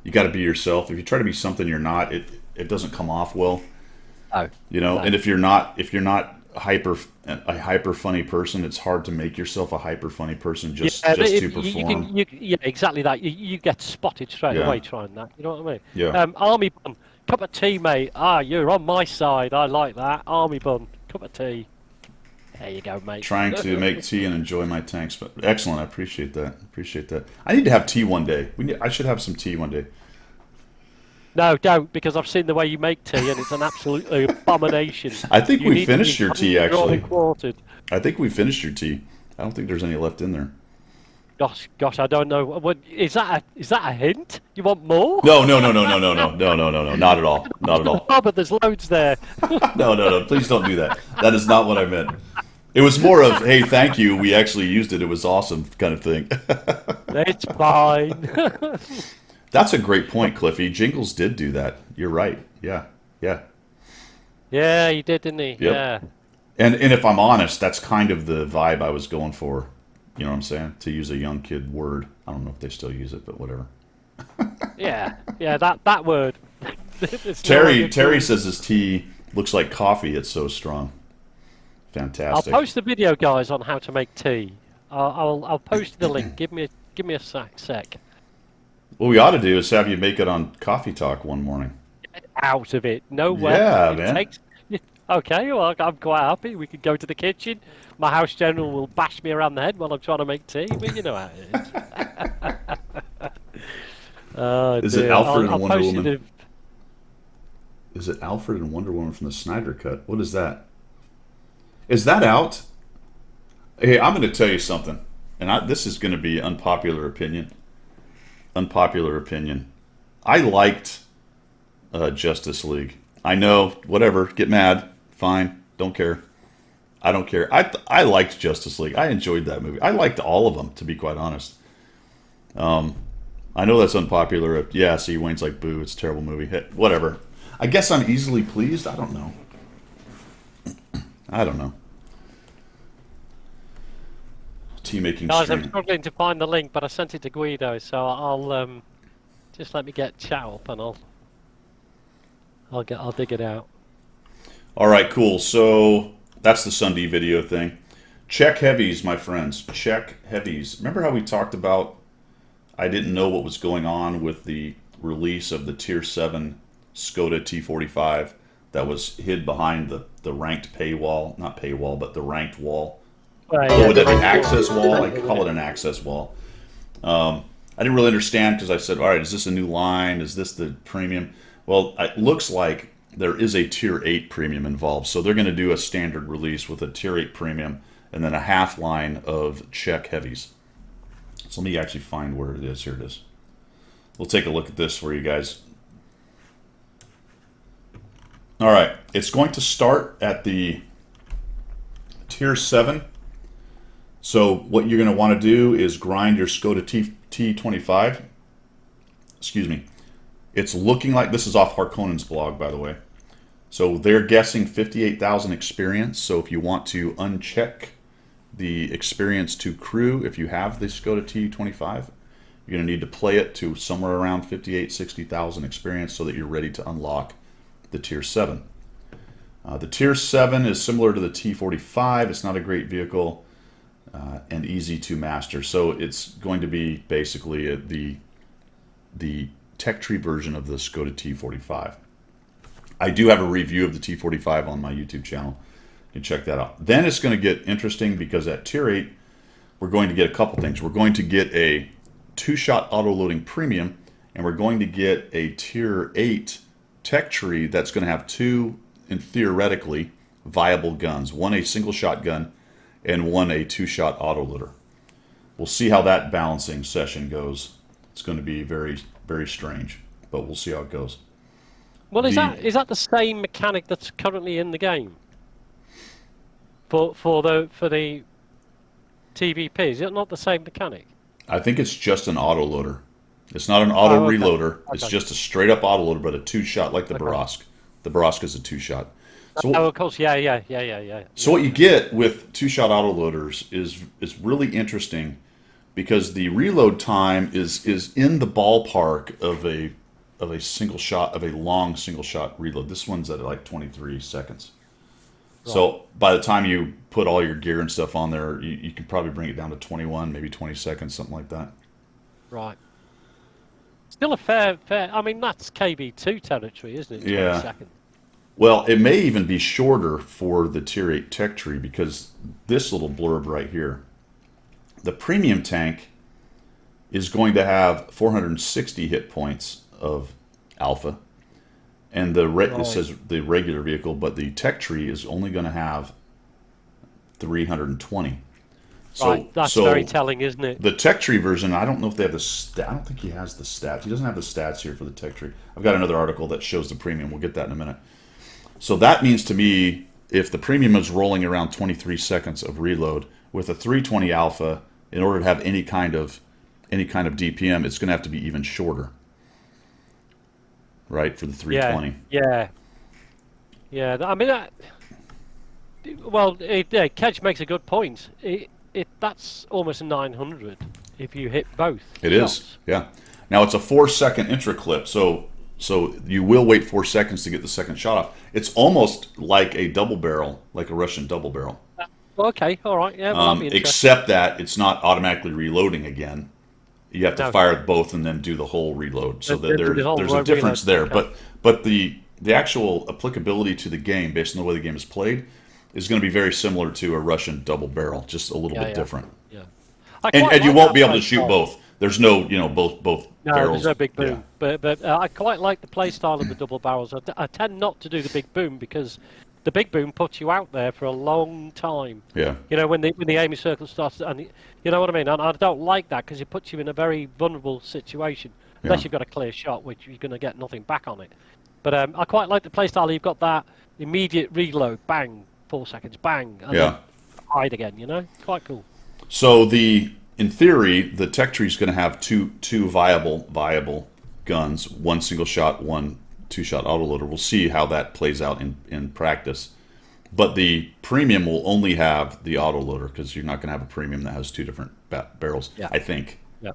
Speaker 1: you got to be yourself. If you try to be something you're not, it doesn't come off well.
Speaker 2: Oh,
Speaker 1: You know,
Speaker 2: no.
Speaker 1: and if you're not a hyper funny person, it's hard to make yourself a hyper funny person
Speaker 2: Yeah,
Speaker 1: just to
Speaker 2: you
Speaker 1: perform.
Speaker 2: can, yeah, exactly that. You get spotted straight
Speaker 1: Yeah,
Speaker 2: away trying that. You know what I mean?
Speaker 1: yeah.
Speaker 2: Army bun, cup of tea, mate. Ah, you're on my side. I like that. Army bun, cup of tea. There you go, mate.
Speaker 1: Trying to make tea and enjoy my tanks, but excellent. I appreciate that. Appreciate that. I need to have tea one day. I should have some tea one day.
Speaker 2: No, don't, because I've seen the way you make tea, and it's an absolute abomination.
Speaker 1: I think
Speaker 2: You
Speaker 1: we
Speaker 2: need to be
Speaker 1: finished your tea
Speaker 2: hungry, drawn, and
Speaker 1: actually.
Speaker 2: quartered.
Speaker 1: I think we finished your tea. I don't think there's any left in there.
Speaker 2: Gosh, I don't know. What is that? Is that a hint? You want more?
Speaker 1: No, no, no, no, no, no, no, no, no, no, no, not at all, not at
Speaker 2: To the
Speaker 1: all.
Speaker 2: pub, but there's loads there.
Speaker 1: No, no, no, please don't do that. That is not what I meant. It was more of, hey, thank you, we actually used it, it was awesome kind of thing.
Speaker 2: It's fine.
Speaker 1: That's a great point, Cliffy. Jingles did do that. You're right. Yeah, yeah,
Speaker 2: Yeah, he did, didn't he?
Speaker 1: yep.
Speaker 2: Yeah.
Speaker 1: And if I'm honest, that's kind of the vibe I was going for. You know what I'm saying? To use a young kid word. I don't know if they still use it, but whatever.
Speaker 2: Yeah. Yeah. That word. It's no
Speaker 1: Terry
Speaker 2: longer
Speaker 1: Terry
Speaker 2: cool.
Speaker 1: says his tea looks like coffee. It's so strong.
Speaker 2: I'll
Speaker 1: Fantastic.
Speaker 2: post the video, guys, on how to make tea. I'll post the link. Give me a sec.
Speaker 1: What we ought to do is have you make it on Coffee Talk one morning.
Speaker 2: Get out of it. No way.
Speaker 1: Yeah,
Speaker 2: It
Speaker 1: man.
Speaker 2: takes. Okay, well, I'm quite happy. We could go to the kitchen. My house general will bash me around the head while I'm trying to make tea, but you know how it is. Oh
Speaker 1: Is it
Speaker 2: dear.
Speaker 1: Alfred
Speaker 2: I'll
Speaker 1: and Wonder
Speaker 2: post you
Speaker 1: Woman?
Speaker 2: the.
Speaker 1: Is it Alfred and Wonder Woman from the Snyder Cut? What is that? Is that out? Hey, I'm going to tell you something, and this is going to be unpopular opinion. Unpopular opinion. I liked Justice League. I know, whatever. Get mad. Fine. Don't care. I don't care. I liked Justice League. I enjoyed that movie. I liked all of them, to be quite honest. I know that's unpopular. Yeah, see, Wayne's like, boo, it's a terrible movie. Hey, whatever. I guess I'm easily pleased. I don't know. I don't know. Tea making
Speaker 2: Guys, I'm
Speaker 1: stream.
Speaker 2: struggling to find the link, but I sent it to Guido, so I'll just let me get chat up and I'll dig it out.
Speaker 1: All right, cool. So that's the Sunday video thing. Check heavies, my friends. Check heavies. Remember how we talked about I didn't know what was going on with the release of the Tier 7 Skoda T45 that was hid behind the ranked paywall. Not paywall, but the ranked wall.
Speaker 2: Well,
Speaker 1: What
Speaker 2: yeah,
Speaker 1: would that be?
Speaker 2: the
Speaker 1: Access wall? I
Speaker 2: ranked
Speaker 1: call
Speaker 2: wall.
Speaker 1: it an access wall. I didn't really understand because I said, all right, is this a new line? Is this the premium? Well, it looks like there is a Tier 8 premium involved. So they're going to do a standard release with a Tier 8 premium and then a half line of check heavies. So let me actually find where it is. Here it is. We'll take a look at this for you guys. All right. It's going to start at the Tier 7. So what you're going to want to do is grind your Skoda T25. Excuse me. It's looking like, this is off Harkonnen's blog, by the way. So they're guessing 58,000 experience. So if you want to uncheck the experience to crew, if you have the Skoda T25, you're going to need to play it to somewhere around 58, 60,000 experience so that you're ready to unlock the Tier 7. The Tier 7 is similar to the T45. It's not a great vehicle and easy to master. So it's going to be basically the tech tree version of the Skoda T45. I do have a review of the T45 on my YouTube channel. You can check that out. Then it's going to get interesting because at Tier 8, we're going to get a couple things. We're going to get a 2-shot auto-loading premium, and we're going to get a Tier 8 tech tree that's going to have two, and theoretically, viable guns. One a single-shot gun, and one a 2-shot auto-loader. We'll see how that balancing session goes. It's going to be very, very strange, but we'll see how it goes.
Speaker 2: Well, is
Speaker 1: The
Speaker 2: that the same mechanic that's currently in the game for the TVP? Is it not the same mechanic?
Speaker 1: I think it's just an autoloader. It's not an auto
Speaker 2: Oh, okay.
Speaker 1: reloader. It's
Speaker 2: Okay.
Speaker 1: just a straight up autoloader, but a 2-shot like the
Speaker 2: Okay.
Speaker 1: Barask. The Barask is a 2-shot.
Speaker 2: Oh,
Speaker 1: So,
Speaker 2: of course. Yeah.
Speaker 1: so what you get with 2-shot autoloaders is really interesting because the reload time is in the ballpark of a single shot, of a long single shot reload. This one's at like 23 seconds.
Speaker 2: Right.
Speaker 1: So by the time you put all your gear and stuff on there, you can probably bring it down to 21, maybe 20 seconds, something like that.
Speaker 2: Right. Still a fair. I mean, that's KB2 territory, isn't it? 20
Speaker 1: Yeah.
Speaker 2: seconds.
Speaker 1: Well, it may even be shorter for the Tier 8 tech tree because this little blurb right here, the premium tank is going to have 460 hit points of alpha, and it says the regular vehicle, but the tech tree is only going to have 320. So,
Speaker 2: Right, that's
Speaker 1: so
Speaker 2: very telling, isn't it?
Speaker 1: the tech tree version, I don't know if they have the stat. I don't think he has the stats. He doesn't have the stats here for the tech tree. I've got another article that shows the premium. We'll get that in a minute. So that means to me, if the premium is rolling around 23 seconds of reload with a 320 alpha, in order to have any kind of DPM, it's going to have to be even shorter, right? For the 320.
Speaker 2: Yeah. I mean, well, Kedge makes a good point. That's almost a 900 if you hit both.
Speaker 1: It
Speaker 2: shots.
Speaker 1: is, yeah. Now it's a 4-second intra clip, so you will wait 4 seconds to get the second shot off. It's almost like a double barrel, like a Russian double barrel.
Speaker 2: Okay, all right, yeah. Well, that'd be interesting.
Speaker 1: Except that it's not automatically reloading again. You have to fire both and then do the whole reload. So that there's a difference there.
Speaker 2: Okay.
Speaker 1: But the actual applicability to the game, based on the way the game is played, is going to be very similar to a Russian double barrel, just a little bit different.
Speaker 2: Yeah.
Speaker 1: And you won't be able to shoot both. There's no, both barrels.
Speaker 2: There's no big boom.
Speaker 1: Yeah.
Speaker 2: But I quite like the play style of the double barrels. I tend not to do the big boom because the big boom puts you out there for a long time.
Speaker 1: Yeah.
Speaker 2: When the aiming circle starts, and you know what I mean. And I don't like that because it puts you in a very vulnerable situation unless you've got a clear shot, which you're going to get nothing back on it. But I quite like the play style. You've got that immediate reload, bang, 4 seconds, bang, and then hide again. Quite cool.
Speaker 1: So in theory, the tech tree is going to have two viable guns, one single shot, one 2-shot autoloader. We'll see how that plays out in practice. But the premium will only have the autoloader because you're not going to have a premium that has two different barrels.
Speaker 2: Yeah.
Speaker 1: I think.
Speaker 2: Yeah.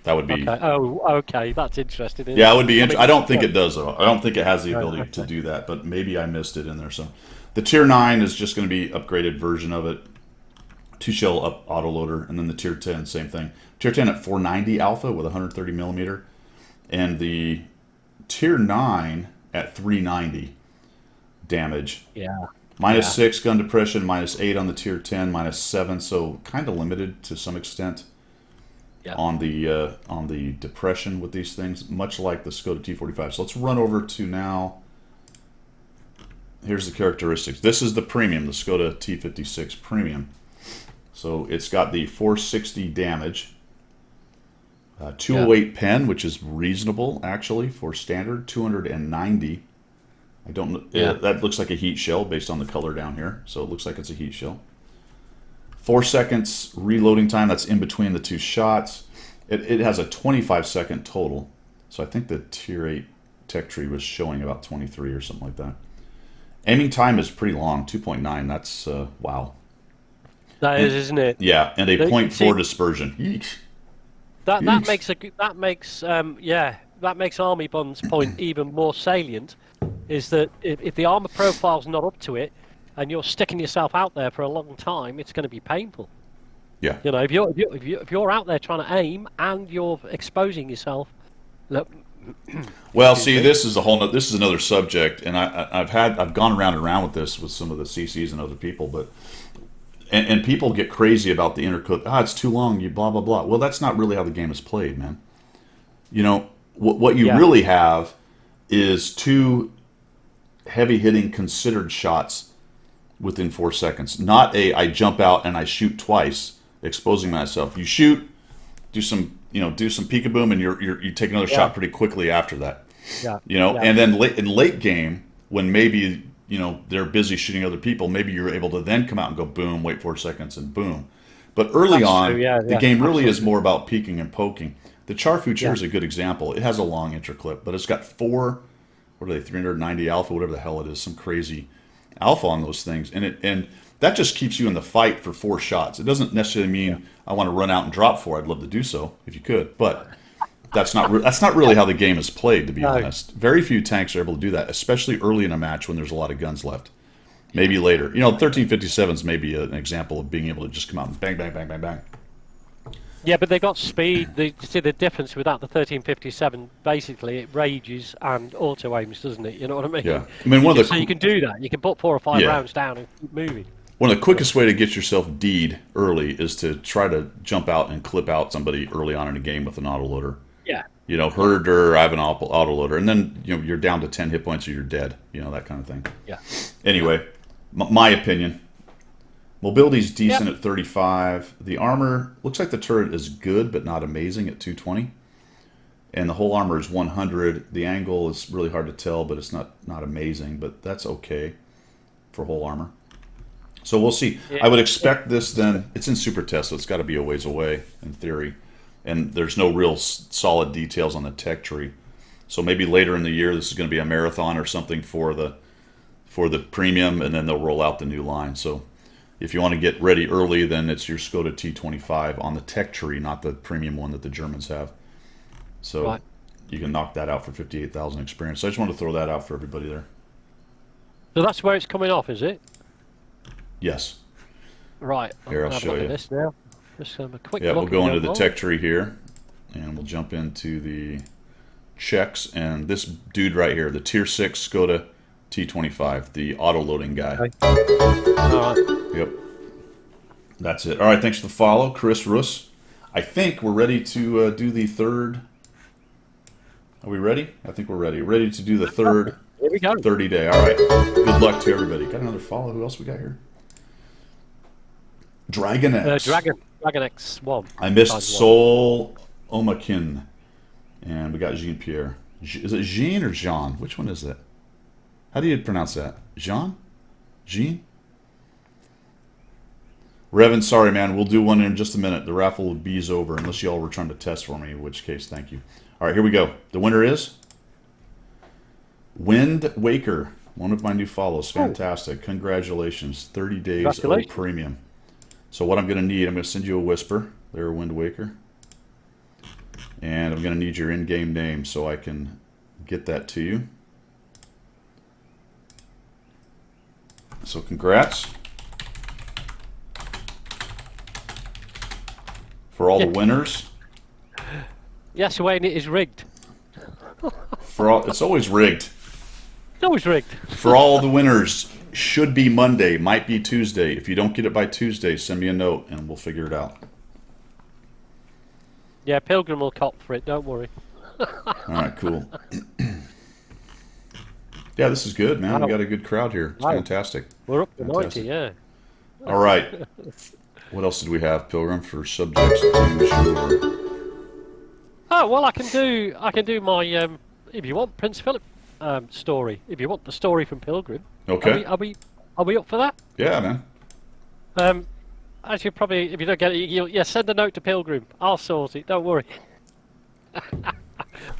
Speaker 1: That would be.
Speaker 2: Okay. Oh, okay. That's interesting.
Speaker 1: Yeah, it would be. I don't think it does though. I don't think it has the ability to do that. But maybe I missed it in there. So, the Tier 9 is just going to be upgraded version of it. 2-shell autoloader, and then the Tier 10, same thing. Tier 10 at 490 alpha with 130 millimeter, and the Tier 9 at 390 damage.
Speaker 2: Yeah.
Speaker 1: -6 gun depression, -8 on the Tier 10, -7, so kind of limited to some extent on the depression with these things, much like the Skoda T45. So let's run over to now. Here's the characteristics. This is the premium, the Skoda T56 Premium. So it's got the 460 damage, 208 pen, which is reasonable actually for standard. 290. I don't know. That looks like a heat shell based on the color down here. So it looks like it's a heat shell. 4 seconds reloading time. That's in between the two shots. It has a 25-second total. So I think the Tier 8 tech tree was showing about 23 or something like that. Aiming time is pretty long, 2.9. That's wow.
Speaker 2: That is, isn't it?
Speaker 1: Yeah, and a 0.4 dispersion. Yeesh.
Speaker 2: That makes Army Bund's point even more salient. Is that if the armor profile's not up to it, and you're sticking yourself out there for a long time, it's going to be painful.
Speaker 1: Yeah.
Speaker 2: If you're out there trying to aim and you're exposing yourself, look.
Speaker 1: Well, see, this is another subject, and I've gone around and around with this with some of the CCs and other people, but. And people get crazy about the interclip. It's too long. You blah blah blah. Well, that's not really how the game is played, man. What you really have is two heavy-hitting considered shots within 4 seconds. Not I jump out and I shoot twice, exposing myself. You shoot, do some peekaboo, and you take another shot pretty quickly after that. And then in late game when maybe. They're busy shooting other people. Maybe you're able to then come out and go boom, wait 4 seconds, and boom. But early the game really is more about peeking and poking. The Charfu chair is a good example. It has a long interclip, but it's got 390 alpha, whatever the hell it is, some crazy alpha on those things, and that just keeps you in the fight for 4 shots. It doesn't necessarily mean I want to run out and drop 4. I'd love to do so if you could, but. That's not really how the game is played, to be honest. Very few tanks are able to do that, especially early in a match when there's a lot of guns left. Maybe later. 1357 is maybe an example of being able to just come out and bang, bang, bang, bang, bang.
Speaker 2: Yeah, but they got speed. See the difference without the 1357. Basically, it rages and auto aims, doesn't it? You know what I mean?
Speaker 1: Yeah. I mean,
Speaker 2: so you can do that. You can put 4 or 5 rounds down and keep moving.
Speaker 1: One of the quickest way to get yourself D'd early is to try to jump out and clip out somebody early on in a game with an autoloader.
Speaker 2: Yeah.
Speaker 1: Herder, I have an autoloader, and then you're down to 10 hit points or you're dead. That kind of thing.
Speaker 2: Yeah.
Speaker 1: Anyway, my opinion. Mobility's
Speaker 2: Yep.
Speaker 1: decent at 35. The armor looks like the turret is good, but not amazing at 220. And the whole armor is 100. The angle is really hard to tell, but it's not amazing, but that's okay for whole armor. So we'll see.
Speaker 2: Yeah.
Speaker 1: I would expect this then. It's in super test, so it's got to be a ways away in theory. And there's no real solid details on the tech tree. So maybe later in the year, this is going to be a marathon or something for the premium, and then they'll roll out the new line. So if you want to get ready early, then it's your Skoda T25 on the tech tree, not the premium one that the Germans have. So
Speaker 2: Right.
Speaker 1: you can knock that out for 58,000 experience. So I just want to throw that out for everybody there.
Speaker 2: So that's where it's coming off, is it?
Speaker 1: Yes.
Speaker 2: Right.
Speaker 1: Here, I'll
Speaker 2: I'll have a
Speaker 1: show
Speaker 2: look
Speaker 1: you.
Speaker 2: at this now. Just have a quick
Speaker 1: Yeah,
Speaker 2: look.
Speaker 1: we'll go
Speaker 2: if you
Speaker 1: into the
Speaker 2: don't
Speaker 1: tech
Speaker 2: mind.
Speaker 1: tree here, and we'll jump into the checks. And this dude right here, the Tier 6 Skoda T25, the auto-loading guy.
Speaker 2: Okay. All right.
Speaker 1: Yep. That's it. All right, thanks for the follow, Chris Russ. I think we're ready to do the third. Are we ready? I think we're ready. Ready to do the third
Speaker 2: Here we go.
Speaker 1: 30 day. All right. Good luck to everybody. Got another follow. Who else we got here? Dragon X.
Speaker 2: Dragon X1.
Speaker 1: I missed
Speaker 2: Times one.
Speaker 1: Sol Omakin. And we got Jean Pierre. Is it Jean or Jean? Which one is it? How do you pronounce that? Jean? Jean? Revan, sorry, man. We'll do one in just a minute. The raffle will bees over unless y'all were trying to test for me, in which case, thank you. All right, here we go. The winner is Wind Waker, one of my new follows. Fantastic. Congratulations. 30 days of
Speaker 2: Congratulations.
Speaker 1: premium. So what I'm going to need, I'm going to send you a whisper. There, Wind Waker. And I'm going to need your in-game name so I can get that to you. So congrats. For all the winners.
Speaker 2: Yes, Wayne, it is rigged.
Speaker 1: For all, it's always rigged.
Speaker 2: It's always rigged.
Speaker 1: For all the winners, should be Monday, might be Tuesday. If you don't get it by Tuesday, send me a note and we'll figure it out.
Speaker 2: Yeah, Pilgrim will cop for it, don't worry.
Speaker 1: All right, cool. Yeah, this is good, man. We got a good crowd here. It's
Speaker 2: Wow.
Speaker 1: fantastic.
Speaker 2: We're up to
Speaker 1: Fantastic.
Speaker 2: 90, yeah.
Speaker 1: All right. What else did we have, Pilgrim, for subjects du jour?
Speaker 2: Oh, well, I can do my, if you want, Prince Philip story. If you want the story from Pilgrim.
Speaker 1: Okay.
Speaker 2: Are we up for that?
Speaker 1: Yeah, man.
Speaker 2: As you probably, if you don't get it, yeah, send a note to Pilgrim. I'll sort it, don't worry.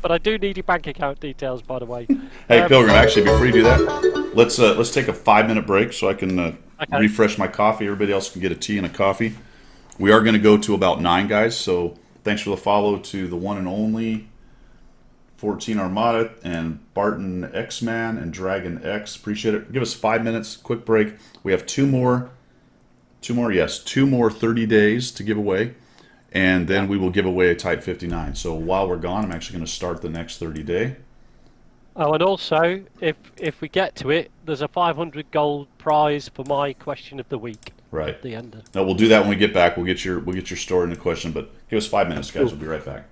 Speaker 2: But I do need your bank account details, by the way.
Speaker 1: Hey, Pilgrim, actually, before you do that, let's take a 5-minute break so I can
Speaker 2: Okay.
Speaker 1: refresh my coffee. Everybody else can get a tea and a coffee. We are going to go to about 9, guys. So thanks for the follow to the one and only 14 Armada and Barton X-Man and Dragon X. Appreciate it. Give us 5 minutes, quick break. We have two more 30 days to give away. And then we will give away a Type 59. So while we're gone, I'm actually going to start the next 30 day.
Speaker 2: Oh, and also, if we get to it, there's a 500 gold prize for my question of the week.
Speaker 1: Right.
Speaker 2: At the end.
Speaker 1: No, we'll do that when we get back. We'll get your story and the question, but give us 5 minutes, guys.
Speaker 2: Cool.
Speaker 1: We'll be right back.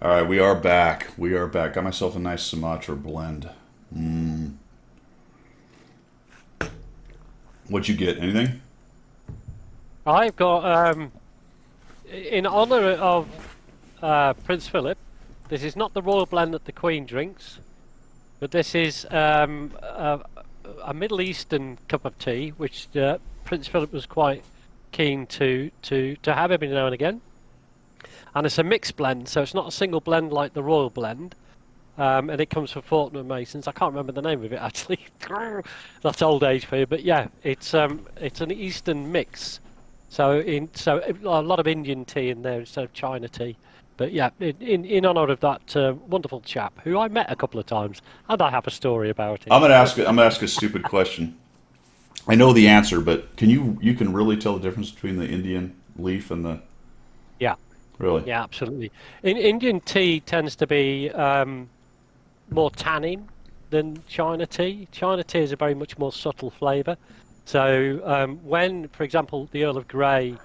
Speaker 1: All right, we are back. We are back. Got myself a nice Sumatra blend. What'd you get? Anything?
Speaker 2: I've got, in honour of Prince Philip, this is not the royal blend that the Queen drinks, but this is a Middle Eastern cup of tea, which Prince Philip was quite keen to have every now and again. And it's a mixed blend, so it's not a single blend like the royal blend. And it comes from Fortnum Masons. I can't remember the name of it actually. That's old age for you, but yeah, it's an Eastern mix. So a lot of Indian tea in there instead of China tea. But yeah, in honour of that wonderful chap who I met a couple of times, and I have a story about
Speaker 1: I'm
Speaker 2: it.
Speaker 1: gonna ask. I'm gonna ask a stupid question. I know the answer, but you can really tell the difference between the Indian leaf and the
Speaker 2: Yeah,
Speaker 1: really?
Speaker 2: yeah, absolutely. Indian tea tends to be more tannin than China tea. China tea is a very much more subtle flavour. So when, for example, the Earl of Grey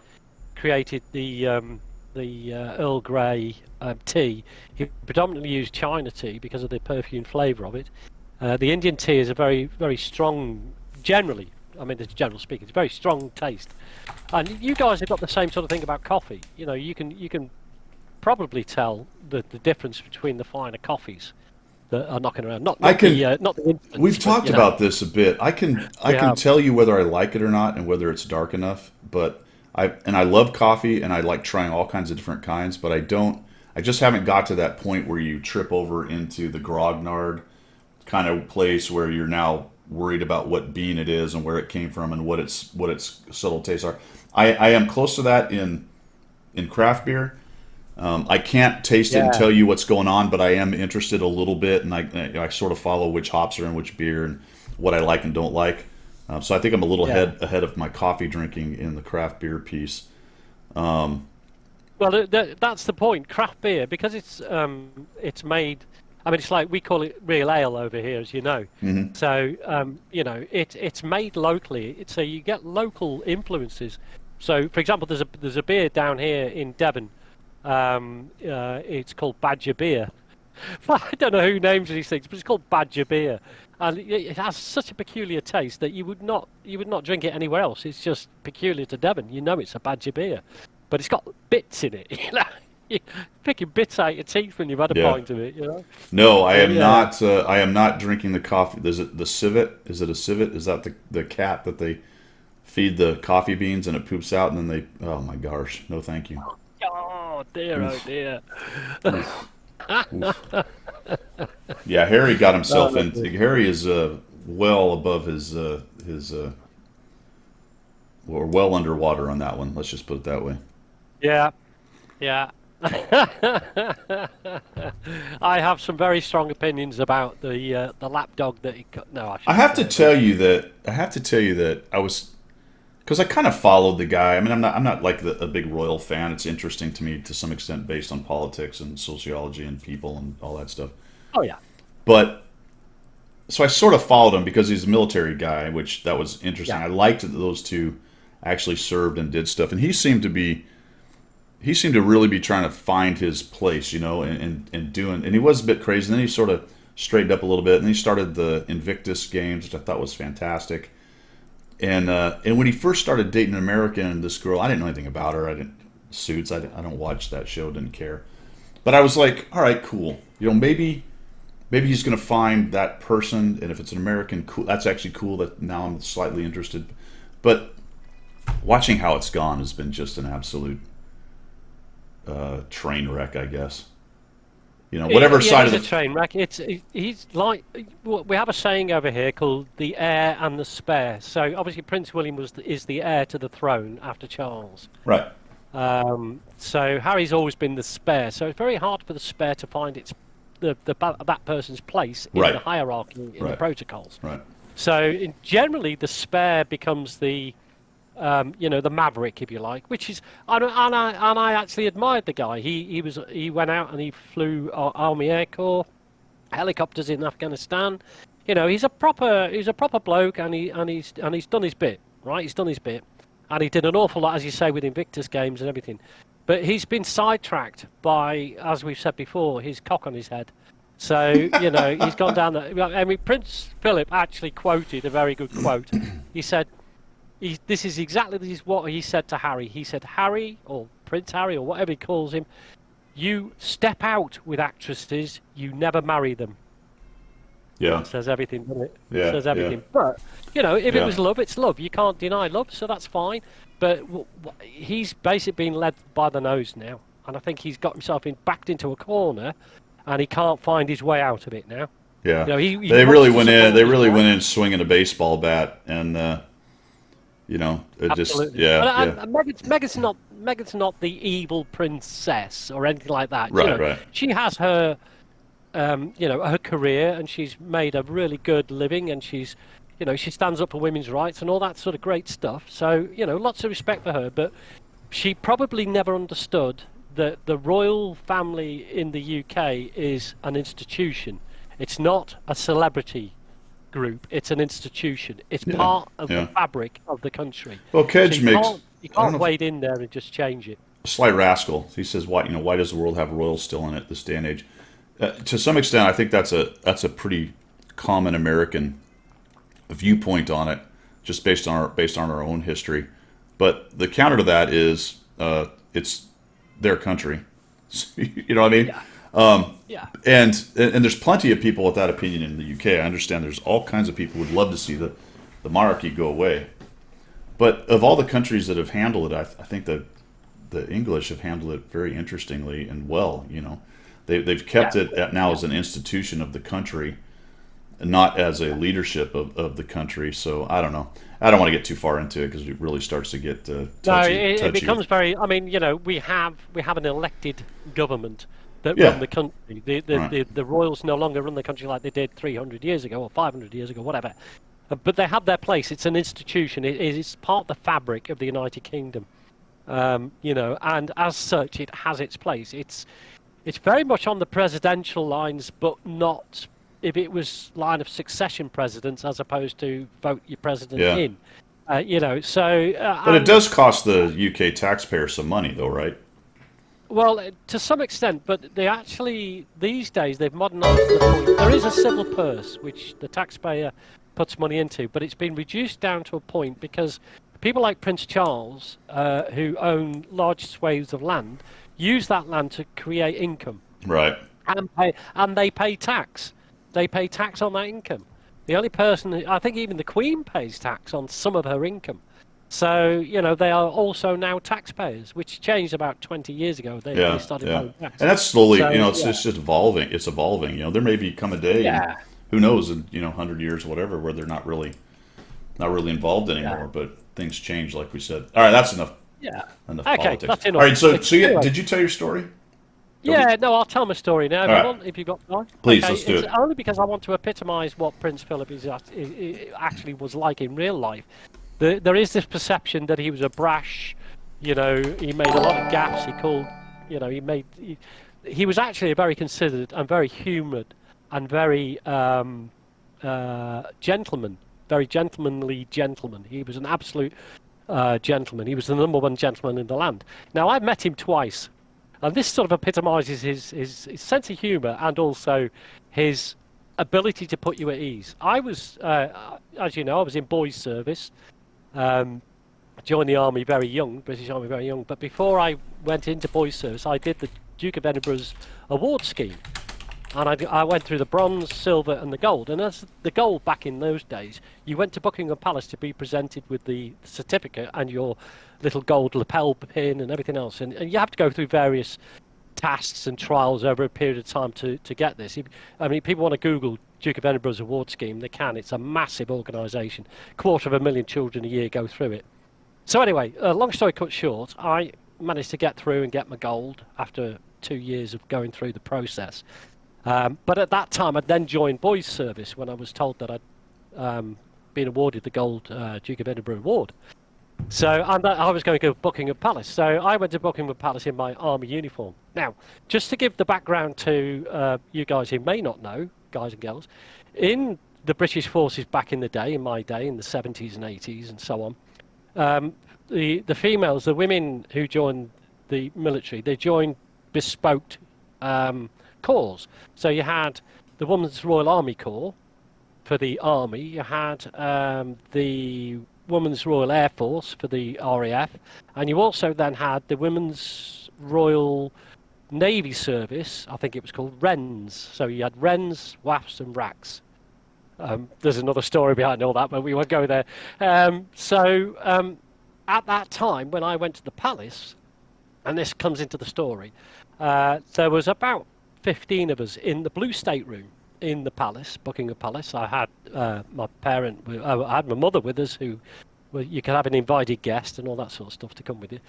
Speaker 2: created the Earl Grey tea, he predominantly used China tea because of the perfume flavour of it. The Indian tea is a very, very strong, generally, I mean, it's general speaking, it's a very strong taste. And you guys have got the same sort of thing about coffee. You know, you can probably tell the difference between the finer coffees that are knocking around.
Speaker 1: I can.
Speaker 2: Not the instants,
Speaker 1: We've
Speaker 2: but
Speaker 1: talked
Speaker 2: you know,
Speaker 1: about this a bit. I
Speaker 2: we
Speaker 1: can
Speaker 2: have.
Speaker 1: tell you whether I like it or not, and whether it's dark enough. But I love coffee, and I like trying all kinds of different kinds. But I don't. I just haven't got to that point where you trip over into the grognard kind of place where you're now worried about what bean it is and where it came from and what its subtle tastes are. I am close to that in craft beer. I can't taste it and
Speaker 2: Yeah,
Speaker 1: tell you what's going on, but I am interested a little bit, and I sort of follow which hops are in which beer and what I like and don't like. So I think I'm a little
Speaker 2: yeah.
Speaker 1: ahead of my coffee drinking in the craft beer piece.
Speaker 2: Well, that's the point. Craft beer, because it's made. I mean, it's like we call it real ale over here, as you know.
Speaker 1: Hmm.
Speaker 2: So you know, it's made locally. So you get local influences. So, for example, there's a beer down here in Devon. It's called Badger Beer. Well, I don't know who names these things, but it's called Badger Beer, and it has such a peculiar taste that you would not drink it anywhere else. It's just peculiar to Devon. You know, it's a Badger Beer, but it's got bits in it. You know, you're picking bits out your teeth when you've had a
Speaker 1: Yeah.
Speaker 2: pint of it. You know.
Speaker 1: No, I
Speaker 2: So
Speaker 1: am
Speaker 2: yeah,
Speaker 1: not. I am not drinking the coffee. Is it the civet? Is it a civet? Is that the cat that they feed the coffee beans and it poops out and then they? Oh my gosh! No, thank you.
Speaker 2: oh dear, oh
Speaker 1: Oof,
Speaker 2: dear.
Speaker 1: oof, oof. Yeah, Harry got himself
Speaker 2: Oh,
Speaker 1: in.
Speaker 2: dear.
Speaker 1: Harry is well above his or well underwater on that one. Let's just put it that way.
Speaker 2: Yeah, yeah. I have some very strong opinions about the lapdog that he cut. No, I
Speaker 1: I
Speaker 2: shouldn't
Speaker 1: have to
Speaker 2: say, but
Speaker 1: tell you that I was because I kind of followed the guy. I mean, I'm not like a big royal fan. It's interesting to me to some extent based on politics and sociology and people and all that stuff.
Speaker 2: oh yeah,
Speaker 1: But so I sort of followed him because he's a military guy, which that was interesting.
Speaker 2: yeah,
Speaker 1: I liked that those two actually served and did stuff, and he seemed to really be trying to find his place, and doing. And he was a bit crazy. And then he sort of straightened up a little bit, and he started the Invictus games, which I thought was fantastic. And when he first started dating an American and this girl, I didn't know anything about her. I didn't Suits. I don't watch that show. Didn't care. But I was like, all right, cool. Maybe he's going to find that person, and if it's an American, cool. That's actually cool. That now I'm slightly interested. But watching how it's gone has been just an absolute train wreck, I guess. Whatever
Speaker 2: it
Speaker 1: side of
Speaker 2: is a
Speaker 1: the
Speaker 2: train wreck. He's like we have a saying over here called the heir and the spare. So obviously Prince William is the heir to the throne after Charles.
Speaker 1: right,
Speaker 2: So Harry's always been the spare. So it's very hard for the spare to find that person's place in the
Speaker 1: right,
Speaker 2: hierarchy in the
Speaker 1: right,
Speaker 2: protocols.
Speaker 1: right.
Speaker 2: So generally, the spare becomes the maverick, if you like, which is and I actually admired the guy. He went out and he flew Army Air Corps helicopters in Afghanistan. He's a proper bloke, and he's done his bit, right? He's done his bit, and he did an awful lot, as you say, with Invictus games and everything. but he's been sidetracked by, as we've said before, his cock on his head. So, he's gone down there. I mean, Prince Philip actually quoted a very good quote. He said, this is what he said to Harry. He said, Harry, or Prince Harry, or whatever he calls him, you step out with actresses, you never marry them.
Speaker 1: Yeah.
Speaker 2: That says everything, doesn't it?
Speaker 1: Yeah,
Speaker 2: It says everything.
Speaker 1: yeah.
Speaker 2: But, if it was love, it's love. You can't deny love, so that's fine. But he's basically being led by the nose now. And I think he's got himself backed into a corner, and he can't find his way out of it now.
Speaker 1: Yeah.
Speaker 2: He
Speaker 1: They
Speaker 2: wants
Speaker 1: really
Speaker 2: to
Speaker 1: went
Speaker 2: support
Speaker 1: in. They
Speaker 2: his
Speaker 1: really
Speaker 2: wife.
Speaker 1: went in swinging a baseball bat, and it just
Speaker 2: Absolutely. And Meghan's not the evil princess or anything like that.
Speaker 1: Right, right.
Speaker 2: She has her, her career, and she's made a really good living, and she's, she stands up for women's rights and all that sort of great stuff. So, lots of respect for her. But she probably never understood that the royal family in the UK is an institution. It's not a celebrity group. It's an institution. It's part of the fabric of the country.
Speaker 1: Well, Kedge
Speaker 2: So you
Speaker 1: I don't
Speaker 2: can't
Speaker 1: know
Speaker 2: wade in there and just change it.
Speaker 1: Sly Rascal. He says, "Why does the world have royals still in it this day and age?" To some extent, I think that's a pretty common American viewpoint on it, just based on our own history. But the counter to that is it's their country. You know what I mean?
Speaker 2: Yeah.
Speaker 1: And there's plenty of people with that opinion in the UK. I understand there's all kinds of people who would love to see the monarchy go away. But of all the countries that have handled it, I think the English have handled it very interestingly and well. They've kept it now as an institution of the country, not as a leadership of the country. So I don't know. I don't want to get too far into it because it really starts to get touchy.
Speaker 2: It becomes very. I mean, we have an elected government that
Speaker 1: Yeah.
Speaker 2: run the country. The royals no longer run the country like they did 300 years ago or 500 years ago, whatever. But they have their place. It's an institution. It's part of the fabric of the United Kingdom. And as such, it has its place. It's very much on the presidential lines, but not if it was line of succession presidents as opposed to vote your president in.
Speaker 1: But
Speaker 2: But
Speaker 1: it does cost the UK taxpayer some money, though, right?
Speaker 2: Well, to some extent, but they actually, these days, they've modernised the point. There is a civil purse, which the taxpayer puts money into, but it's been reduced down to a point because people like Prince Charles, who own large swathes of land, use that land to create income.
Speaker 1: Right.
Speaker 2: And they pay tax. They pay tax on that income. The only person, I think even the Queen pays tax on some of her income. So, they are also now taxpayers, which changed about 20 years ago. They started paying tax.
Speaker 1: And that's slowly,
Speaker 2: So,
Speaker 1: it's just evolving. It's evolving. There may come a day, who knows, in 100 years, whatever, where they're not really involved anymore. But things change, like we said. All right, that's enough.
Speaker 2: Yeah.
Speaker 1: Enough
Speaker 2: Okay,
Speaker 1: politics.
Speaker 2: that's enough.
Speaker 1: All right, so
Speaker 2: Anyway.
Speaker 1: did you tell your story?
Speaker 2: No, I'll tell my story now if you've got time.
Speaker 1: Please, let's do it.
Speaker 2: Only because I want to epitomise what Prince Philip actually was like in real life. There is this perception that he was a brash, he made a lot of gaffes. He called, he was actually a very considered and very humoured and very gentleman, very gentlemanly gentleman. He was an absolute gentleman. He was the #1 gentleman in the land. Now, I've met him twice. And this sort of epitomises his sense of humour and also his ability to put you at ease. I was, as you know, I was in boys' service. Joined the army very young, British Army very young. But before I went into boys' service, I did the Duke of Edinburgh's award scheme. And I went through the bronze, silver and the gold. And as the gold back in those days, you went to Buckingham Palace to be presented with the certificate and your little gold lapel pin and everything else. And you have to go through various tasks and trials over a period of time to get this. I mean, people want to Google Duke of Edinburgh's award scheme, they can. It's a massive organisation. 250,000 children a year go through it. So anyway, long story cut short, I managed to get through and get my gold after 2 years of going through the process. But at that time, I'd then joined boys' service when I was told that I'd been awarded the Gold Duke of Edinburgh Award. So I was going to go to Buckingham Palace. So I went to Buckingham Palace in my army uniform. Now, just to give the background to you guys who may not know, guys and girls, in the British forces back in the day, in my day, in the 70s and 80s and so on, the females, the women who joined the military. They joined bespoke corps. So you had the Women's Royal Army Corps for the army. You had the Women's Royal Air Force for the RAF, and you also then had the Women's Royal Navy Service. I think it was called WRENS. So you had WRENS, WAFs, and RACs. There's another story behind all that, but we won't go there. At that time, when I went to the palace, and this comes into the story, there was about 15 of us in the Blue Stateroom in the palace, Buckingham Palace. I had I had my mother with us, who, well, you can have an invited guest and all that sort of stuff to come with you.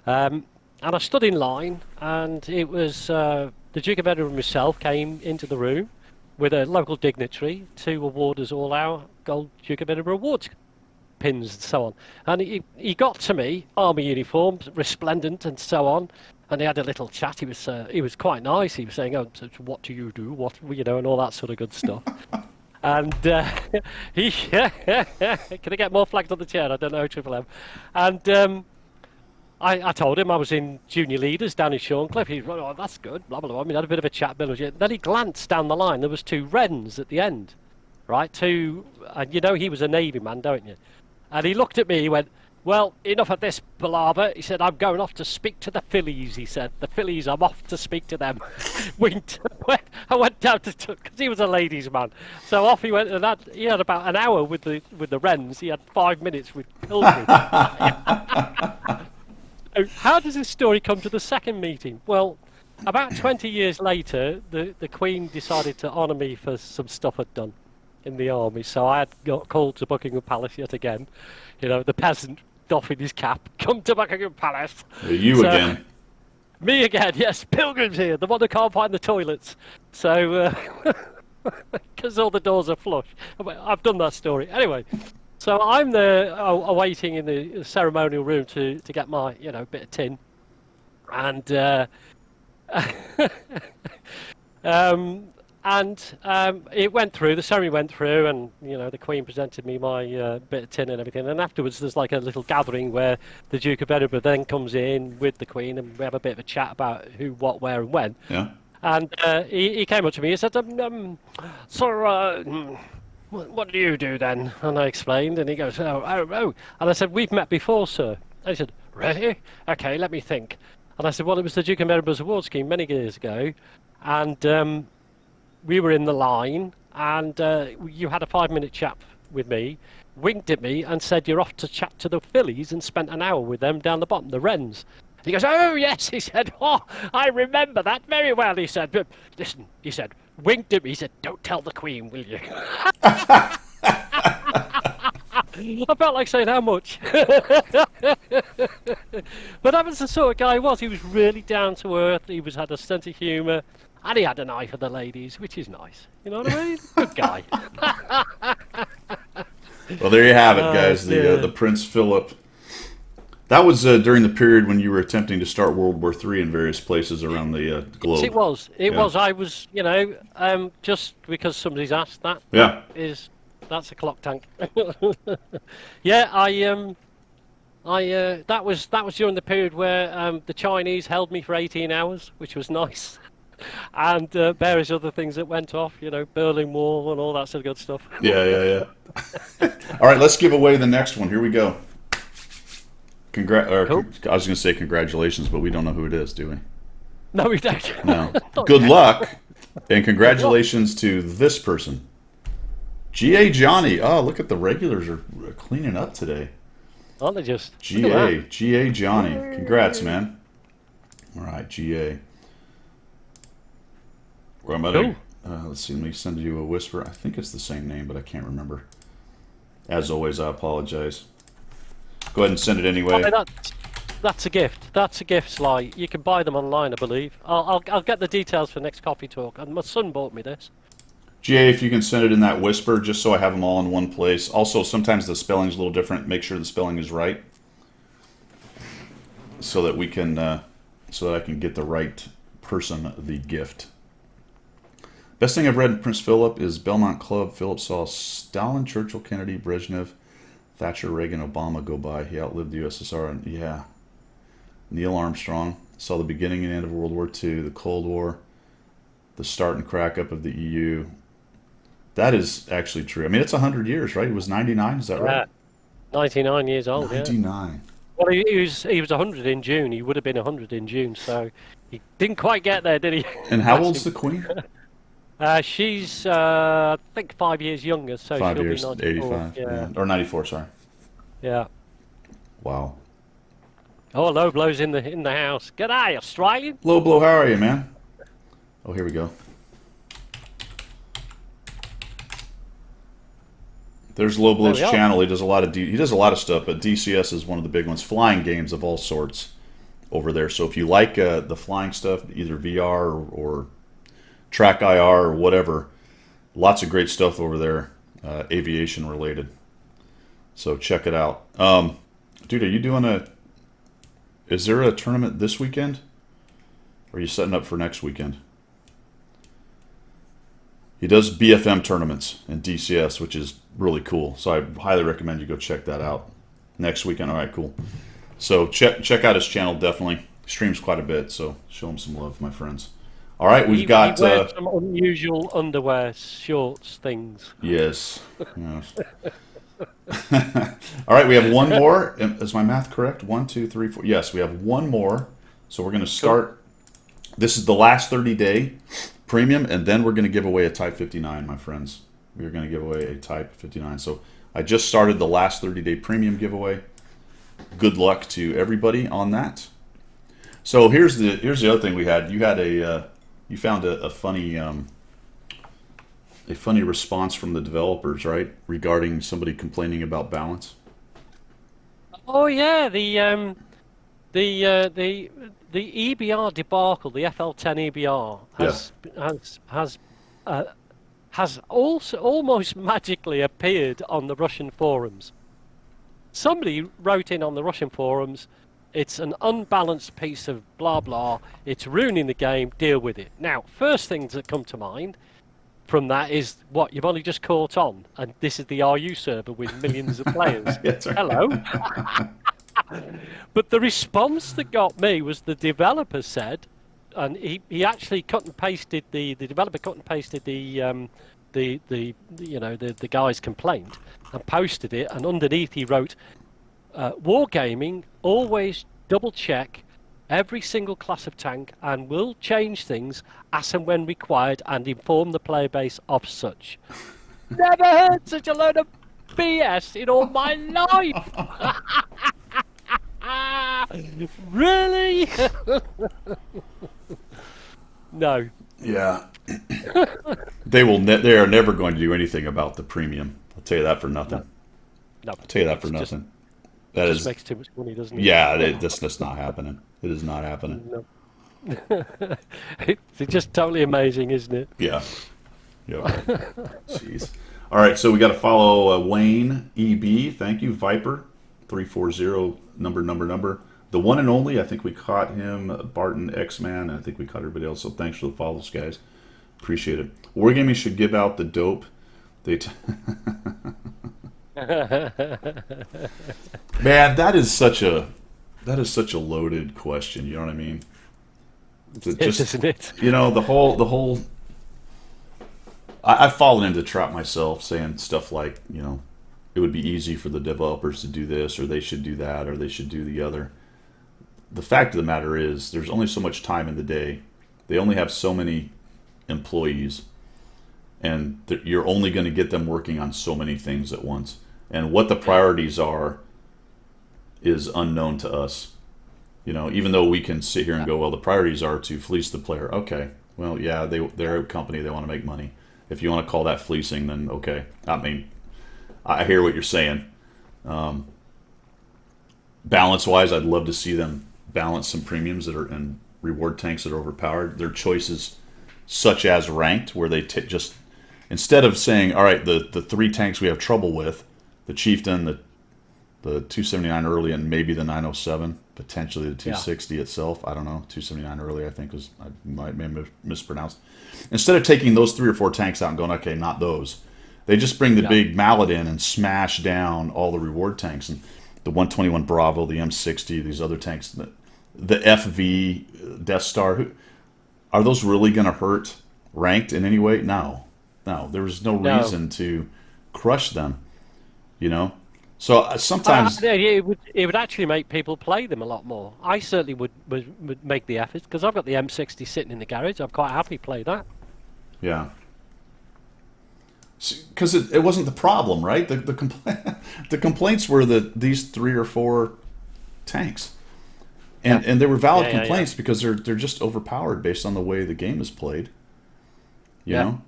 Speaker 2: And I stood in line, and it was the Duke of Edinburgh himself came into the room with a local dignitary to award us all our gold Duke of Edinburgh awards pins and so on. And he got to me, army uniform, resplendent and so on, and he had a little chat. He was quite nice. He was saying, "Oh, so what do you do? What, you know," and all that sort of good stuff. And he can I get more flags on the chair? I don't know, Triple M. And I told him I was in junior leaders down in Shorncliffe. He went, "Oh, that's good, blah, blah, blah." I mean, had a bit of a chat. Then he glanced down the line. There was 2 WRENs at the end, right? And you know he was a Navy man, don't you? And he looked at me, he went, "Well, enough of this palaver." He said, "I'm going off to speak to the fillies," he said. "The fillies, I'm off to speak to them." Winked. I went down because he was a ladies' man. So off he went, and he had about an hour with the WRENs. He had 5 minutes with Pilgrim. How does this story come to the second meeting? Well, about 20 years later, the Queen decided to honour me for some stuff I'd done in the army. So I had got called to Buckingham Palace yet again. You know, the peasant doffing his cap, "Come to Buckingham Palace."
Speaker 1: Again.
Speaker 2: Me again, yes. Pilgrim's here, the one who can't find the toilets. So, because all the doors are flush. I've done that story. Anyway. So I'm there awaiting in the ceremonial room to get my, bit of tin, and it went through. The ceremony went through, and the Queen presented me my bit of tin and everything. And afterwards, there's like a little gathering where the Duke of Edinburgh then comes in with the Queen, and we have a bit of a chat about who, what, where, and when.
Speaker 1: Yeah.
Speaker 2: And he came up to me. He said, "Sir, what do you do then?" And I explained, and he goes, "Oh. And I said, "We've met before, sir." And he said, "Really? Okay, let me think." And I said, "Well, it was the Duke of Edinburgh's award scheme many years ago, and we were in the line, and you had a 5-minute chat with me, winked at me, and said you're off to chat to the fillies, and spent an hour with them down the bottom, the WRENs." And he goes, "Oh, yes," he said. "Oh, I remember that very well," he said. "But listen," he said, winked at me, he said, "Don't tell the Queen, will you?" I felt like saying, "How much?" But that was the sort of guy he was. He was really down to earth. He had a sense of humour, and he had an eye for the ladies, which is nice. You know what I mean? Good guy.
Speaker 1: Well, there you have it, guys. The Prince Philip. That was during the period when you were attempting to start World War III in various places around the globe.
Speaker 2: Yes, it was. It was. I was, just because somebody's asked that.
Speaker 1: Yeah.
Speaker 2: That's a clock tank. Yeah, that was during the period where the Chinese held me for 18 hours, which was nice, and various other things that went off, Berlin Wall and all that sort of good stuff.
Speaker 1: Yeah. All right, let's give away the next one. Here we go. Cool. I was going to say congratulations, but we don't know who it is, do we?
Speaker 2: No, we don't.
Speaker 1: No. Good luck, and congratulations to this person. G.A. Johnny. Oh, look at the regulars are cleaning up today.
Speaker 2: Aren't they just?
Speaker 1: G.A. Johnny. Congrats, man. All right, G.A. Well, let's see, let me send you a whisper. I think it's the same name, but I can't remember. As always, I apologize. Go ahead and send it anyway.
Speaker 2: That's a gift. That's a gift, Sly. You can buy them online, I believe. I'll get the details for next coffee talk. And my son bought me this.
Speaker 1: GA, if you can send it in that whisper, just so I have them all in one place. Also, sometimes the spelling's a little different. Make sure the spelling is right, so that we can, so that I can get the right person the gift. Best thing I've read in Prince Philip is Belmont Club. Philip saw Stalin, Churchill, Kennedy, Brezhnev, Thatcher, Reagan, Obama go by. He outlived the USSR, and yeah, Neil Armstrong. Saw the beginning and end of World War II, the Cold War, the start and crack up of the EU. That is actually true. I mean, it's 100 years, right? It was 99, is that right?
Speaker 2: Yeah, 99 years old. Yeah.
Speaker 1: 99.
Speaker 2: Well, he was 100 in June. He would have been 100 in June, so he didn't quite get there, did he?
Speaker 1: And how
Speaker 2: Bless
Speaker 1: old's
Speaker 2: him.
Speaker 1: the Queen?
Speaker 2: She's I think 5 years younger, so
Speaker 1: 5 years,
Speaker 2: she'll be 94.
Speaker 1: 85.
Speaker 2: Yeah,
Speaker 1: Or 94, sorry.
Speaker 2: yeah.
Speaker 1: Wow.
Speaker 2: Oh, low blows in the house. G'day, Australian.
Speaker 1: Low Blow, how are you, man? Oh, here we go. There's Low Blow's
Speaker 2: There we are.
Speaker 1: channel. He does a lot of stuff, but DCS is one of the big ones. Flying games of all sorts over there. So if you like the flying stuff, either VR or Track IR or whatever, lots of great stuff over there, aviation related. So check it out. Dude, are you doing is there a tournament this weekend? Or are you setting up for next weekend? He does BFM tournaments and DCS, which is really cool. So I highly recommend you go check that out next weekend. All right, cool. So check out his channel, definitely. He streams quite a bit, so show him some love, my friends. All right, we've got...
Speaker 2: He wears some unusual underwear, shorts, things.
Speaker 1: Yes. Yes. All right, we have one more. Is my math correct? 1, 2, 3, 4. Yes, we have one more. So we're going to start. This is the last 30-day premium, and then we're going to give away a Type 59, my friends. We are going to give away a Type 59. So I just started the last 30-day premium giveaway. Good luck to everybody on that. So here's the other thing we had. You found a funny response from the developers, right, regarding somebody complaining about balance.
Speaker 2: Oh yeah, the EBR debacle, the FL10 EBR has also almost magically appeared on the Russian forums. Somebody wrote in on the Russian forums, it's an unbalanced piece of blah blah, it's ruining the game, deal with it. Now, first things that come to mind from that is, what, you've only just caught on, and this is the RU server with millions of players.
Speaker 1: That's right.
Speaker 2: Hello. But the response that got me was the developer said, and he actually cut and pasted the developer cut and pasted the guy's complaint and posted it, and underneath he wrote, wargaming, always double check every single class of tank and will change things as and when required and inform the player base of such. Never heard such a load of BS in all my life. Really? No.
Speaker 1: Yeah. They are never going to do anything about the premium. I'll tell you that for nothing.
Speaker 2: No.
Speaker 1: I'll tell you that for nothing. That
Speaker 2: Just
Speaker 1: is,
Speaker 2: makes too much money, doesn't it?
Speaker 1: yeah, that's not happening. It is not happening.
Speaker 2: No. It's just totally amazing, isn't it?
Speaker 1: Yeah. Yeah. Jeez. All right, so we got to follow Wayne EB. Thank you, Viper 340 number. The one and only. I think we caught him, Barton X-Man, and I think we caught everybody else. So thanks for the follows, guys. Appreciate it. Wargaming should give out the dope. Man, that is such a loaded question. You know what I mean?
Speaker 2: Isn't it?
Speaker 1: You know, the whole. I've fallen into the trap myself, saying stuff like, you know, it would be easy for the developers to do this, or they should do that, or they should do the other. The fact of the matter is, there's only so much time in the day. They only have so many employees, and you're only going to get them working on so many things at once. And what the priorities are is unknown to us. You know, even though we can sit here and go, well, the priorities are to fleece the player. Okay, well, yeah, they're a company, they want to make money. If you want to call that fleecing, then okay. I mean, I hear what you're saying. Balance-wise, I'd love to see them balance some premiums that are and reward tanks that are overpowered. Their choices, such as ranked, where they just, instead of saying, all right, the three tanks we have trouble with, the Chieftain, the 279 early, and maybe the 907, potentially the 260 itself. I don't know. 279 early, I think, was, I may have mispronounced. Instead of taking those 3 or 4 tanks out and going, okay, not those, they just bring the big mallet in and smash down all the reward tanks. And the 121 Bravo, the M60, these other tanks, the FV Death Star, are those really going to hurt ranked in any way? No, no. There's no
Speaker 2: No.
Speaker 1: reason to crush them. You know. So sometimes,
Speaker 2: It would actually make people play them a lot more. I certainly would make the effort because I've got the M60 sitting in the garage. I'm quite happy to play that.
Speaker 1: yeah. Because it wasn't the problem, right? The complaints were that these 3 or 4 tanks, and
Speaker 2: Yeah.
Speaker 1: and they were valid
Speaker 2: Yeah. Yeah. Yeah.
Speaker 1: complaints because they're just overpowered based on the way the game is played. You
Speaker 2: Yeah.
Speaker 1: know,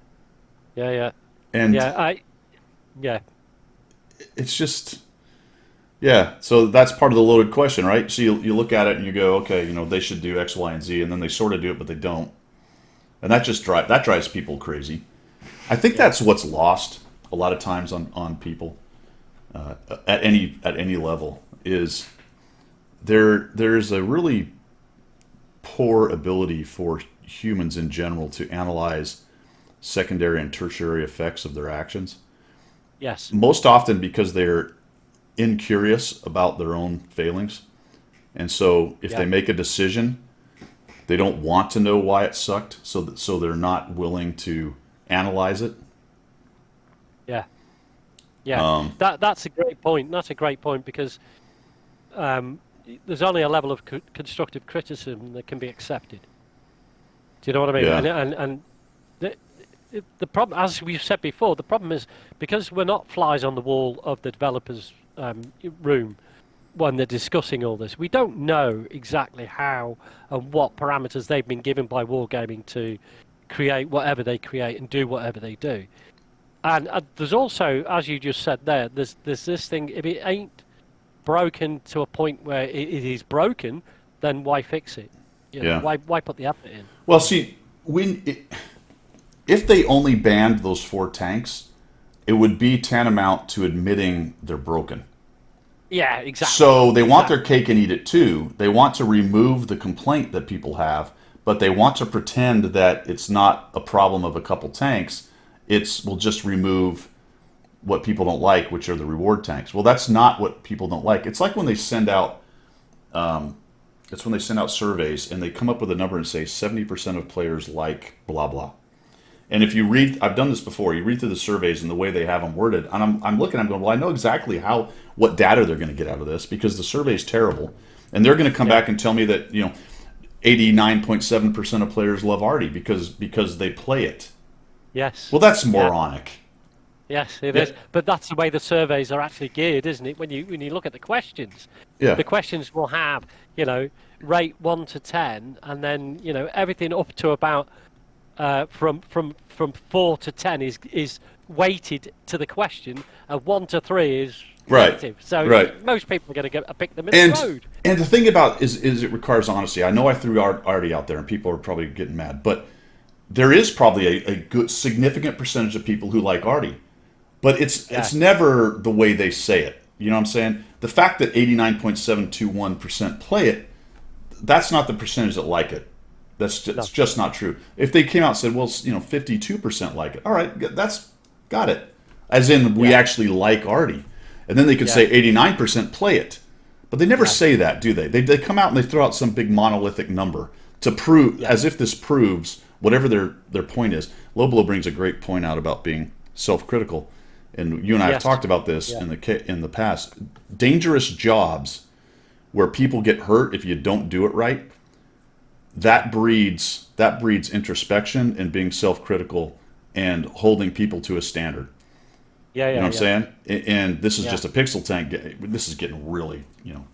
Speaker 2: Yeah. Yeah.
Speaker 1: and
Speaker 2: Yeah. Yeah.
Speaker 1: it's just yeah. So that's part of the loaded question, right? So you look at it and you go, okay, they should do X, Y, and Z, and then they sort of do it, but they don't, and that drives people crazy. I think
Speaker 2: Yeah.
Speaker 1: that's what's lost a lot of times on people at any level is there's a really poor ability for humans in general to analyze secondary and tertiary effects of their actions.
Speaker 2: Yes.
Speaker 1: Most often because they're incurious about their own failings, and so if they
Speaker 2: Yeah.
Speaker 1: make a decision, they don't want to know why it sucked, so they're not willing to analyze it.
Speaker 2: Yeah. Yeah.
Speaker 1: Um,
Speaker 2: That's a great point. That's a great point because um, there's only a level of constructive criticism that can be accepted. Do you know what I mean?
Speaker 1: yeah,
Speaker 2: And the, the problem, as we've said before, the problem is because we're not flies on the wall of the developers' room when they're discussing all this. We don't know exactly how and what parameters they've been given by Wargaming to create whatever they create and do whatever they do. And there's also, as you just said there, there's this thing. If it ain't broken to a point where it is broken, then why fix it?
Speaker 1: yeah.
Speaker 2: Why put the effort in?
Speaker 1: Well, see, if they only banned those 4 tanks, it would be tantamount to admitting they're broken.
Speaker 2: Yeah, exactly.
Speaker 1: So they want their
Speaker 2: Exactly.
Speaker 1: cake and eat it too. They want to remove the complaint that people have, but they want to pretend that it's not a problem of a couple tanks. We'll just remove what people don't like, which are the reward tanks. Well, that's not what people don't like. It's like when they send out surveys and they come up with a number and say 70% of players like blah blah. And if you read, I've done this before. You read through the surveys and the way they have them worded, and I'm looking. I'm going, well, I know exactly what data they're going to get out of this because the survey is terrible, and they're going to come
Speaker 2: Yeah.
Speaker 1: back and tell me that 89.7% of players love Artie because they play it.
Speaker 2: Yes.
Speaker 1: Well, that's
Speaker 2: Yeah.
Speaker 1: moronic.
Speaker 2: Yes, it
Speaker 1: Yeah,
Speaker 2: is. But that's the way the surveys are actually geared, isn't it? When you look at the questions,
Speaker 1: yeah,
Speaker 2: the questions will have rate 1 to 10, and then everything up to about from 4 to 10 is weighted to the question, and 1 to 3 is
Speaker 1: right,
Speaker 2: negative. So
Speaker 1: right.
Speaker 2: most people are going to pick them in the
Speaker 1: And
Speaker 2: road.
Speaker 1: and the thing about is it requires honesty. I know I threw Artie out there, and people are probably getting mad, but there is probably a good significant percentage of people who like Artie. But
Speaker 2: Yeah,
Speaker 1: it's never the way they say it. You know what I'm saying? The fact that 89.721% play it, that's not the percentage that like it. It's
Speaker 2: no,
Speaker 1: just not true. If they came out and said, well, 52% like it. All right, that's got it. As in, we
Speaker 2: yeah,
Speaker 1: actually like Artie. And then they could
Speaker 2: yeah,
Speaker 1: say 89% play it. But they never
Speaker 2: yeah,
Speaker 1: say that, do they? They come out and they throw out some big monolithic number to prove,
Speaker 2: yeah,
Speaker 1: as if this proves whatever their point is. Loblo brings a great point out about being self-critical, and you and I have
Speaker 2: yes,
Speaker 1: talked about this
Speaker 2: yeah,
Speaker 1: in the past. Dangerous jobs where people get hurt if you don't do it right. That breeds introspection and being self-critical and holding people to a standard.
Speaker 2: yeah,
Speaker 1: You know
Speaker 2: yeah,
Speaker 1: what I'm
Speaker 2: yeah,
Speaker 1: saying? And this is
Speaker 2: yeah,
Speaker 1: just a pixel tank. This is getting really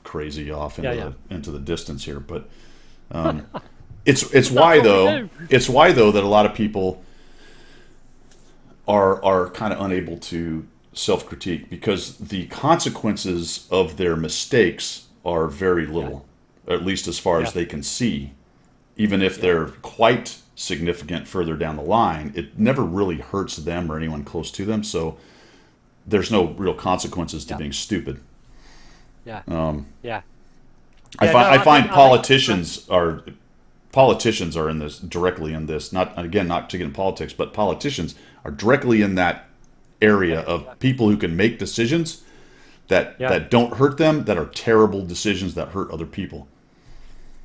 Speaker 1: crazy off
Speaker 2: yeah, yeah.
Speaker 1: into the distance here, but it's
Speaker 2: That's
Speaker 1: why
Speaker 2: what we
Speaker 1: though
Speaker 2: do.
Speaker 1: it's why though that a lot of people are kind of unable to self-critique because the consequences of their mistakes are very
Speaker 2: Yeah,
Speaker 1: little, at least as far
Speaker 2: yeah,
Speaker 1: as they can see. Even if
Speaker 2: yeah,
Speaker 1: they're quite significant further down the line, it never really hurts them or anyone close to them. So there's no real consequences to
Speaker 2: yeah,
Speaker 1: being stupid.
Speaker 2: yeah,
Speaker 1: Um,
Speaker 2: yeah,
Speaker 1: I
Speaker 2: yeah.
Speaker 1: find
Speaker 2: No,
Speaker 1: I
Speaker 2: I think
Speaker 1: find
Speaker 2: I think
Speaker 1: politicians are in this directly in this. Not again, not to get in politics, but politicians are directly in that area
Speaker 2: yeah,
Speaker 1: of people who can make decisions that
Speaker 2: yeah.
Speaker 1: don't hurt them, that are terrible decisions that hurt other people.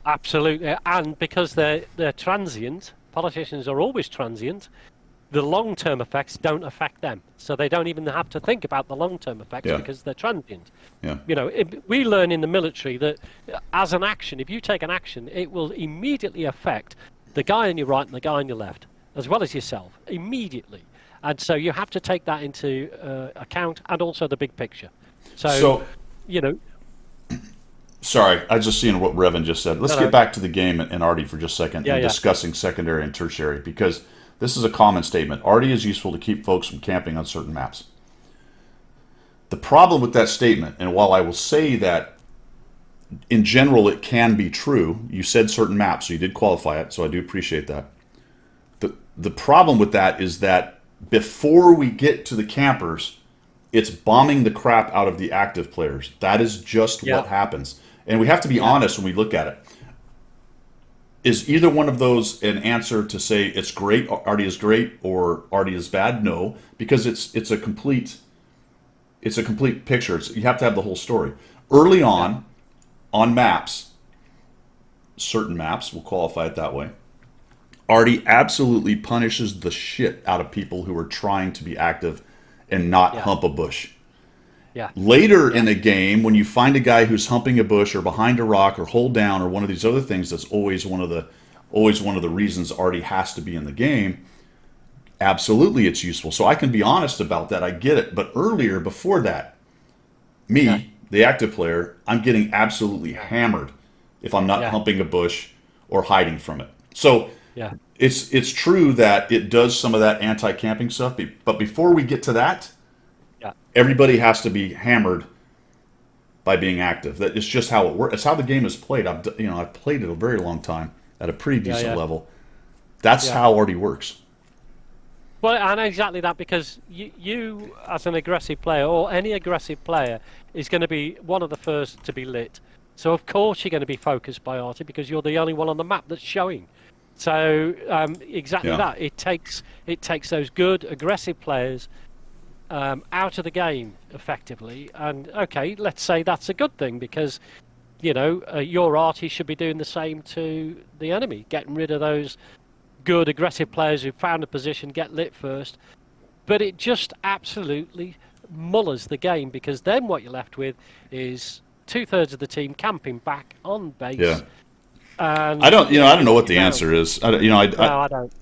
Speaker 2: Absolutely, and because they're transient, politicians are always transient. The long-term effects don't affect them, so they don't even have to think about the long-term effects
Speaker 1: Yeah.
Speaker 2: because they're transient.
Speaker 1: Yeah.
Speaker 2: You know, we learn in the military that as an action, if you take an action, it will immediately affect the guy on your right and the guy on your left, as well as yourself, immediately. And so you have to take that into account, and also the big picture. So,
Speaker 1: So,
Speaker 2: you know,
Speaker 1: sorry, I just seen what Revan just said. Let's
Speaker 2: no,
Speaker 1: get
Speaker 2: no,
Speaker 1: back to the game and Artie for just a second
Speaker 2: yeah,
Speaker 1: and
Speaker 2: yeah,
Speaker 1: discussing secondary and tertiary, because this is a common statement. Artie is useful to keep folks from camping on certain maps. The problem with that statement, and while I will say that in general it can be true, you said certain maps, so you did qualify it, so I do appreciate that. The problem with that is that before we get to the campers, it's bombing the crap out of the active players. That is just
Speaker 2: yeah,
Speaker 1: what happens. And we have to be
Speaker 2: yeah,
Speaker 1: honest when we look at it. Is either one of those an answer to say it's great, Artie is great, or Artie is bad? No, because it's a complete picture. You have to have the whole story. Early
Speaker 2: yeah,
Speaker 1: on maps, certain maps, we'll qualify it that way, Artie absolutely punishes the shit out of people who are trying to be active and not
Speaker 2: yeah,
Speaker 1: hump a bush.
Speaker 2: yeah,
Speaker 1: Later
Speaker 2: yeah,
Speaker 1: in a game, when you find a guy who's humping a bush or behind a rock or hold down or one of these other things, that's always one of the reasons Artie has to be in the game. Absolutely, it's useful. So I can be honest about that. I get it. But earlier, before that,
Speaker 2: yeah,
Speaker 1: me, the active player, I'm getting absolutely hammered if I'm not
Speaker 2: yeah,
Speaker 1: humping a bush or hiding from it. So
Speaker 2: yeah,
Speaker 1: it's true that it does some of that anti-camping stuff, but before we get to that,
Speaker 2: yeah,
Speaker 1: everybody has to be hammered by being active. That it's just how it works. It's how the game is played. I've played it a very long time at a pretty
Speaker 2: yeah,
Speaker 1: decent
Speaker 2: yeah,
Speaker 1: level. That's
Speaker 2: yeah.
Speaker 1: how Artie works.
Speaker 2: Well, I know exactly that because you, as an aggressive player, or any aggressive player, is going to be one of the first to be lit. So of course you're going to be focused by Artie because you're the only one on the map that's showing. So exactly
Speaker 1: Yeah,
Speaker 2: that. It takes those good aggressive players out of the game effectively. And okay, let's say that's a good thing because your Artie should be doing the same to the enemy, getting rid of those good aggressive players who found a position, get lit first. But it just absolutely mullers the game because then what you're left with is two-thirds of the team camping back on
Speaker 1: yeah.
Speaker 2: base, and
Speaker 1: I don't know what
Speaker 2: you're
Speaker 1: the
Speaker 2: down.
Speaker 1: answer is.
Speaker 2: No, I don't.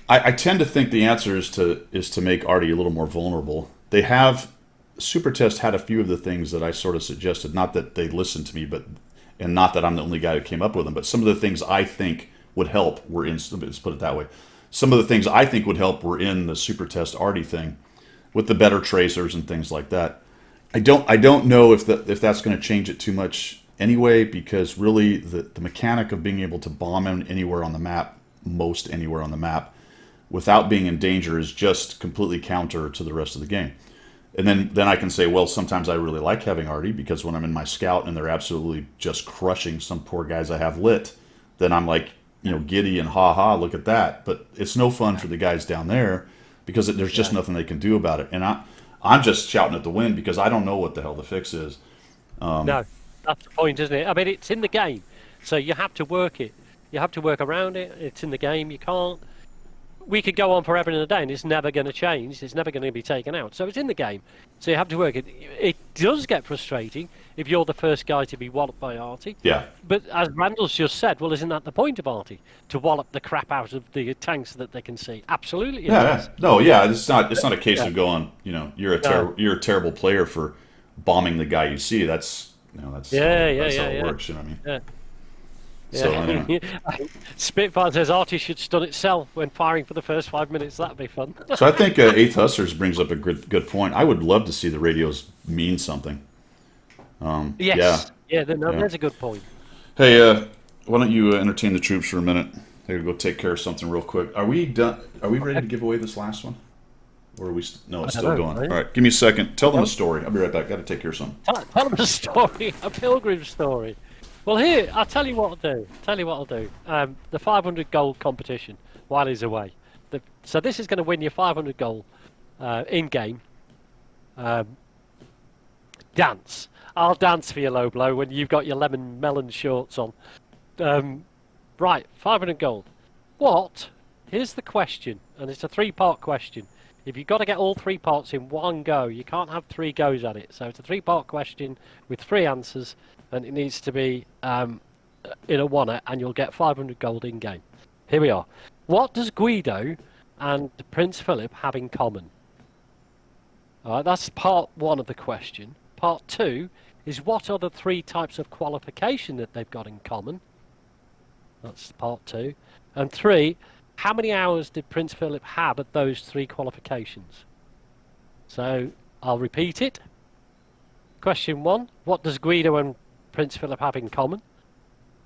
Speaker 1: I tend to think the answer is to make Artie a little more vulnerable. They have Super Test had a few of the things that I sort of suggested. Not that they listened to me, and not that I'm the only guy who came up with them. But some of the things I think would help were in. Let's put it that way. Some of the things I think would help were in the Super Test Artie thing, with the better tracers and things like that. I don't know if that's going to change it too much anyway, because really the mechanic of being able to bomb him anywhere on the map, most anywhere on the map, without being in danger is just completely counter to the rest of the game. And then I can say, well, sometimes I really like having Artie because when I'm in my scout and they're absolutely just crushing some poor guys I have lit, then I'm like, giddy and ha ha, look at that. But it's no fun for the guys down there because there's just
Speaker 2: Yeah.
Speaker 1: nothing they can do about it. And I'm just shouting at the wind because I don't know what the hell the fix is.
Speaker 2: No, that's the point, isn't it? I mean, it's in the game, so you have to work it. You have to work around it. It's in the game. You can't. We could go on forever and a day, and it's never going to change. It's never going to be taken out. So it's in the game. So you have to work it. It does get frustrating if you're the first guy to be walloped by Artie.
Speaker 1: Yeah.
Speaker 2: But as Randall's just said, well, isn't that the point of Artie? To wallop the crap out of the tanks that they can see. Absolutely, it
Speaker 1: Yeah, yeah.
Speaker 2: is.
Speaker 1: No, yeah. It's not a case
Speaker 2: Yeah.
Speaker 1: of going.
Speaker 2: No.
Speaker 1: You're a terrible player for bombing the guy you see.
Speaker 2: Yeah, yeah,
Speaker 1: that's how
Speaker 2: yeah,
Speaker 1: it
Speaker 2: yeah.
Speaker 1: works. You know what I mean?
Speaker 2: Yeah.
Speaker 1: So anyway,
Speaker 2: Yeah. Spitfire says Artie should stun itself when firing for the first 5 minutes. That'd be fun.
Speaker 1: so I think Eighth Hussars brings up a good point. I would love to see the radios mean something. Yeah,
Speaker 2: Yes. Yeah, no,
Speaker 1: yeah.
Speaker 2: there's a good point.
Speaker 1: Hey, why don't you entertain the troops for a minute? I gotta go take care of something real quick. Are we done? Are we ready to give away this last one? Or are we? No, it's
Speaker 2: I
Speaker 1: still
Speaker 2: don't know,
Speaker 1: going.
Speaker 2: right?
Speaker 1: All right, give me a second. Tell them a
Speaker 2: Okay.
Speaker 1: story. I'll be right back. Got to take care of something.
Speaker 2: Tell them a story, a pilgrim story. Well, here, I'll tell you what I'll do. The 500 gold competition while he's away. So this is going to win you 500 gold in-game. Dance. I'll dance for you, low blow, when you've got your lemon melon shorts on. Right, 500 gold. What? Here's the question, and it's a three-part question. If you've got to get all three parts in one go, you can't have 3 goes at it. So it's a three-part question with 3 answers, and it needs to be in a one-er, and you'll get 500 gold in-game. Here we are. What does Guido and Prince Philip have in common? All right, that's part 1 of the question. Part 2 is what are the 3 types of qualification that they've got in common? That's part 2. And 3, how many hours did Prince Philip have at those 3 qualifications? So I'll repeat it. Question 1, what does Guido and Prince Philip have in common?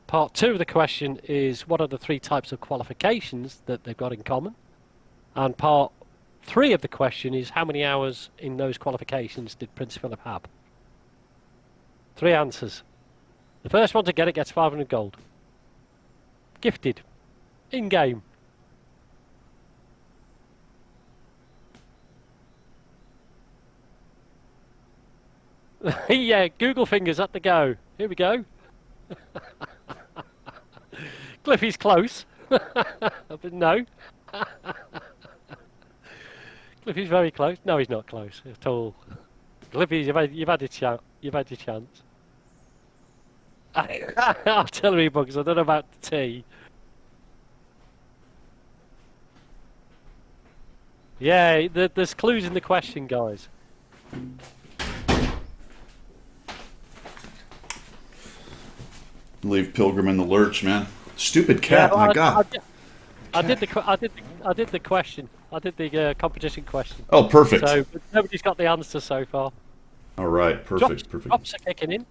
Speaker 2: Part 2 of the question is what are the 3 types of qualifications that they've got in common? And part 3 of the question is how many hours in those qualifications did Prince Philip have? 3 answers. The first one to get it gets 500 gold. Gifted. In-game. Yeah, Google fingers at the go. Here we go. Cliffy's close. But no. Cliffy's very close. No, he's not close at all. Cliffy, you've had a chance. You've had your chance. Artillery bugs. I don't know about the tea. Yeah, there's clues in the question, guys.
Speaker 1: Leave Pilgrim in the lurch, man. Stupid cat,
Speaker 2: Yeah,
Speaker 1: my God.
Speaker 2: I did the question. I did the competition question.
Speaker 1: Oh, perfect.
Speaker 2: So but nobody's got the answer so far.
Speaker 1: All right, perfect, perfect.
Speaker 2: Drops are kicking in.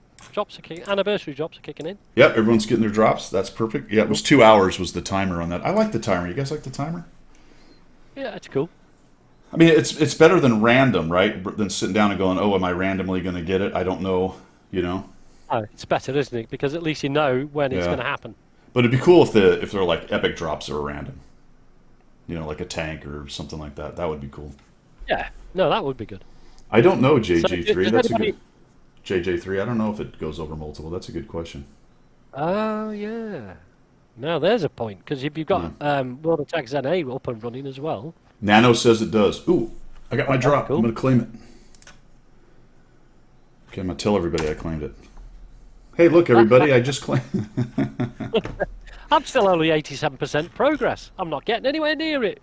Speaker 2: Anniversary drops are kicking in.
Speaker 1: Yep, everyone's getting their drops. That's perfect. Yeah, it was 2 hours was the timer on that. I like the timer. You guys like the timer?
Speaker 2: Yeah, it's cool.
Speaker 1: I mean, it's better than random, right? Than sitting down and going, oh, am I randomly going to get it? I don't know, you know?
Speaker 2: Oh, it's better, isn't it? Because at least you know when it's
Speaker 1: Yeah.
Speaker 2: going to happen.
Speaker 1: But it'd be cool if they're like epic drops that were random. You know, like a tank or something like that. That would be cool.
Speaker 2: Yeah. No, that would be good.
Speaker 1: I don't know
Speaker 2: So,
Speaker 1: JG3.
Speaker 2: does
Speaker 1: That's a
Speaker 2: anybody...
Speaker 1: good JJ3. I don't know if it goes over multiple. That's a good question.
Speaker 2: Oh, yeah. Now there's a point. Because if you've got World of Tanks NA up and running as well.
Speaker 1: Nano says it does. Ooh, I got my drop.
Speaker 2: Cool.
Speaker 1: I'm going to claim it. Okay, I'm going to tell everybody I claimed it. Hey, look, everybody, I just claimed.
Speaker 2: I'm still only 87% progress. I'm not getting anywhere near it.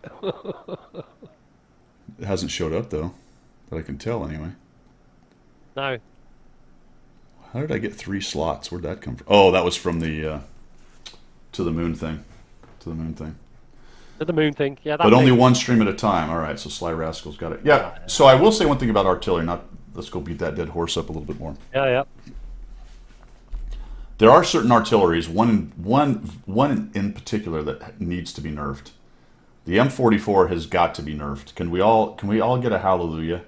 Speaker 1: It hasn't showed up, though, that I can tell anyway.
Speaker 2: No.
Speaker 1: How did I get 3 slots? Where'd that come from? Oh, that was from the to the moon thing. To the moon thing.
Speaker 2: To the moon thing. Yeah, that
Speaker 1: But only
Speaker 2: thing.
Speaker 1: one stream at a time. All right, so Sly Rascal's got it. Yeah, so I will say one thing about artillery. Let's go beat that dead horse up a little bit more.
Speaker 2: Yeah, yeah.
Speaker 1: There are certain artilleries, one in particular that needs to be nerfed. The M44 has got to be nerfed. Can we all get a hallelujah?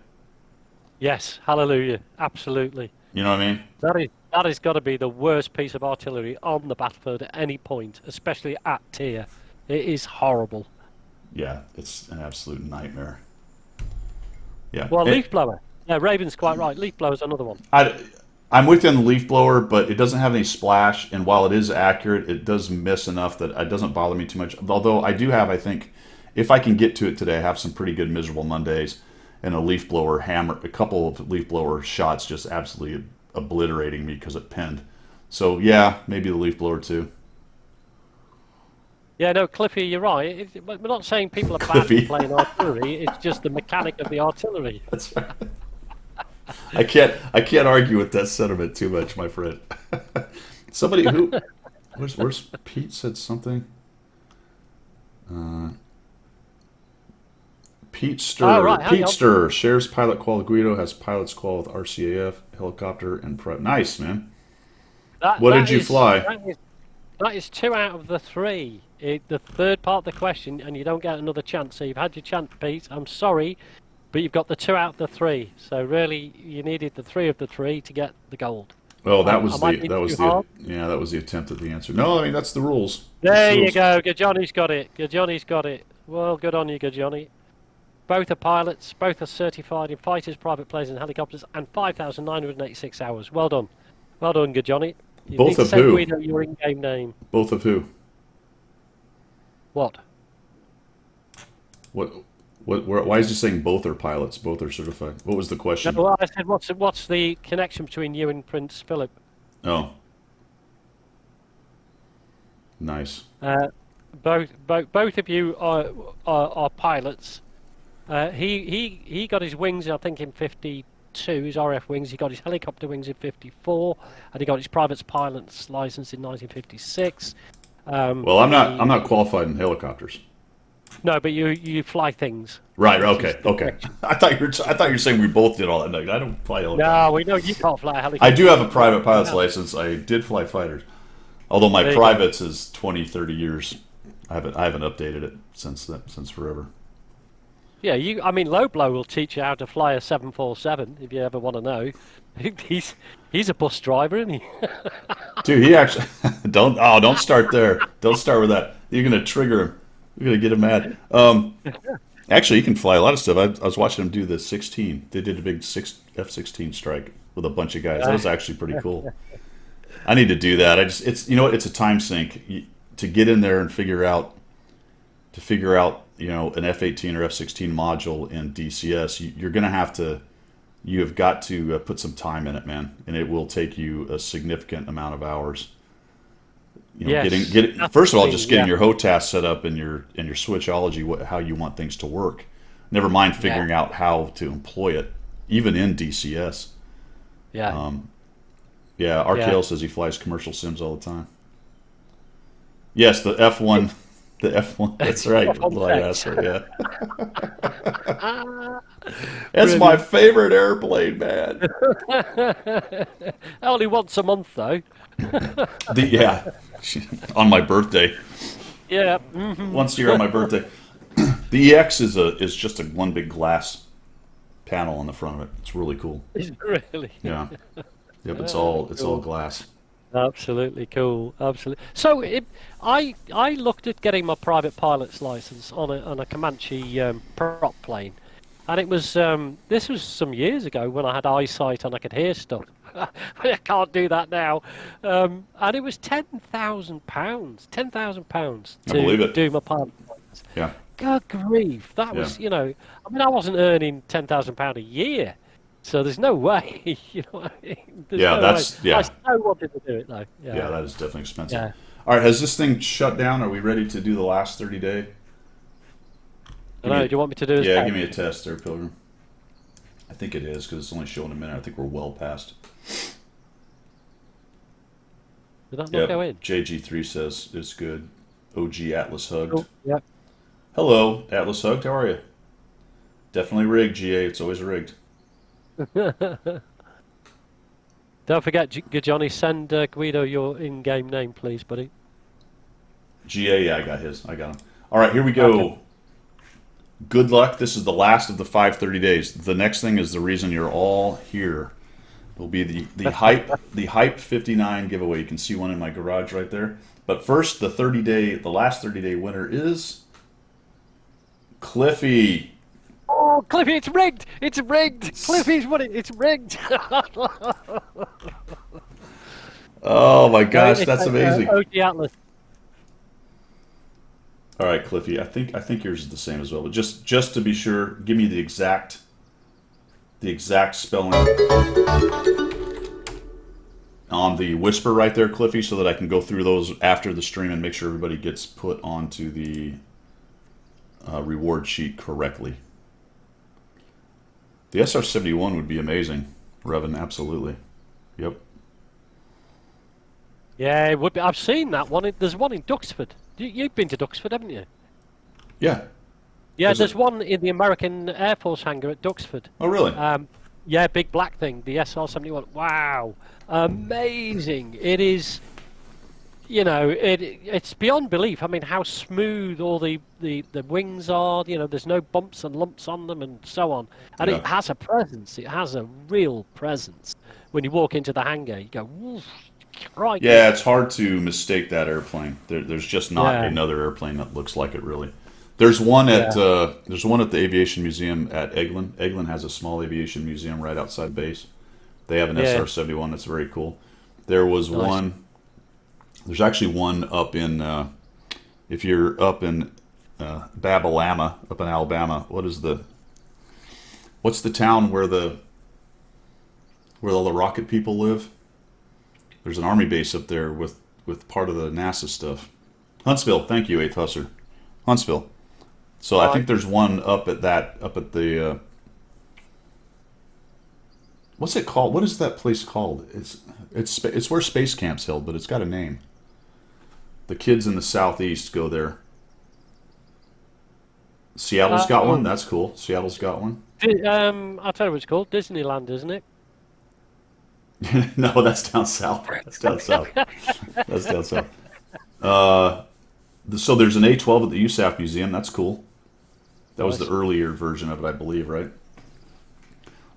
Speaker 2: Yes, hallelujah. Absolutely.
Speaker 1: You know what I mean?
Speaker 2: That has got to be the worst piece of artillery on the battlefield at any point, especially at tier. It is horrible.
Speaker 1: Yeah, it's an absolute nightmare. Yeah.
Speaker 2: Well, leaf blower. Yeah, Raven's quite right. Leaf blower's another one.
Speaker 1: I'm with you on the leaf blower, but it doesn't have any splash, and while it is accurate, it does miss enough that it doesn't bother me too much. Although I do have, I think, if I can get to it today, I have some pretty good miserable Mondays, and a leaf blower hammer, a couple of leaf blower shots just absolutely obliterating me because it pinned. So yeah, maybe the leaf blower too.
Speaker 2: Yeah, no, Cliffy, you're right. We're not saying people are bad
Speaker 1: Cliffy.
Speaker 2: at playing artillery. It's just the mechanic of the artillery.
Speaker 1: That's right. I can't argue with that sentiment too much, my friend. Somebody who where's Pete said something. Pete Stir.
Speaker 2: Oh, right, hang
Speaker 1: Pete
Speaker 2: on.
Speaker 1: Stir shares pilot qual with Guido, has pilot's qual with RCAF, helicopter, and prep. Nice, man. What did you fly?
Speaker 2: That is 2 out of the 3. The third part of the question, and you don't get another chance. So you've had your chance, Pete. I'm sorry, but you've got the 2 out of the 3. So really, you needed the 3 of the 3 to get the gold.
Speaker 1: Oh, that was
Speaker 2: hard?
Speaker 1: that was the attempt at the answer. No, I mean that's the rules.
Speaker 2: There you go. Good Johnny's got it. Good Johnny's got it. Well, good on you, good Johnny. Both are pilots. Both are certified in fighters, private planes, and helicopters, and 5,986 hours. Well done. Well done, good Johnny. You
Speaker 1: Both
Speaker 2: need to
Speaker 1: of
Speaker 2: send
Speaker 1: who?
Speaker 2: Guido your in-game name.
Speaker 1: Both of who?
Speaker 2: What?
Speaker 1: What? Why is he saying both are pilots? Both are certified. What was the
Speaker 2: No,
Speaker 1: question?
Speaker 2: well, I said, what's the connection between you and Prince Philip?
Speaker 1: Oh, nice.
Speaker 2: Both of you are pilots. He got his wings, I think, in 52, his RF wings. He got his helicopter wings in 54, and he got his private pilot's license in 1956.
Speaker 1: Well, I'm not qualified in helicopters.
Speaker 2: No, but you fly things.
Speaker 1: Right.
Speaker 2: Which is
Speaker 1: Okay.
Speaker 2: the
Speaker 1: Okay.
Speaker 2: connection.
Speaker 1: I thought you were saying we both did all that. No, I don't fly helicopters.
Speaker 2: No, we know you can't fly a
Speaker 1: I
Speaker 2: helicopter.
Speaker 1: do have a private
Speaker 2: Yeah.
Speaker 1: pilot's license. I did fly fighters, although my
Speaker 2: There you go.
Speaker 1: privates is 20, 30 years. I haven't updated it since forever.
Speaker 2: Yeah, I mean, Low Blow will teach you how to fly a 747 if you ever want to know. He's a bus driver, isn't he?
Speaker 1: Dude, he actually don't start there. Don't start with that. You're gonna trigger him. You're gonna get him mad. Actually, he can fly a lot of stuff. I was watching him do the 16. They did a big F-16 strike with a bunch of guys. That was actually pretty cool. I need to do that. It's you know what? It's a time sink to get in there and figure out an F-18 or F-16 module in DCS. You're gonna have to. You have got to put some time in it, man, and it will take you a significant amount of hours.
Speaker 2: Yes,
Speaker 1: Getting
Speaker 2: that's
Speaker 1: first of
Speaker 2: the
Speaker 1: all,
Speaker 2: thing,
Speaker 1: just getting
Speaker 2: yeah.
Speaker 1: your HOTAS set up and your switchology, how you want things to work. Never mind
Speaker 2: Yeah,
Speaker 1: figuring out how to employ it, even in DCS.
Speaker 2: yeah,
Speaker 1: Yeah,
Speaker 2: yeah.
Speaker 1: RKL says he flies commercial sims all the time. Yes, the F1, the F1. That's right,
Speaker 2: Fun
Speaker 1: light
Speaker 2: fact.
Speaker 1: asshole. Yeah,
Speaker 2: Ah,
Speaker 1: that's my
Speaker 2: brilliant.
Speaker 1: favorite airplane, man.
Speaker 2: Only once a month, though.
Speaker 1: Yeah, on my birthday,
Speaker 2: Yeah.
Speaker 1: once a year on my birthday. The EX is just a one big glass panel on the front of it. It's really cool.
Speaker 2: Really.
Speaker 1: Yeah. Yep. It's all
Speaker 2: Cool.
Speaker 1: glass.
Speaker 2: Absolutely cool. Absolutely. So I looked at getting my private pilot's license on a Comanche prop plane, and it was this was some years ago when I had eyesight and I could hear stuff. I can't do that now, and it was £10,000. £10,000
Speaker 1: I believe
Speaker 2: to
Speaker 1: it.
Speaker 2: do my pilot license.
Speaker 1: Yeah.
Speaker 2: God grief! That
Speaker 1: Yeah.
Speaker 2: was, I mean, I wasn't earning £10,000 a year. So there's no way, what I mean? There's
Speaker 1: Yeah.
Speaker 2: no way. I
Speaker 1: Yeah.
Speaker 2: so wanted to do it though.
Speaker 1: Yeah.
Speaker 2: Yeah,
Speaker 1: That is definitely expensive.
Speaker 2: yeah.
Speaker 1: All right. Has this thing shut down? Are we ready to do the last 30-day?
Speaker 2: I
Speaker 1: Give me
Speaker 2: know.
Speaker 1: a,
Speaker 2: Do you want me to do this?
Speaker 1: yeah. Give me a test there, Pilgrim. I think it is because it's only showing a minute. I think we're well past.
Speaker 2: Did that not
Speaker 1: Yep.
Speaker 2: go in?
Speaker 1: JG3 says it's good. OG Atlas hugged.
Speaker 2: Oh, yeah.
Speaker 1: Hello, Atlas hugged. How are you? Definitely rigged, GA. It's always rigged.
Speaker 2: Don't forget, Johnny, send Guido your in-game name, please, buddy.
Speaker 1: GA, yeah, I got his. I got him. All right, here we
Speaker 2: Okay.
Speaker 1: go. Good luck. This is the last of the 530 days. The next thing is the reason you're all here. Will be the hype 59 giveaway. You can see one in my garage right there. But first, the last 30-day winner is Cliffy.
Speaker 2: Oh, Cliffy, it's rigged! It's rigged! Cliffy's won it! It's rigged!
Speaker 1: Oh my
Speaker 2: No,
Speaker 1: gosh,
Speaker 2: it's
Speaker 1: that's amazing.
Speaker 2: OG Atlas.
Speaker 1: All right, Cliffy. I think yours is the same as well. But just to be sure, give me the exact spelling on the whisper right there, Cliffy, so that I can go through those after the stream and make sure everybody gets put onto the reward sheet correctly. The SR-71 would be amazing, Revan. Absolutely. Yep.
Speaker 2: Yeah, it would be. I've seen that one. There's one in Duxford. You've been to Duxford, haven't you?
Speaker 1: Yeah.
Speaker 2: Yeah,
Speaker 1: Is it?
Speaker 2: there's one in the American Air Force hangar at Duxford.
Speaker 1: Oh, really?
Speaker 2: Yeah, big black thing, the SR-71. Wow, amazing! It is. It's beyond belief. I mean, how smooth all the wings are. There's no bumps and lumps on them and so on. And
Speaker 1: Yeah.
Speaker 2: it has a presence. It has a real presence. When you walk into the hangar, you go, woof, crikey.
Speaker 1: Yeah, it's hard to mistake that airplane. There's just not
Speaker 2: Yeah,
Speaker 1: another airplane that looks like it, really. There's one at
Speaker 2: yeah,
Speaker 1: the Aviation Museum at Eglin. Eglin has a small aviation museum right outside base. They have an
Speaker 2: yeah,
Speaker 1: SR-71 that's very cool. There was
Speaker 2: Nice.
Speaker 1: one. There's actually one up in. If you're up in Babalama, up in Alabama, what's the town where all the rocket people live? There's an army base up there with part of the NASA stuff. Huntsville, thank you, Eighth Husser. Huntsville. So I think there's one up at the what's it called? What is that place called? It's where space camp's held, but it's got a name. The kids in the southeast go there. Seattle's got one. That's cool. Seattle's got one.
Speaker 2: I'll tell you what it's called. Disneyland, isn't it?
Speaker 1: No, that's down south. That's down south. That's down south. So there's an A12 at the USAF Museum. That's cool. That was the earlier version of it, I believe, right?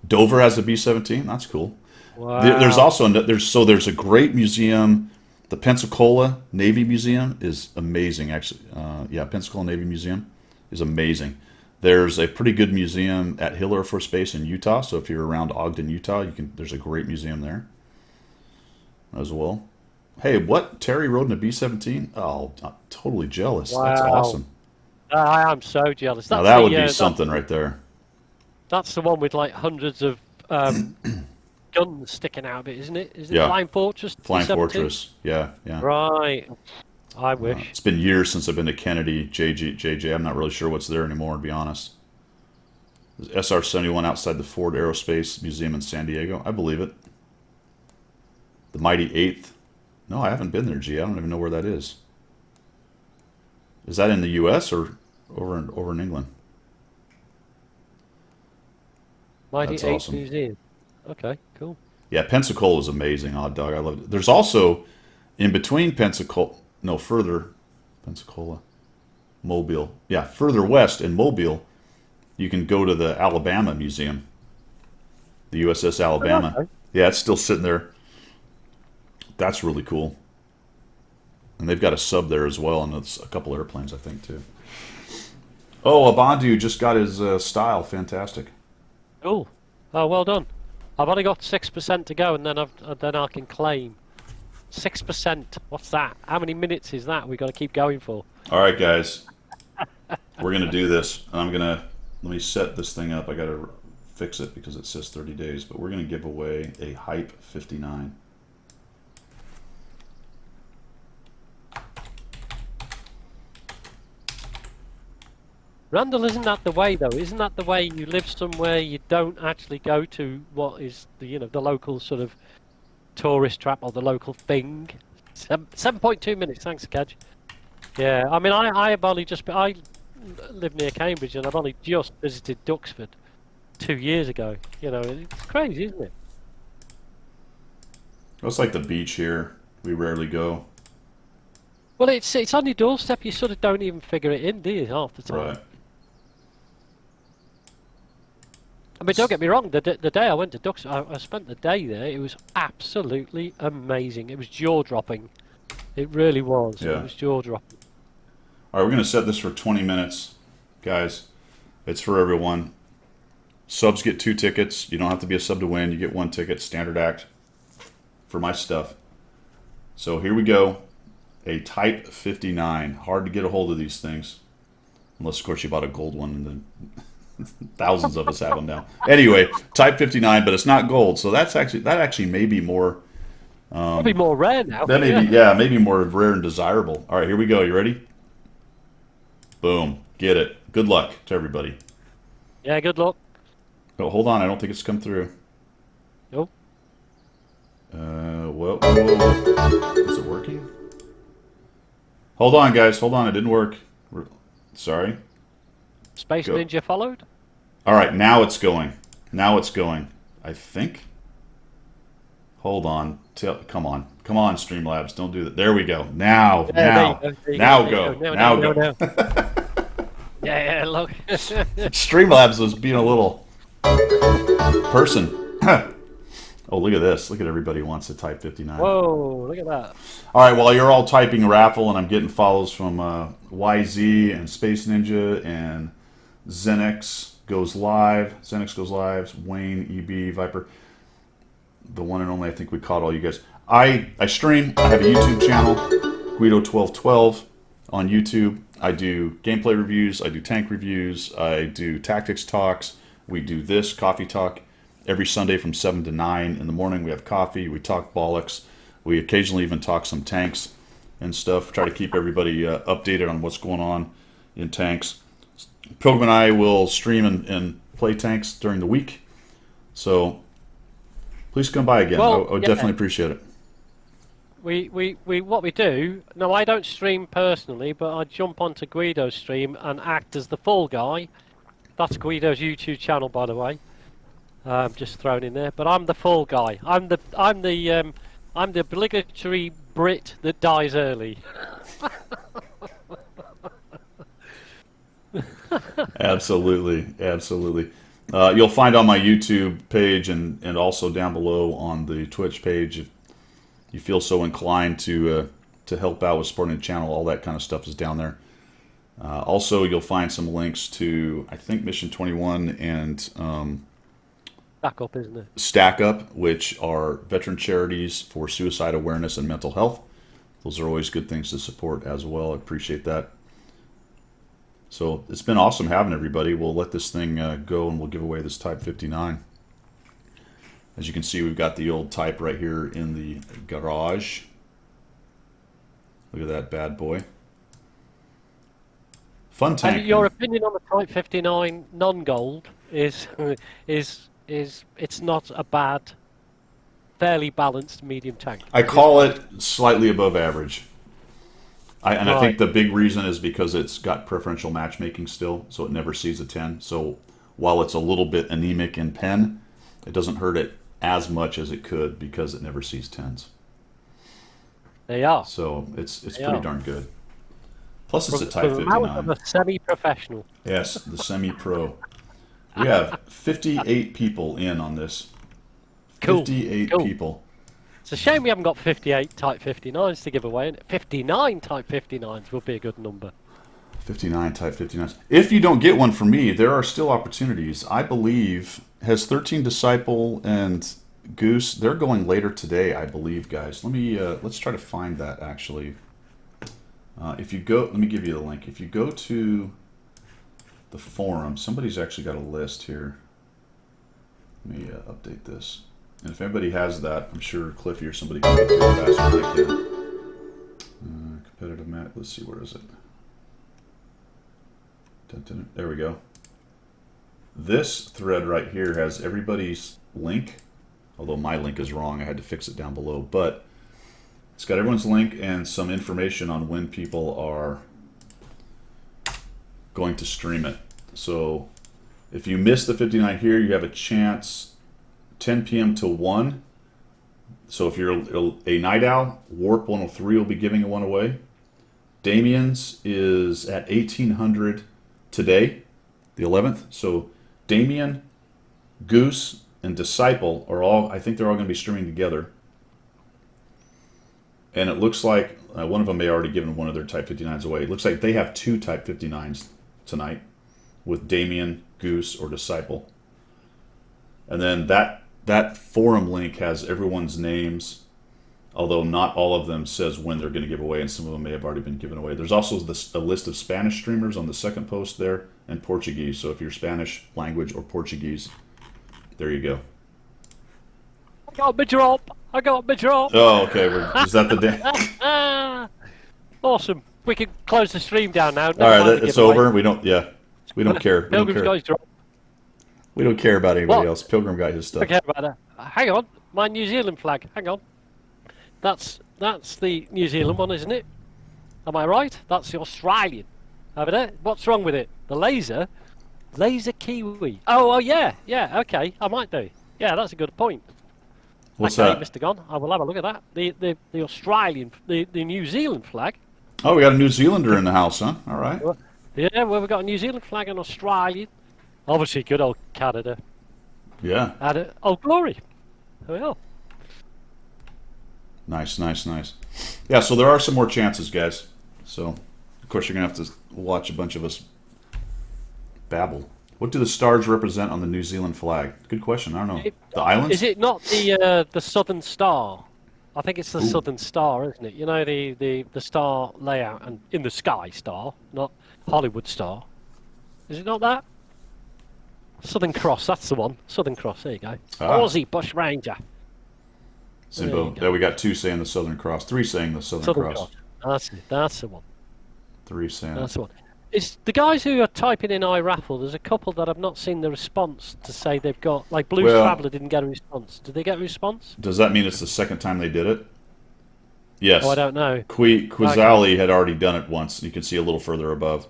Speaker 1: Dover has a B-17. That's cool.
Speaker 2: Wow.
Speaker 1: There's also there's a great museum. The Pensacola Navy Museum is amazing, actually. Yeah, Pensacola Navy Museum is amazing. There's a pretty good museum at Hill Air Force Base in Utah. So if you're around Ogden, Utah, there's a great museum there as well. Hey, what? Terry rode in a B-17? Oh, I'm totally jealous.
Speaker 2: Wow.
Speaker 1: That's awesome.
Speaker 2: I am so jealous.
Speaker 1: Now that would be something right there.
Speaker 2: That's the one with like hundreds of guns sticking out of it, isn't it? Is it
Speaker 1: Yeah.
Speaker 2: Flying Fortress?
Speaker 1: Flying
Speaker 2: T-17?
Speaker 1: Fortress. Yeah, yeah.
Speaker 2: Right. I wish.
Speaker 1: It's been years since I've been to Kennedy, JJ. I'm not really sure what's there anymore, to be honest. There's SR-71 outside the Ford Aerospace Museum in San Diego. I believe it. The Mighty 8th. No, I haven't been there, G. I don't even know where that is. Is that in the U.S. or over in England?
Speaker 2: Mighty
Speaker 1: That's
Speaker 2: 8
Speaker 1: awesome.
Speaker 2: Museum. Okay, cool.
Speaker 1: Yeah, Pensacola is amazing, Odd Dog. I love it. There's also, in between Pensacola, no, further, Pensacola, Mobile. Yeah, further west in Mobile, you can go to the Alabama Museum. The USS Alabama.
Speaker 2: Okay.
Speaker 1: Yeah, it's still sitting there. That's really cool. And they've got a sub there as well, and it's a couple airplanes, I think, too. Oh, Abandu just got his style. Fantastic.
Speaker 2: Cool. Oh, well done. I've only got 6% to go, and then I can claim 6%. What's that? How many minutes is that? We've got to keep going for.
Speaker 1: All right, guys. We're going to do this. And let me set this thing up. I got to fix it because it says 30 days, but we're going to give away a Hype 59.
Speaker 2: Randall, isn't that the way though? Isn't that the way you live somewhere you don't actually go to what is the the local sort of tourist trap or the local thing? 7.2 minutes, thanks, Kedge. Yeah, I mean I live near Cambridge and I've only just visited Duxford 2 years ago. It's crazy, isn't it?
Speaker 1: It's like the beach here. We rarely go.
Speaker 2: Well, it's on your doorstep. You sort of don't even figure it in, do you? Half the time.
Speaker 1: Right.
Speaker 2: I mean, don't get me wrong. The day I went to Duxford, I spent the day there. It was absolutely amazing. It was jaw-dropping. It really was.
Speaker 1: Yeah.
Speaker 2: It was jaw-dropping.
Speaker 1: All right, we're going to set this for 20 minutes. Guys, it's for everyone. Subs get 2 tickets. You don't have to be a sub to win. You get 1 ticket, standard act, for my stuff. So here we go. A Type 59. Hard to get a hold of these things. Unless, of course, you bought a gold one and then thousands of us have them now. Anyway, Type 59, but it's not gold. So that actually may be more...
Speaker 2: Probably more rare now.
Speaker 1: That may be, maybe more rare and desirable. All right, here we go. You ready? Boom. Get it. Good luck to everybody.
Speaker 2: Yeah, good luck.
Speaker 1: Oh, hold on. I don't think it's come through.
Speaker 2: Nope.
Speaker 1: Whoa. Is it working? Hold on, guys. Hold on. It didn't work. Sorry.
Speaker 2: Space
Speaker 1: Go.
Speaker 2: Ninja followed?
Speaker 1: All right, now it's going. Now it's going. I think. Hold on. Come on. Come on, Streamlabs. Don't do that. There we go. Now.
Speaker 2: Yeah,
Speaker 1: Now go. Now go.
Speaker 2: Yeah, look.
Speaker 1: Streamlabs was being a little person. Oh, look at this. Look at everybody wants to Type 59.
Speaker 2: Whoa, look at that.
Speaker 1: All right, while you're all typing raffle and I'm getting follows from YZ and Space Ninja and Xenix goes live, Wayne, EB, Viper. the one and only. I think we caught all you guys. I stream. I have a YouTube channel, Guido1212 on YouTube. I do gameplay reviews. I do tank reviews. I do tactics talks. We do this coffee talk every Sunday from 7 to 9 in the morning. We have coffee. We talk bollocks. We occasionally even talk some tanks and stuff. Try to keep everybody updated on what's going on in tanks. Pilgrim and I will stream and play tanks during the week. So please come by again.
Speaker 2: Well,
Speaker 1: I would definitely appreciate it.
Speaker 2: What we do. No, I don't stream personally, but I jump onto Guido's stream and act as the fall guy. That's Guido's YouTube channel, by the way. Just thrown in there. But I'm the fall guy. I'm the obligatory Brit that dies early.
Speaker 1: Absolutely, absolutely. You'll find on my YouTube page and also down below on the Twitch page, if you feel so inclined to help out with supporting the channel, all that kind of stuff is down there. Also, you'll find some links to, I think, Mission 21 and
Speaker 2: Back up, isn't it?
Speaker 1: Stack Up, which are veteran charities for suicide awareness and mental health. Those are always good things to support as well. I appreciate that. So it's been awesome having everybody. We'll let this thing go and we'll give away this Type 59. As you can see, we've got the old Type right here in the garage. Look at that bad boy. Fun tank.
Speaker 2: And your opinion on the Type 59 non-gold is it's not a bad, fairly balanced medium tank.
Speaker 1: I call it slightly above average. I
Speaker 2: Right.
Speaker 1: think the big reason is because it's got preferential matchmaking still, so it never sees a 10. So while it's a little bit anemic in pen, it doesn't hurt it as much as it could because it never sees 10s.
Speaker 2: They are.
Speaker 1: So it's
Speaker 2: They
Speaker 1: pretty
Speaker 2: are.
Speaker 1: darn good. Plus it's a Type
Speaker 2: From the mouth
Speaker 1: 59.
Speaker 2: of a semi-professional.
Speaker 1: Yes, the semi-pro. We have 58 people in on this.
Speaker 2: Cool.
Speaker 1: 58
Speaker 2: Cool.
Speaker 1: people.
Speaker 2: It's a shame we haven't got 58 Type 59s to give away. And 59 Type 59s would be a good number.
Speaker 1: 59 Type 59s. If you don't get one from me, there are still opportunities. I believe has 13 Disciple and Goose. They're going later today, I believe, guys. Let's try to find that actually. If you go, let me give you the link. If you go to the forum, somebody's actually got a list here. Let me update this. And if anybody has that, I'm sure Cliffy or somebody can get to it faster than I can. Competitive map. Let's see, where is it? There we go. This thread right here has everybody's link, although my link is wrong. I had to fix it down below, but it's got everyone's link and some information on when people are going to stream it. So if you miss the 59 here, you have a chance 10 p.m. to 1. So if you're a night owl, Warp 103 will be giving one away. Damien's is at 1800 today, the 11th. So Damien, Goose, and Disciple are all, I think they're all going to be streaming together. And it looks like one of them may already given one of their Type 59s away. It looks like they have 2 Type 59s tonight with Damien, Goose, or Disciple. And then that forum link has everyone's names, although not all of them says when they're going to give away, and some of them may have already been given away. There's also a list of Spanish streamers on the second post there, and Portuguese. So if you're Spanish language or Portuguese, there you go.
Speaker 2: I got my drop. I got my drop.
Speaker 1: Oh, okay. Is that the day?
Speaker 2: Awesome. We can close the stream down now.
Speaker 1: All right, it's over. We don't care. We don't
Speaker 2: Pilgrim's
Speaker 1: care.
Speaker 2: got his drop.
Speaker 1: We don't care about anybody
Speaker 2: What?
Speaker 1: else. Pilgrim got his stuff.
Speaker 2: Okay, about that. Hang on. My New Zealand flag. Hang on. That's the New Zealand one, isn't it? Am I right? That's the Australian. Over there. What's wrong with it? The laser? Laser Kiwi. Oh, yeah. Yeah, okay. I might do. Yeah, that's a good point.
Speaker 1: What's
Speaker 2: okay,
Speaker 1: that?
Speaker 2: Mr. Gon, I will have a look at that. The Australian, the New Zealand flag.
Speaker 1: Oh, we got a New Zealander in the house, huh? All right.
Speaker 2: Yeah, well, we've got a New Zealand flag and Australian. Obviously, good old Canada.
Speaker 1: Yeah.
Speaker 2: And Old Glory. There we are.
Speaker 1: Nice, nice, nice. Yeah, so there are some more chances, guys. So, of course, you're going to have to watch a bunch of us babble. What do the stars represent on the New Zealand flag? Good question. I don't know.
Speaker 2: It,
Speaker 1: The islands?
Speaker 2: is it not the Southern Star? I think it's the
Speaker 1: Ooh.
Speaker 2: Southern Star, isn't it? You know the star layout and in the sky star, not Hollywood Star. Is it not that? Southern Cross, that's the one. Southern Cross, there you go.
Speaker 1: Ah.
Speaker 2: Aussie Bush Ranger.
Speaker 1: Simbo. There we got 2 saying the Southern Cross. 3 saying the Southern Cross.
Speaker 2: That's the one.
Speaker 1: 3 saying
Speaker 2: That's the one. It's the guys who are typing in iRaffle. There's a couple that I've not seen the response to say they've got. Like Blues Traveller didn't get a response. Did they get a response?
Speaker 1: Does that mean it's the second time they did it? Yes.
Speaker 2: Oh, I don't know.
Speaker 1: Quizali had already done it once. You can see a little further above.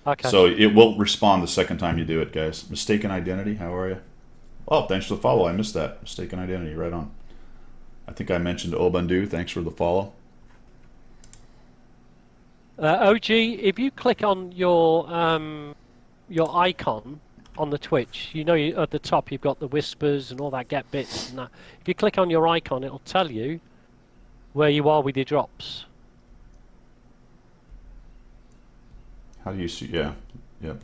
Speaker 2: Okay.
Speaker 1: So it will respond the second time you do it, guys. Mistaken identity, how are you? Oh, thanks for the follow. I missed that. Mistaken identity, right on. I think I mentioned Obandu. Thanks for the follow.
Speaker 2: OG, if you click on your icon on the Twitch, you know at the top you've got the whispers and all that get bits and that. If you click on your icon, it'll tell you where you are with your drops.
Speaker 1: How do you see? Yeah, yep.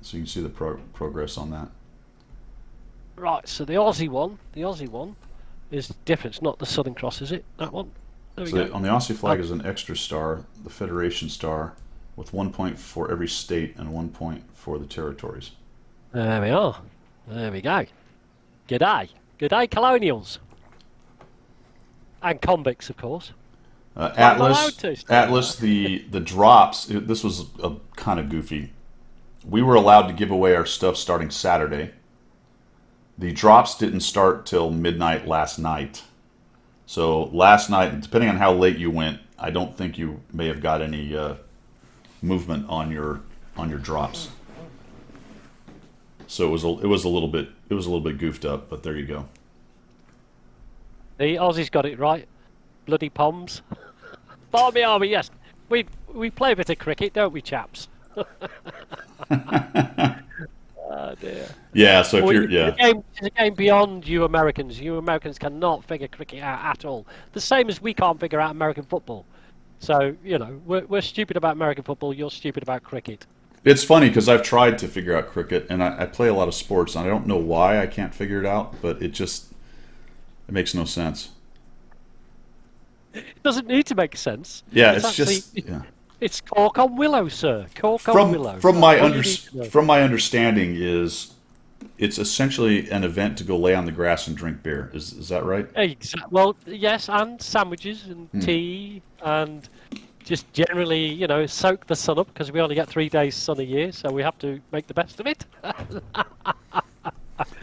Speaker 1: So you can see the progress on that.
Speaker 2: Right. So the Aussie one is different. It's not the Southern Cross, is it? That one. There we go.
Speaker 1: On the Aussie flag is an extra star, the Federation star, with 1 point for every state and 1 point for the territories.
Speaker 2: There we are. There we go. G'day. G'day, colonials. And convicts, of course.
Speaker 1: Atlas, the drops, this was kind of goofy. We were allowed to give away our stuff starting Saturday. The drops didn't start till midnight last night. So last night, depending on how late you went, I don't think you may have got any movement on your drops. So it was a little bit goofed up, but there you go.
Speaker 2: The Aussies got it right. Bloody Poms. Barmy Army, yes. We play a bit of cricket, don't we, chaps? Oh dear.
Speaker 1: Yeah, so if you're
Speaker 2: It's a game beyond you Americans. You Americans cannot figure cricket out at all. The same as we can't figure out American football. So, you know, we're stupid about American football, you're stupid about cricket.
Speaker 1: It's funny because I've tried to figure out cricket, and I play a lot of sports, and I don't know why I can't figure it out, but it makes no sense.
Speaker 2: It doesn't need to make sense.
Speaker 1: Yeah,
Speaker 2: It's cork on willow, sir. Cork on willow.
Speaker 1: From my understanding is it's essentially an event to go lay on the grass and drink beer. Is that right?
Speaker 2: Exactly. Well, yes, and sandwiches and tea and just generally, you know, soak the sun up because we only get 3 days sun a year, so we have to make the best of it.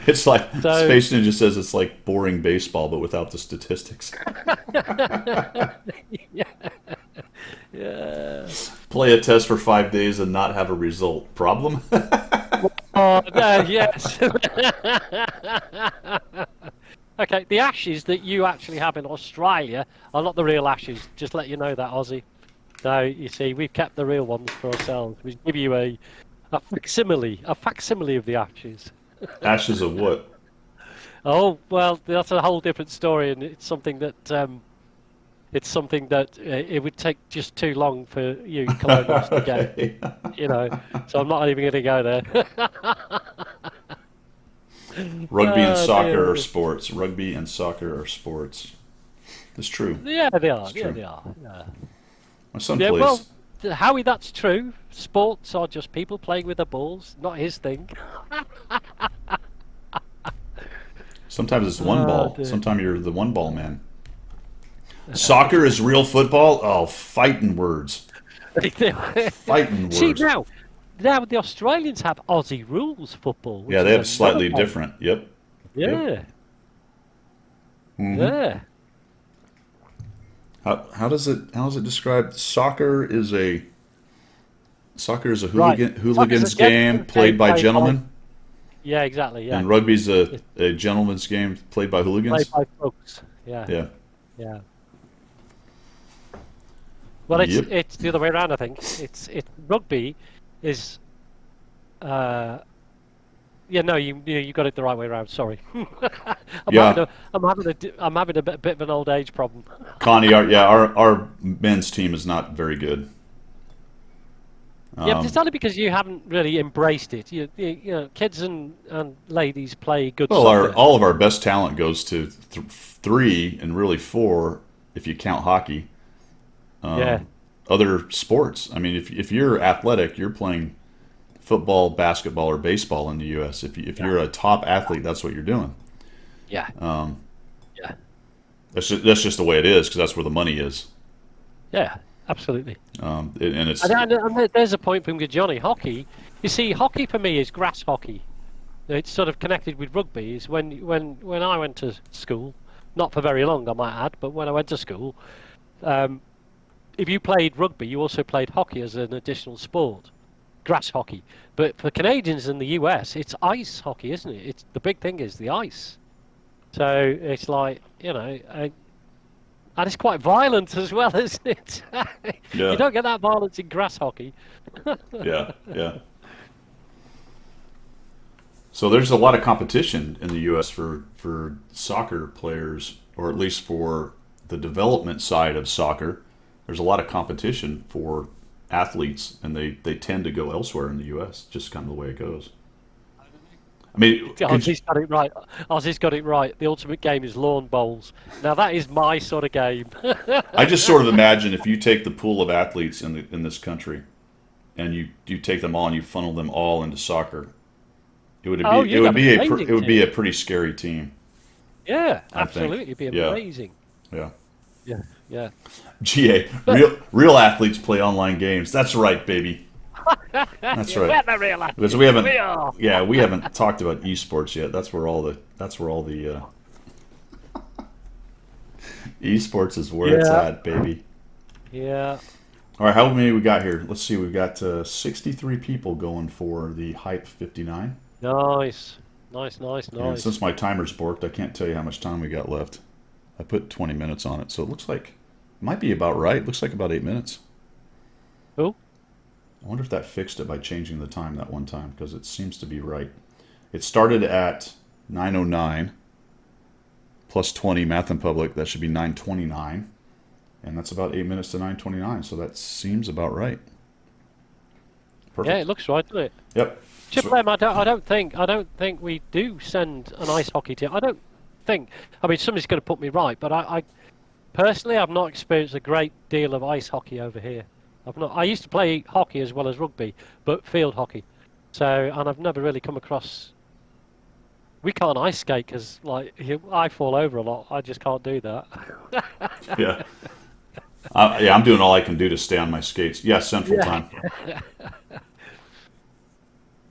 Speaker 1: It's like Space Ninja says it's like boring baseball, but without the statistics.
Speaker 2: Yeah.
Speaker 1: Play a test for 5 days and not have a result. Problem?
Speaker 2: Yes. Okay, the Ashes that you actually have in Australia are not the real Ashes. Just let you know that, Aussie. No, you see, we've kept the real ones for ourselves. We give you a facsimile of the Ashes.
Speaker 1: Ashes of what?
Speaker 2: Oh well, that's a whole different story, and it's something that it would take just too long for you colonials to get. You know, so I'm not even going to go there.
Speaker 1: Rugby and soccer are sports. Rugby and soccer are sports. It's true.
Speaker 2: Yeah, they are. Yeah, they are. Yeah.
Speaker 1: My son plays.
Speaker 2: Well, Howie, that's true. Sports are just people playing with the balls, not his thing.
Speaker 1: Sometimes it's one ball. Dear. Sometimes you're the one ball man. Soccer is real football? Oh, fighting words. Fighting words.
Speaker 2: See, now the Australians have Aussie rules football.
Speaker 1: Yeah, they have slightly different. Yep.
Speaker 2: Yeah.
Speaker 1: Yep. Mm-hmm.
Speaker 2: Yeah.
Speaker 1: How is it described? Soccer is a hooligan's game played by gentlemen.
Speaker 2: Yeah, exactly. Yeah.
Speaker 1: And rugby's a gentleman's game played by hooligans.
Speaker 2: Played by folks. Yeah.
Speaker 1: Yeah.
Speaker 2: Yeah. Well, it's the other way around. I think it's rugby is. Yeah, no, you got it the right way around. Sorry. I'm having a bit of an old age problem.
Speaker 1: Connie, our men's team is not very good.
Speaker 2: Yeah, but it's only because you haven't really embraced it. You know, kids and ladies play good
Speaker 1: Well, our
Speaker 2: soccer.
Speaker 1: all of our best talent goes to three and really four, if you count hockey.
Speaker 2: Yeah,
Speaker 1: Other sports. I mean, if you're athletic, you're playing football, basketball, or baseball in the U.S. If
Speaker 2: yeah,
Speaker 1: you're a top athlete, that's what you're doing.
Speaker 2: yeah, yeah,
Speaker 1: That's just the way it is because that's where the money is.
Speaker 2: yeah. Absolutely.
Speaker 1: And it's
Speaker 2: And there's a point from Johnny. Hockey. You see, hockey for me is grass hockey. It's sort of connected with rugby. Is when I went to school, not for very long, I might add, but when I went to school, um, if you played rugby, you also played hockey as an additional sport, grass hockey. But for Canadians in the US, it's ice hockey, isn't it? It's the big thing is the ice. So it's like and it's quite violent as well, isn't it? You
Speaker 1: yeah,
Speaker 2: don't get that violence in grass hockey.
Speaker 1: yeah, yeah. So there's a lot of competition in the U.S. for soccer players, or at least for the development side of soccer. There's a lot of competition for athletes, and they tend to go elsewhere in the U.S. Just kind of the way it goes. I mean,
Speaker 2: Ozzy's got it right. Ozzy's got it right. The ultimate game is lawn bowls. Now that is my sort of game.
Speaker 1: I just sort of imagine if you take the pool of athletes in this country and you take them all and you funnel them all into soccer,
Speaker 2: Oh,
Speaker 1: it
Speaker 2: you'd
Speaker 1: would
Speaker 2: have an
Speaker 1: be it
Speaker 2: amazing
Speaker 1: would be
Speaker 2: team.
Speaker 1: a pretty scary team.
Speaker 2: Yeah,
Speaker 1: I think.
Speaker 2: absolutely. It'd be
Speaker 1: Yeah,
Speaker 2: amazing.
Speaker 1: yeah.
Speaker 2: Yeah, yeah.
Speaker 1: GA,
Speaker 2: But
Speaker 1: real athletes play online games. That's right, baby. That's
Speaker 2: yeah,
Speaker 1: right.
Speaker 2: we're the real
Speaker 1: Because
Speaker 2: athletes. We are.
Speaker 1: we haven't talked about esports yet. That's where all the esports is where it's
Speaker 2: Yeah,
Speaker 1: at, baby.
Speaker 2: yeah.
Speaker 1: All right, how many we got here? Let's see. We've got 63 people going for the Hype 59.
Speaker 2: Nice, nice, nice,
Speaker 1: And
Speaker 2: nice.
Speaker 1: since my timer's borked, I can't tell you how much time we got left. I put 20 minutes on it, so it looks like it might be about right. It looks like about 8 minutes.
Speaker 2: Cool.
Speaker 1: I wonder if that fixed it by changing the time that one time, because it seems to be right. It started at 9:09 plus 20 math and public. That should be 9:29, and that's about 8 minutes to 9:29. So that seems about right.
Speaker 2: Yeah,
Speaker 1: Perfect.
Speaker 2: it looks right, doesn't it?
Speaker 1: Yep.
Speaker 2: Chip
Speaker 1: So,
Speaker 2: Lem, I don't think we do send an ice hockey team. I don't think. I mean, somebody's going to put me right, but I personally, I've not experienced a great deal of ice hockey over here. I've not. I used to play hockey as well as rugby, but field hockey. So, and I've never really come across. We can't ice skate because, like, I fall over a lot. I just can't do that.
Speaker 1: yeah. Yeah, I'm doing all I can do to stay on my skates. Yeah, Central
Speaker 2: Yeah.
Speaker 1: Time.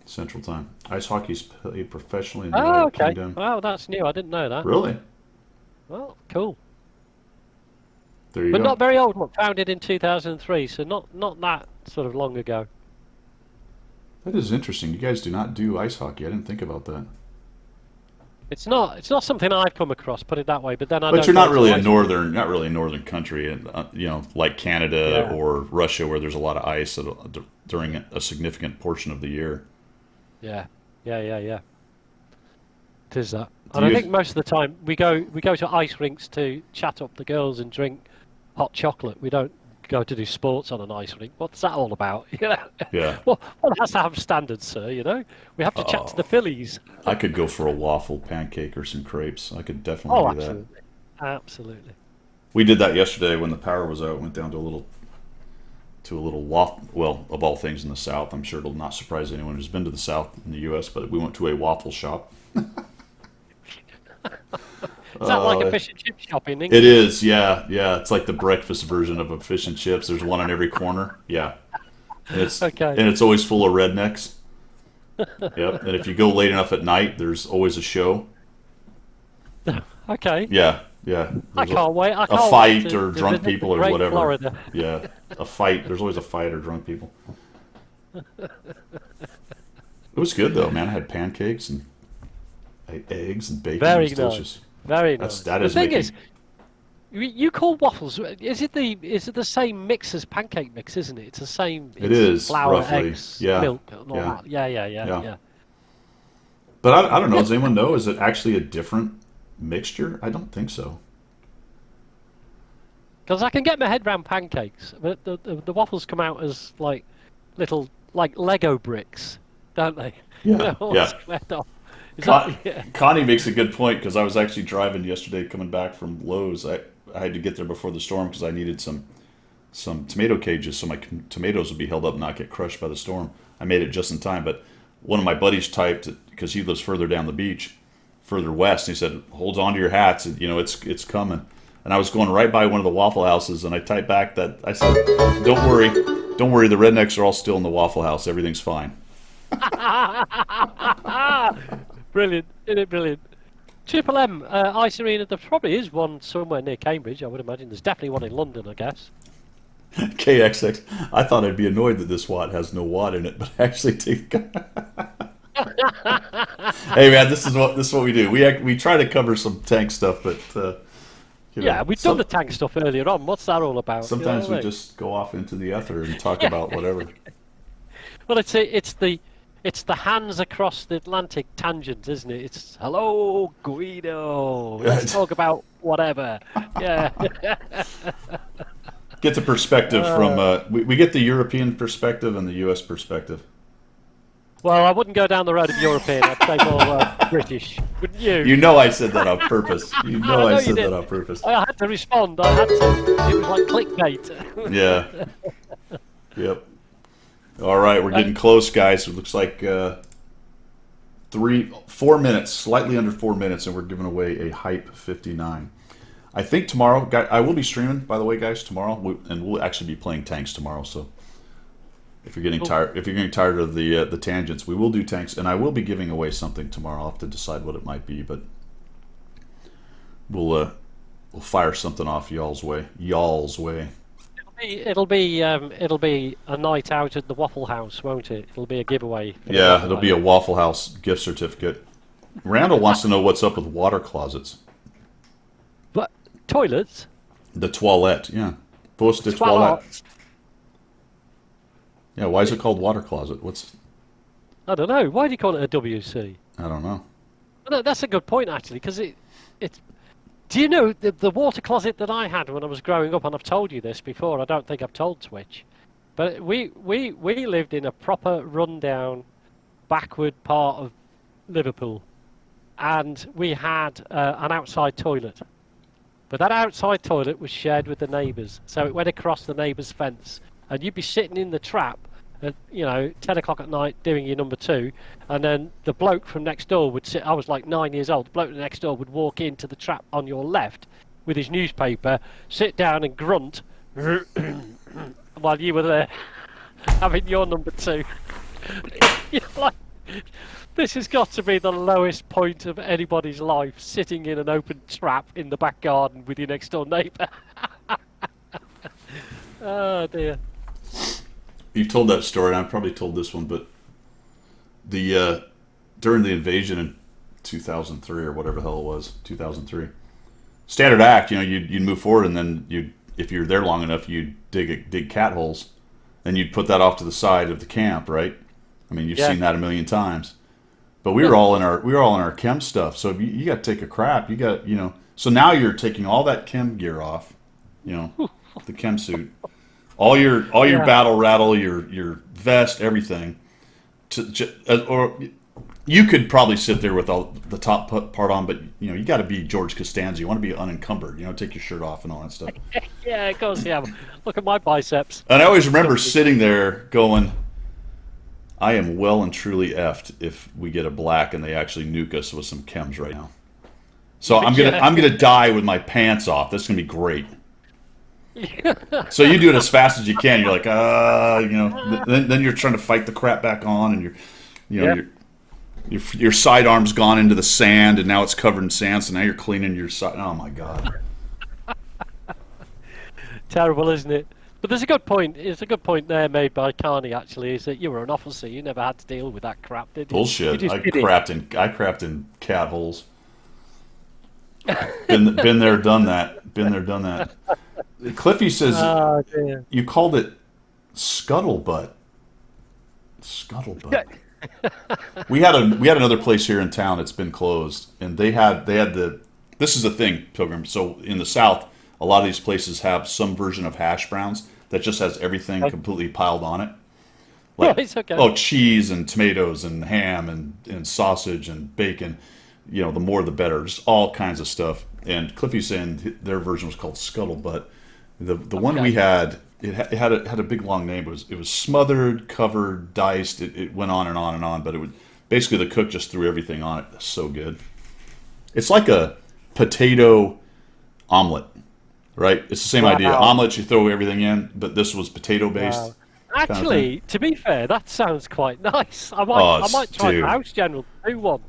Speaker 1: Central Time. Ice hockey's played professionally in the
Speaker 2: Oh,
Speaker 1: United
Speaker 2: okay.
Speaker 1: Kingdom.
Speaker 2: Wow, that's new. I didn't know that.
Speaker 1: Really?
Speaker 2: Well, cool.
Speaker 1: There you
Speaker 2: But
Speaker 1: go.
Speaker 2: not very old. Look, founded in 2003, so not that sort of long ago.
Speaker 1: That is interesting. You guys do not do ice hockey. I didn't think about that.
Speaker 2: It's not something I've come across. Put it that way. But then I
Speaker 1: But
Speaker 2: don't
Speaker 1: you're
Speaker 2: go to ice.
Speaker 1: not really a northern country, and like Canada
Speaker 2: Yeah,
Speaker 1: or Russia, where there's a lot of ice during a significant portion of the year.
Speaker 2: yeah, yeah. It is that.
Speaker 1: Do
Speaker 2: And I
Speaker 1: you
Speaker 2: think
Speaker 1: guys?
Speaker 2: most of the time we go to ice rinks to chat up the girls and drink hot chocolate. We don't go to do sports on an ice rink. What's that all about? You know.
Speaker 1: Yeah.
Speaker 2: Well, it has to have standards, sir. You know. We have to chat to the
Speaker 1: Oh,
Speaker 2: fillies.
Speaker 1: I could go for a waffle pancake or some crepes. I could
Speaker 2: Oh,
Speaker 1: definitely do that.
Speaker 2: absolutely, absolutely.
Speaker 1: We did that yesterday when the power was out. Went down to a little waffle. Well, of all things in the South, I'm sure it'll not surprise anyone who's been to the South in the U.S. But we went to a waffle shop.
Speaker 2: Is that like a
Speaker 1: Uh,
Speaker 2: fish and chip shop in
Speaker 1: it
Speaker 2: England?
Speaker 1: is, yeah, yeah. It's like the breakfast version of a fish and chips. There's one on every corner. Yeah, and
Speaker 2: Okay.
Speaker 1: it's always full of rednecks. Yep. And if you go late enough at night, there's always a show.
Speaker 2: Okay.
Speaker 1: Yeah, yeah.
Speaker 2: I
Speaker 1: There's
Speaker 2: can't wait. I
Speaker 1: a
Speaker 2: can't wait
Speaker 1: fight
Speaker 2: to
Speaker 1: or drunk
Speaker 2: visit the
Speaker 1: people or
Speaker 2: great
Speaker 1: whatever.
Speaker 2: Florida.
Speaker 1: Yeah, a fight. There's always a fight or drunk people. It was good though, man. I had pancakes and I ate eggs and bacon. It
Speaker 2: Very
Speaker 1: was delicious.
Speaker 2: nice. Very nice.
Speaker 1: That
Speaker 2: The
Speaker 1: is
Speaker 2: thing is,
Speaker 1: making.
Speaker 2: you call waffles. Is it the same mix as pancake mix? Isn't it? It's the same.
Speaker 1: It
Speaker 2: It's
Speaker 1: is
Speaker 2: flour,
Speaker 1: roughly.
Speaker 2: eggs,
Speaker 1: Yeah,
Speaker 2: milk, and all
Speaker 1: yeah,
Speaker 2: that. Yeah,
Speaker 1: yeah.
Speaker 2: yeah.
Speaker 1: But I don't know.
Speaker 2: Yeah.
Speaker 1: Does anyone know? Is it actually a different mixture? I don't think so.
Speaker 2: Because I can get my head around pancakes, but the waffles come out as like little like Lego bricks, don't they?
Speaker 1: Yeah,
Speaker 2: All
Speaker 1: yeah.
Speaker 2: squared off. Is that yeah?
Speaker 1: Connie makes a good point because I was actually driving yesterday coming back from Lowe's. I had to get there before the storm because I needed some tomato cages so my tomatoes would be held up and not get crushed by the storm. I made it just in time, but one of my buddies typed because he lives further down the beach, further west. And he said, "Hold on to your hats, and, it's coming." And I was going right by one of the Waffle Houses, and I typed back that I said, don't worry, the rednecks are all still in the Waffle House. Everything's fine."
Speaker 2: Brilliant, isn't it brilliant? Triple M, Ice Arena, there probably is one somewhere near Cambridge, I would imagine. There's definitely one in London, I guess.
Speaker 1: KXX. I thought I'd be annoyed that this watt has no watt in it, but actually take. Hey man, this is what we do. We try to cover some tank stuff, but
Speaker 2: Yeah, we've done the tank stuff earlier on. What's that all about?
Speaker 1: sometimes
Speaker 2: You know
Speaker 1: we
Speaker 2: what I mean?
Speaker 1: just go off into the ether and talk about whatever.
Speaker 2: Well, it's the hands across the Atlantic tangent, isn't it? It's hello Guido. Let's talk about whatever. Yeah.
Speaker 1: Get the perspective from we get the European perspective and the U.S. perspective.
Speaker 2: Well, I wouldn't go down the road of European. I'd say more British, wouldn't you?
Speaker 1: You know I said that on purpose. You
Speaker 2: I
Speaker 1: know
Speaker 2: know
Speaker 1: I
Speaker 2: you
Speaker 1: said
Speaker 2: did.
Speaker 1: that on purpose.
Speaker 2: I had to respond. I had to. It was like clickbait.
Speaker 1: Yeah. Yep. All right, we're getting close, guys. It looks like 4 minutes, slightly under 4 minutes, and we're giving away a Hype 59. I think tomorrow, I will be streaming, by the way, guys, tomorrow, and we'll actually be playing tanks tomorrow. So if you're getting tired of the tangents, we will do tanks, and I will be giving away something tomorrow. I'll have to decide what it might be, but we'll fire something off y'all's way.
Speaker 2: It'll be a night out at the Waffle House, won't it? It'll be a giveaway. For the
Speaker 1: Yeah,
Speaker 2: Waffle
Speaker 1: it'll be a
Speaker 2: House.
Speaker 1: Waffle House gift certificate. Randall wants to know what's up with water closets.
Speaker 2: But toilets.
Speaker 1: The toilette, yeah. Post de toilette.
Speaker 2: Toilets.
Speaker 1: Yeah, why is it called water closet?
Speaker 2: I don't know. Why do you call it a WC?
Speaker 1: I don't know.
Speaker 2: Well, that's a good point actually, because it's. Do you know the water closet that I had when I was growing up? And I've told you this before. I don't think I've told Twitch, but we lived in a proper rundown, backward part of Liverpool, and we had an outside toilet. But that outside toilet was shared with the neighbours, so it went across the neighbour's fence, and you'd be sitting in the trap at 10 o'clock at night doing your number two, and then the bloke from next door would sit. I was like 9 years old. The bloke next door would walk into the trap on your left with his newspaper, sit down and grunt while you were there having your number two. You're like, this has got to be the lowest point of anybody's life, sitting in an open trap in the back garden with your next door neighbour. Oh dear.
Speaker 1: You've told that story, and I've probably told this one, but the during the invasion in 2003 or whatever the hell it was, 2003, standard act, you'd move forward, and then if you're there long enough, you'd dig cat holes, and you'd put that off to the side of the camp, right? I mean, you've seen that a million times. But we were all in our chem stuff, so if you got to take a crap, so now you're taking all that chem gear off, the chem suit. All your battle rattle, your vest, everything, or you could probably sit there with all the top part on, but you got to be George Costanza. You want to be unencumbered. Take your shirt off and all that stuff.
Speaker 2: Yeah, of course. Yeah, look at my biceps.
Speaker 1: And I always remember sitting there going, "I am well and truly effed if we get a black and they actually nuke us with some chems right now." So I'm gonna die with my pants off. That's gonna be great. So you do it as fast as you can. You're like, then you're trying to fight the crap back on, and your sidearm's gone into the sand, and now it's covered in sand. So now you're cleaning your side. Oh my god,
Speaker 2: Terrible, isn't it? But there's a good point. It's a good point there made by Carney. Actually, is that you were an officer. You never had to deal with that crap, did you?
Speaker 1: bullshit!
Speaker 2: You
Speaker 1: I
Speaker 2: just did it.
Speaker 1: crapped in cat holes. Been there, done that. Been there, done that. Cliffy says
Speaker 2: Oh dear.
Speaker 1: you called it scuttlebutt. Scuttlebutt. we had another place here in town that's been closed, and they had the. This is the thing, Pilgrim. So in the South, a lot of these places have some version of hash browns that just has everything completely piled on it. Like,
Speaker 2: Right, okay.
Speaker 1: oh, cheese and tomatoes and ham and sausage and bacon. You know, the more the better. Just all kinds of stuff. And Cliffy's saying their version was called Scuttlebutt. The one we
Speaker 2: Okay.
Speaker 1: had, it had a big long name. It was smothered, covered, diced. It went on and on and on. But it would basically the cook just threw everything on it. So good. It's like a potato omelet, right? It's the same idea.
Speaker 2: Wow.
Speaker 1: Omelets, you throw everything in, but this was potato based
Speaker 2: Wow.
Speaker 1: kind of thing.
Speaker 2: Actually, to be fair, that sounds quite nice.
Speaker 1: Oh,
Speaker 2: I might try the
Speaker 1: dude.
Speaker 2: house general to do one.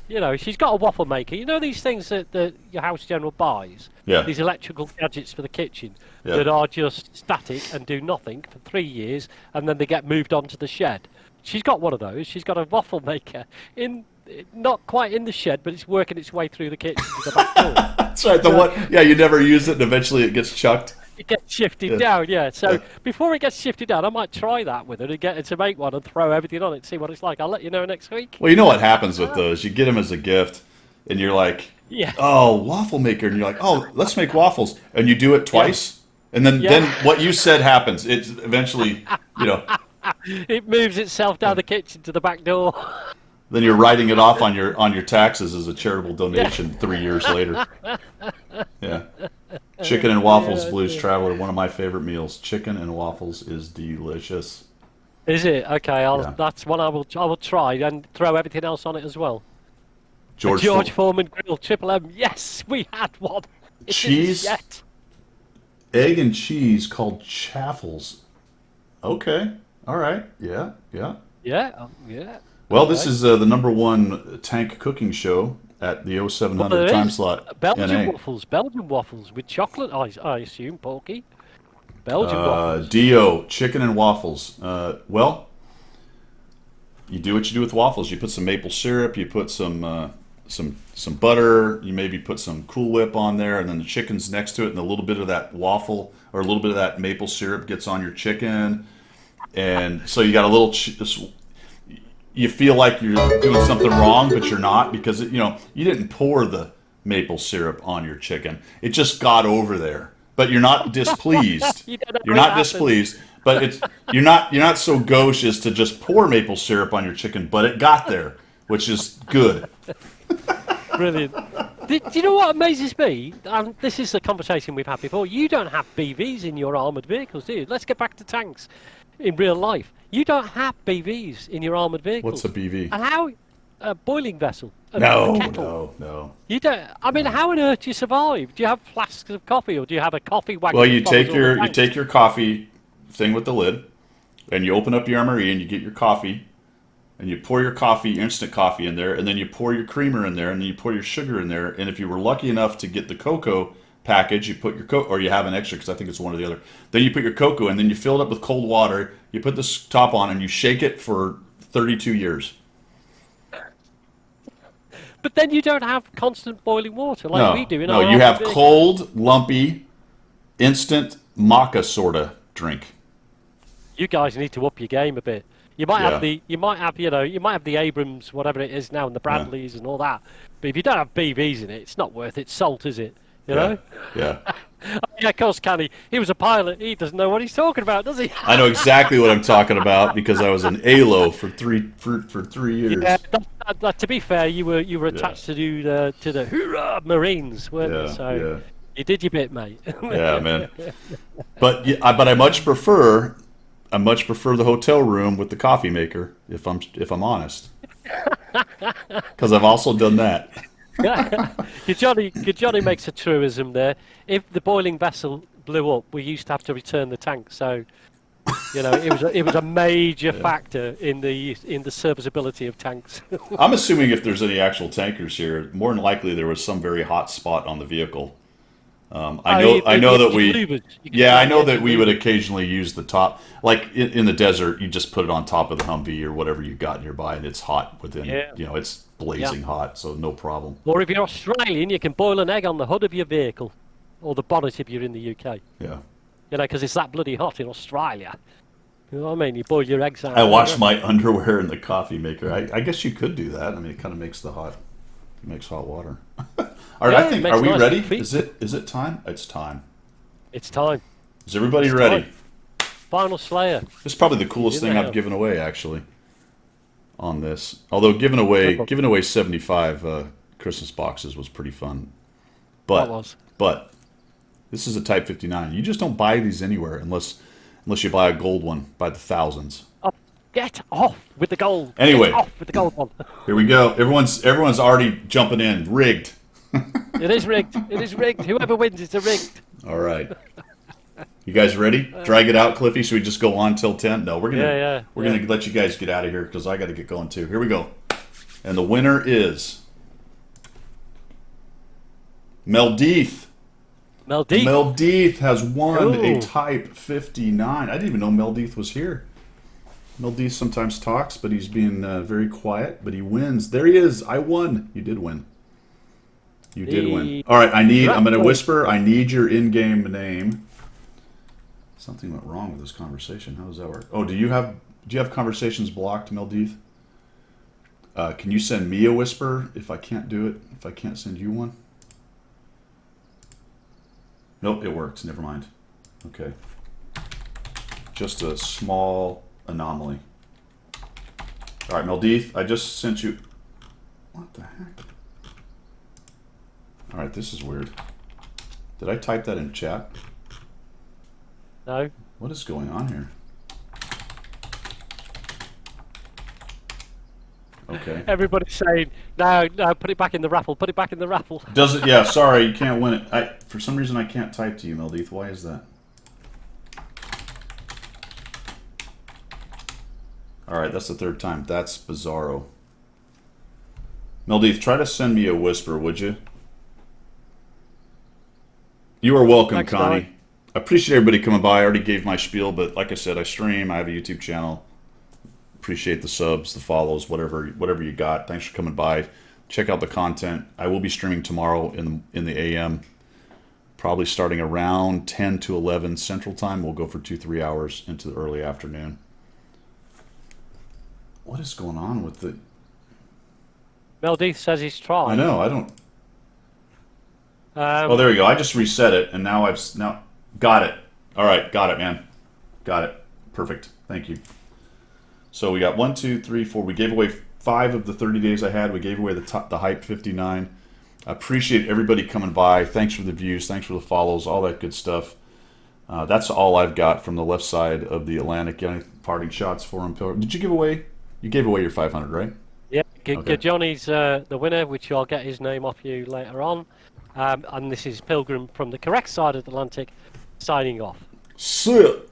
Speaker 2: You know, she's got a waffle maker. You know these things that your house general buys?
Speaker 1: Yeah,
Speaker 2: These electrical gadgets for the kitchen
Speaker 1: yeah.
Speaker 2: that are just static and do nothing for 3 years, and then they get moved on to the shed. She's got one of those. She's got a waffle maker in, not quite in the shed, but it's working its way through the kitchen to the back door.
Speaker 1: That's right. The
Speaker 2: So
Speaker 1: one, yeah, you never use it, and eventually it gets chucked.
Speaker 2: it gets shifted
Speaker 1: Yeah,
Speaker 2: down, yeah.
Speaker 1: yeah.
Speaker 2: So before it gets shifted down, I might try that with her and get her to make one and throw everything on it, see what it's like. I'll let you know next week.
Speaker 1: Well, you know what happens with those? You get them as a gift, and you're like,
Speaker 2: Yeah,
Speaker 1: "Oh, waffle maker," and you're like, "Oh, let's make waffles," and you do it
Speaker 2: yeah,
Speaker 1: twice, and then
Speaker 2: yeah.
Speaker 1: what you said happens. It's eventually, you know,
Speaker 2: It moves itself down the kitchen to the back door.
Speaker 1: then you're writing it off on your taxes as a charitable
Speaker 2: Yeah,
Speaker 1: donation 3 years later. Yeah. Chicken and waffles,
Speaker 2: yeah.
Speaker 1: Blues Traveler, one of my favorite meals. Chicken and waffles is delicious.
Speaker 2: Is it? Okay,
Speaker 1: Yeah.
Speaker 2: that's one I will try and throw everything else on it as well. A
Speaker 1: George
Speaker 2: George
Speaker 1: Fo-
Speaker 2: Foreman grill, Triple M. Yes, we had one. It's in the
Speaker 1: cheese,
Speaker 2: shed.
Speaker 1: egg and cheese called chaffles. Okay. All right. Yeah. Yeah.
Speaker 2: Yeah, yeah.
Speaker 1: Well, this
Speaker 2: Okay.
Speaker 1: is the number one tank cooking show at the
Speaker 2: Well,
Speaker 1: 0700
Speaker 2: there
Speaker 1: time
Speaker 2: is
Speaker 1: slot NA.
Speaker 2: Belgian waffles with chocolate. I assume, Porky. Belgian waffles.
Speaker 1: Dio, chicken and waffles. Well, you do what you do with waffles. You put some maple syrup. You put some butter. You maybe put some Cool Whip on there, and then the chicken's next to it, and a little bit of that waffle or a little bit of that maple syrup gets on your chicken, and so you got a little. You feel like you're doing something wrong, but you're not because you didn't pour the maple syrup on your chicken. It just got over there, but you're not displeased.
Speaker 2: You don't know
Speaker 1: You're
Speaker 2: how it
Speaker 1: not
Speaker 2: happened.
Speaker 1: displeased, but you're not so gauche as to just pour maple syrup on your chicken, but it got there, which is good.
Speaker 2: Brilliant. Do you know what amazes me? And this is a conversation we've had before. You don't have BVs in your armoured vehicles, do you? Let's get back to tanks in real life. You don't have BVs in your armoured
Speaker 1: What's
Speaker 2: vehicles.
Speaker 1: a BV?
Speaker 2: And how? A boiling vessel. A
Speaker 1: No,
Speaker 2: kettle.
Speaker 1: no, no.
Speaker 2: You don't. I mean, how on earth do you survive? Do you have flasks of coffee, or do you have a coffee wagon
Speaker 1: Well,
Speaker 2: that
Speaker 1: you
Speaker 2: follows
Speaker 1: take
Speaker 2: all the
Speaker 1: your you
Speaker 2: tanks?
Speaker 1: take your coffee thing with the lid, and you open up your MRE and you get your coffee, and you pour your coffee, instant coffee in there, and then you pour your creamer in there, and then you pour your sugar in there. And if you were lucky enough to get the cocoa package, you put your or you have an extra because I think it's one or the other. Then you put your cocoa, and then you fill it up with cold water. You put this top on, and you shake it for 32 years.
Speaker 2: But then you don't have constant boiling water like we
Speaker 1: No,
Speaker 2: do in
Speaker 1: no,
Speaker 2: our
Speaker 1: you
Speaker 2: armoured
Speaker 1: have
Speaker 2: vehicles.
Speaker 1: cold, lumpy, instant maca sorta drink.
Speaker 2: You guys need to up your game a bit.
Speaker 1: Yeah,
Speaker 2: You might have, you might have the Abrams, whatever it is now, and the
Speaker 1: yeah,
Speaker 2: Bradleys and all that. But if you don't have BVs in it, it's not worth it. Salt, is it? You
Speaker 1: yeah,
Speaker 2: know?
Speaker 1: yeah.
Speaker 2: Yeah, of course, Canny. He was a pilot. He doesn't know what he's talking about, does he?
Speaker 1: I know exactly what I'm talking about because I was an ALO for 3
Speaker 2: Yeah.
Speaker 1: years.
Speaker 2: To be fair, you were
Speaker 1: Yeah,
Speaker 2: attached to the Hoorah Marines, weren't you?
Speaker 1: yeah,
Speaker 2: So
Speaker 1: yeah,
Speaker 2: you did your bit, mate.
Speaker 1: yeah, man. But yeah, but I much prefer the hotel room with the coffee maker if I'm honest, because I've also done that.
Speaker 2: Good Johnny makes a truism there. If the boiling vessel blew up, we used to have to return the tank. So, it was a major
Speaker 1: Yeah.
Speaker 2: factor in the serviceability of tanks.
Speaker 1: I'm assuming if there's any actual tankers here, more than likely there was some very hot spot on the vehicle. I
Speaker 2: Oh,
Speaker 1: know I know
Speaker 2: the
Speaker 1: that
Speaker 2: engine
Speaker 1: we
Speaker 2: louvers. You can
Speaker 1: Yeah, I
Speaker 2: blame the
Speaker 1: know that
Speaker 2: engine
Speaker 1: we would
Speaker 2: louvers.
Speaker 1: occasionally use the top, like in the desert. You just put it on top of the Humvee or whatever you got nearby, and it's hot within.
Speaker 2: Yeah,
Speaker 1: It's
Speaker 2: yeah.
Speaker 1: blazing hot, so no problem.
Speaker 2: Or if you're Australian, you can boil an egg on the hood of your vehicle, or the bonnet if you're in the UK.
Speaker 1: Yeah,
Speaker 2: Because it's that bloody hot in Australia. You know what I mean? You boil your eggs out
Speaker 1: I
Speaker 2: there.
Speaker 1: washed my underwear in the coffee maker. I guess you could do that. I mean, it kind of makes hot water. All right,
Speaker 2: Yeah, it
Speaker 1: are
Speaker 2: makes
Speaker 1: we
Speaker 2: nice
Speaker 1: ready?
Speaker 2: feet.
Speaker 1: Is it time? It's time.
Speaker 2: It's time.
Speaker 1: Is everybody
Speaker 2: It's
Speaker 1: ready?
Speaker 2: time. Final Slayer.
Speaker 1: This is probably the coolest thing I've given away, actually, on this. Although giving away 75 Christmas boxes was pretty fun. But this is a Type 59. You just don't buy these anywhere unless you buy a gold one by the thousands.
Speaker 2: Oh, get off with the gold.
Speaker 1: Anyway,
Speaker 2: get off with the gold one.
Speaker 1: Here we go. Everyone's already jumping in. Rigged.
Speaker 2: It is rigged. It is rigged. Whoever wins, it's a rigged.
Speaker 1: All right. You guys ready? Drag it out, Cliffy. Should we just go on till 10? No, we're gonna gonna let you guys get out of here because I got to get going too. Here we go. And the winner is Meldeeth. Meldeeth has won a Type 59. I didn't even know Meldeeth was here. Meldeeth sometimes talks, but he's being very quiet. But he wins. There he is. I won. You did win. You did win. All right. I'm going to whisper. I need your in-game name. Something went wrong with this conversation. How does that work? Oh, do you have conversations blocked, Meldeeth? Can you send me a whisper if I can't do it? If I can't send you one? Nope, it works. Never mind. Okay. Just a small anomaly. All right, Meldeeth, I just sent you... What the heck? All right, this is weird. Did I type that in chat?
Speaker 2: No.
Speaker 1: What is going on here? Okay.
Speaker 2: Everybody's saying, no, put it back in the raffle. Put it back in the raffle.
Speaker 1: Does it? Yeah, sorry, you can't win it. For some reason, I can't type to you, Meldeeth. Why is that? All right, that's the third time. That's bizarro. Meldeeth, try to send me a whisper, would you? You are welcome,
Speaker 2: Thanks,
Speaker 1: Connie.
Speaker 2: Connie.
Speaker 1: I appreciate everybody coming by. I already gave my spiel, but like I said, I stream. I have a YouTube channel. Appreciate the subs, the follows, whatever you got. Thanks for coming by. Check out the content. I will be streaming tomorrow in the AM, probably starting around 10 to 11 Central Time. We'll go for 2-3 hours into the early afternoon. What is going on with the...
Speaker 2: Meldeeth says he's tried.
Speaker 1: I know, I don't... oh, there we go. I just reset it, and now now got it. All right, got it, man. Got it. Perfect. Thank you. So we got 1, 2, 3, 4. We gave away 5 of the 30 days I had. We gave away the Hype 59. I appreciate everybody coming by. Thanks for the views. Thanks for the follows. All that good stuff. That's all I've got from the left side of the Atlantic. Any parting shots for him? Did you give away? You gave away your 500, right?
Speaker 2: Yeah. Johnny's the winner, which I'll get his name off you later on. And this is Pilgrim from the correct side of the Atlantic, signing off.
Speaker 1: Sit.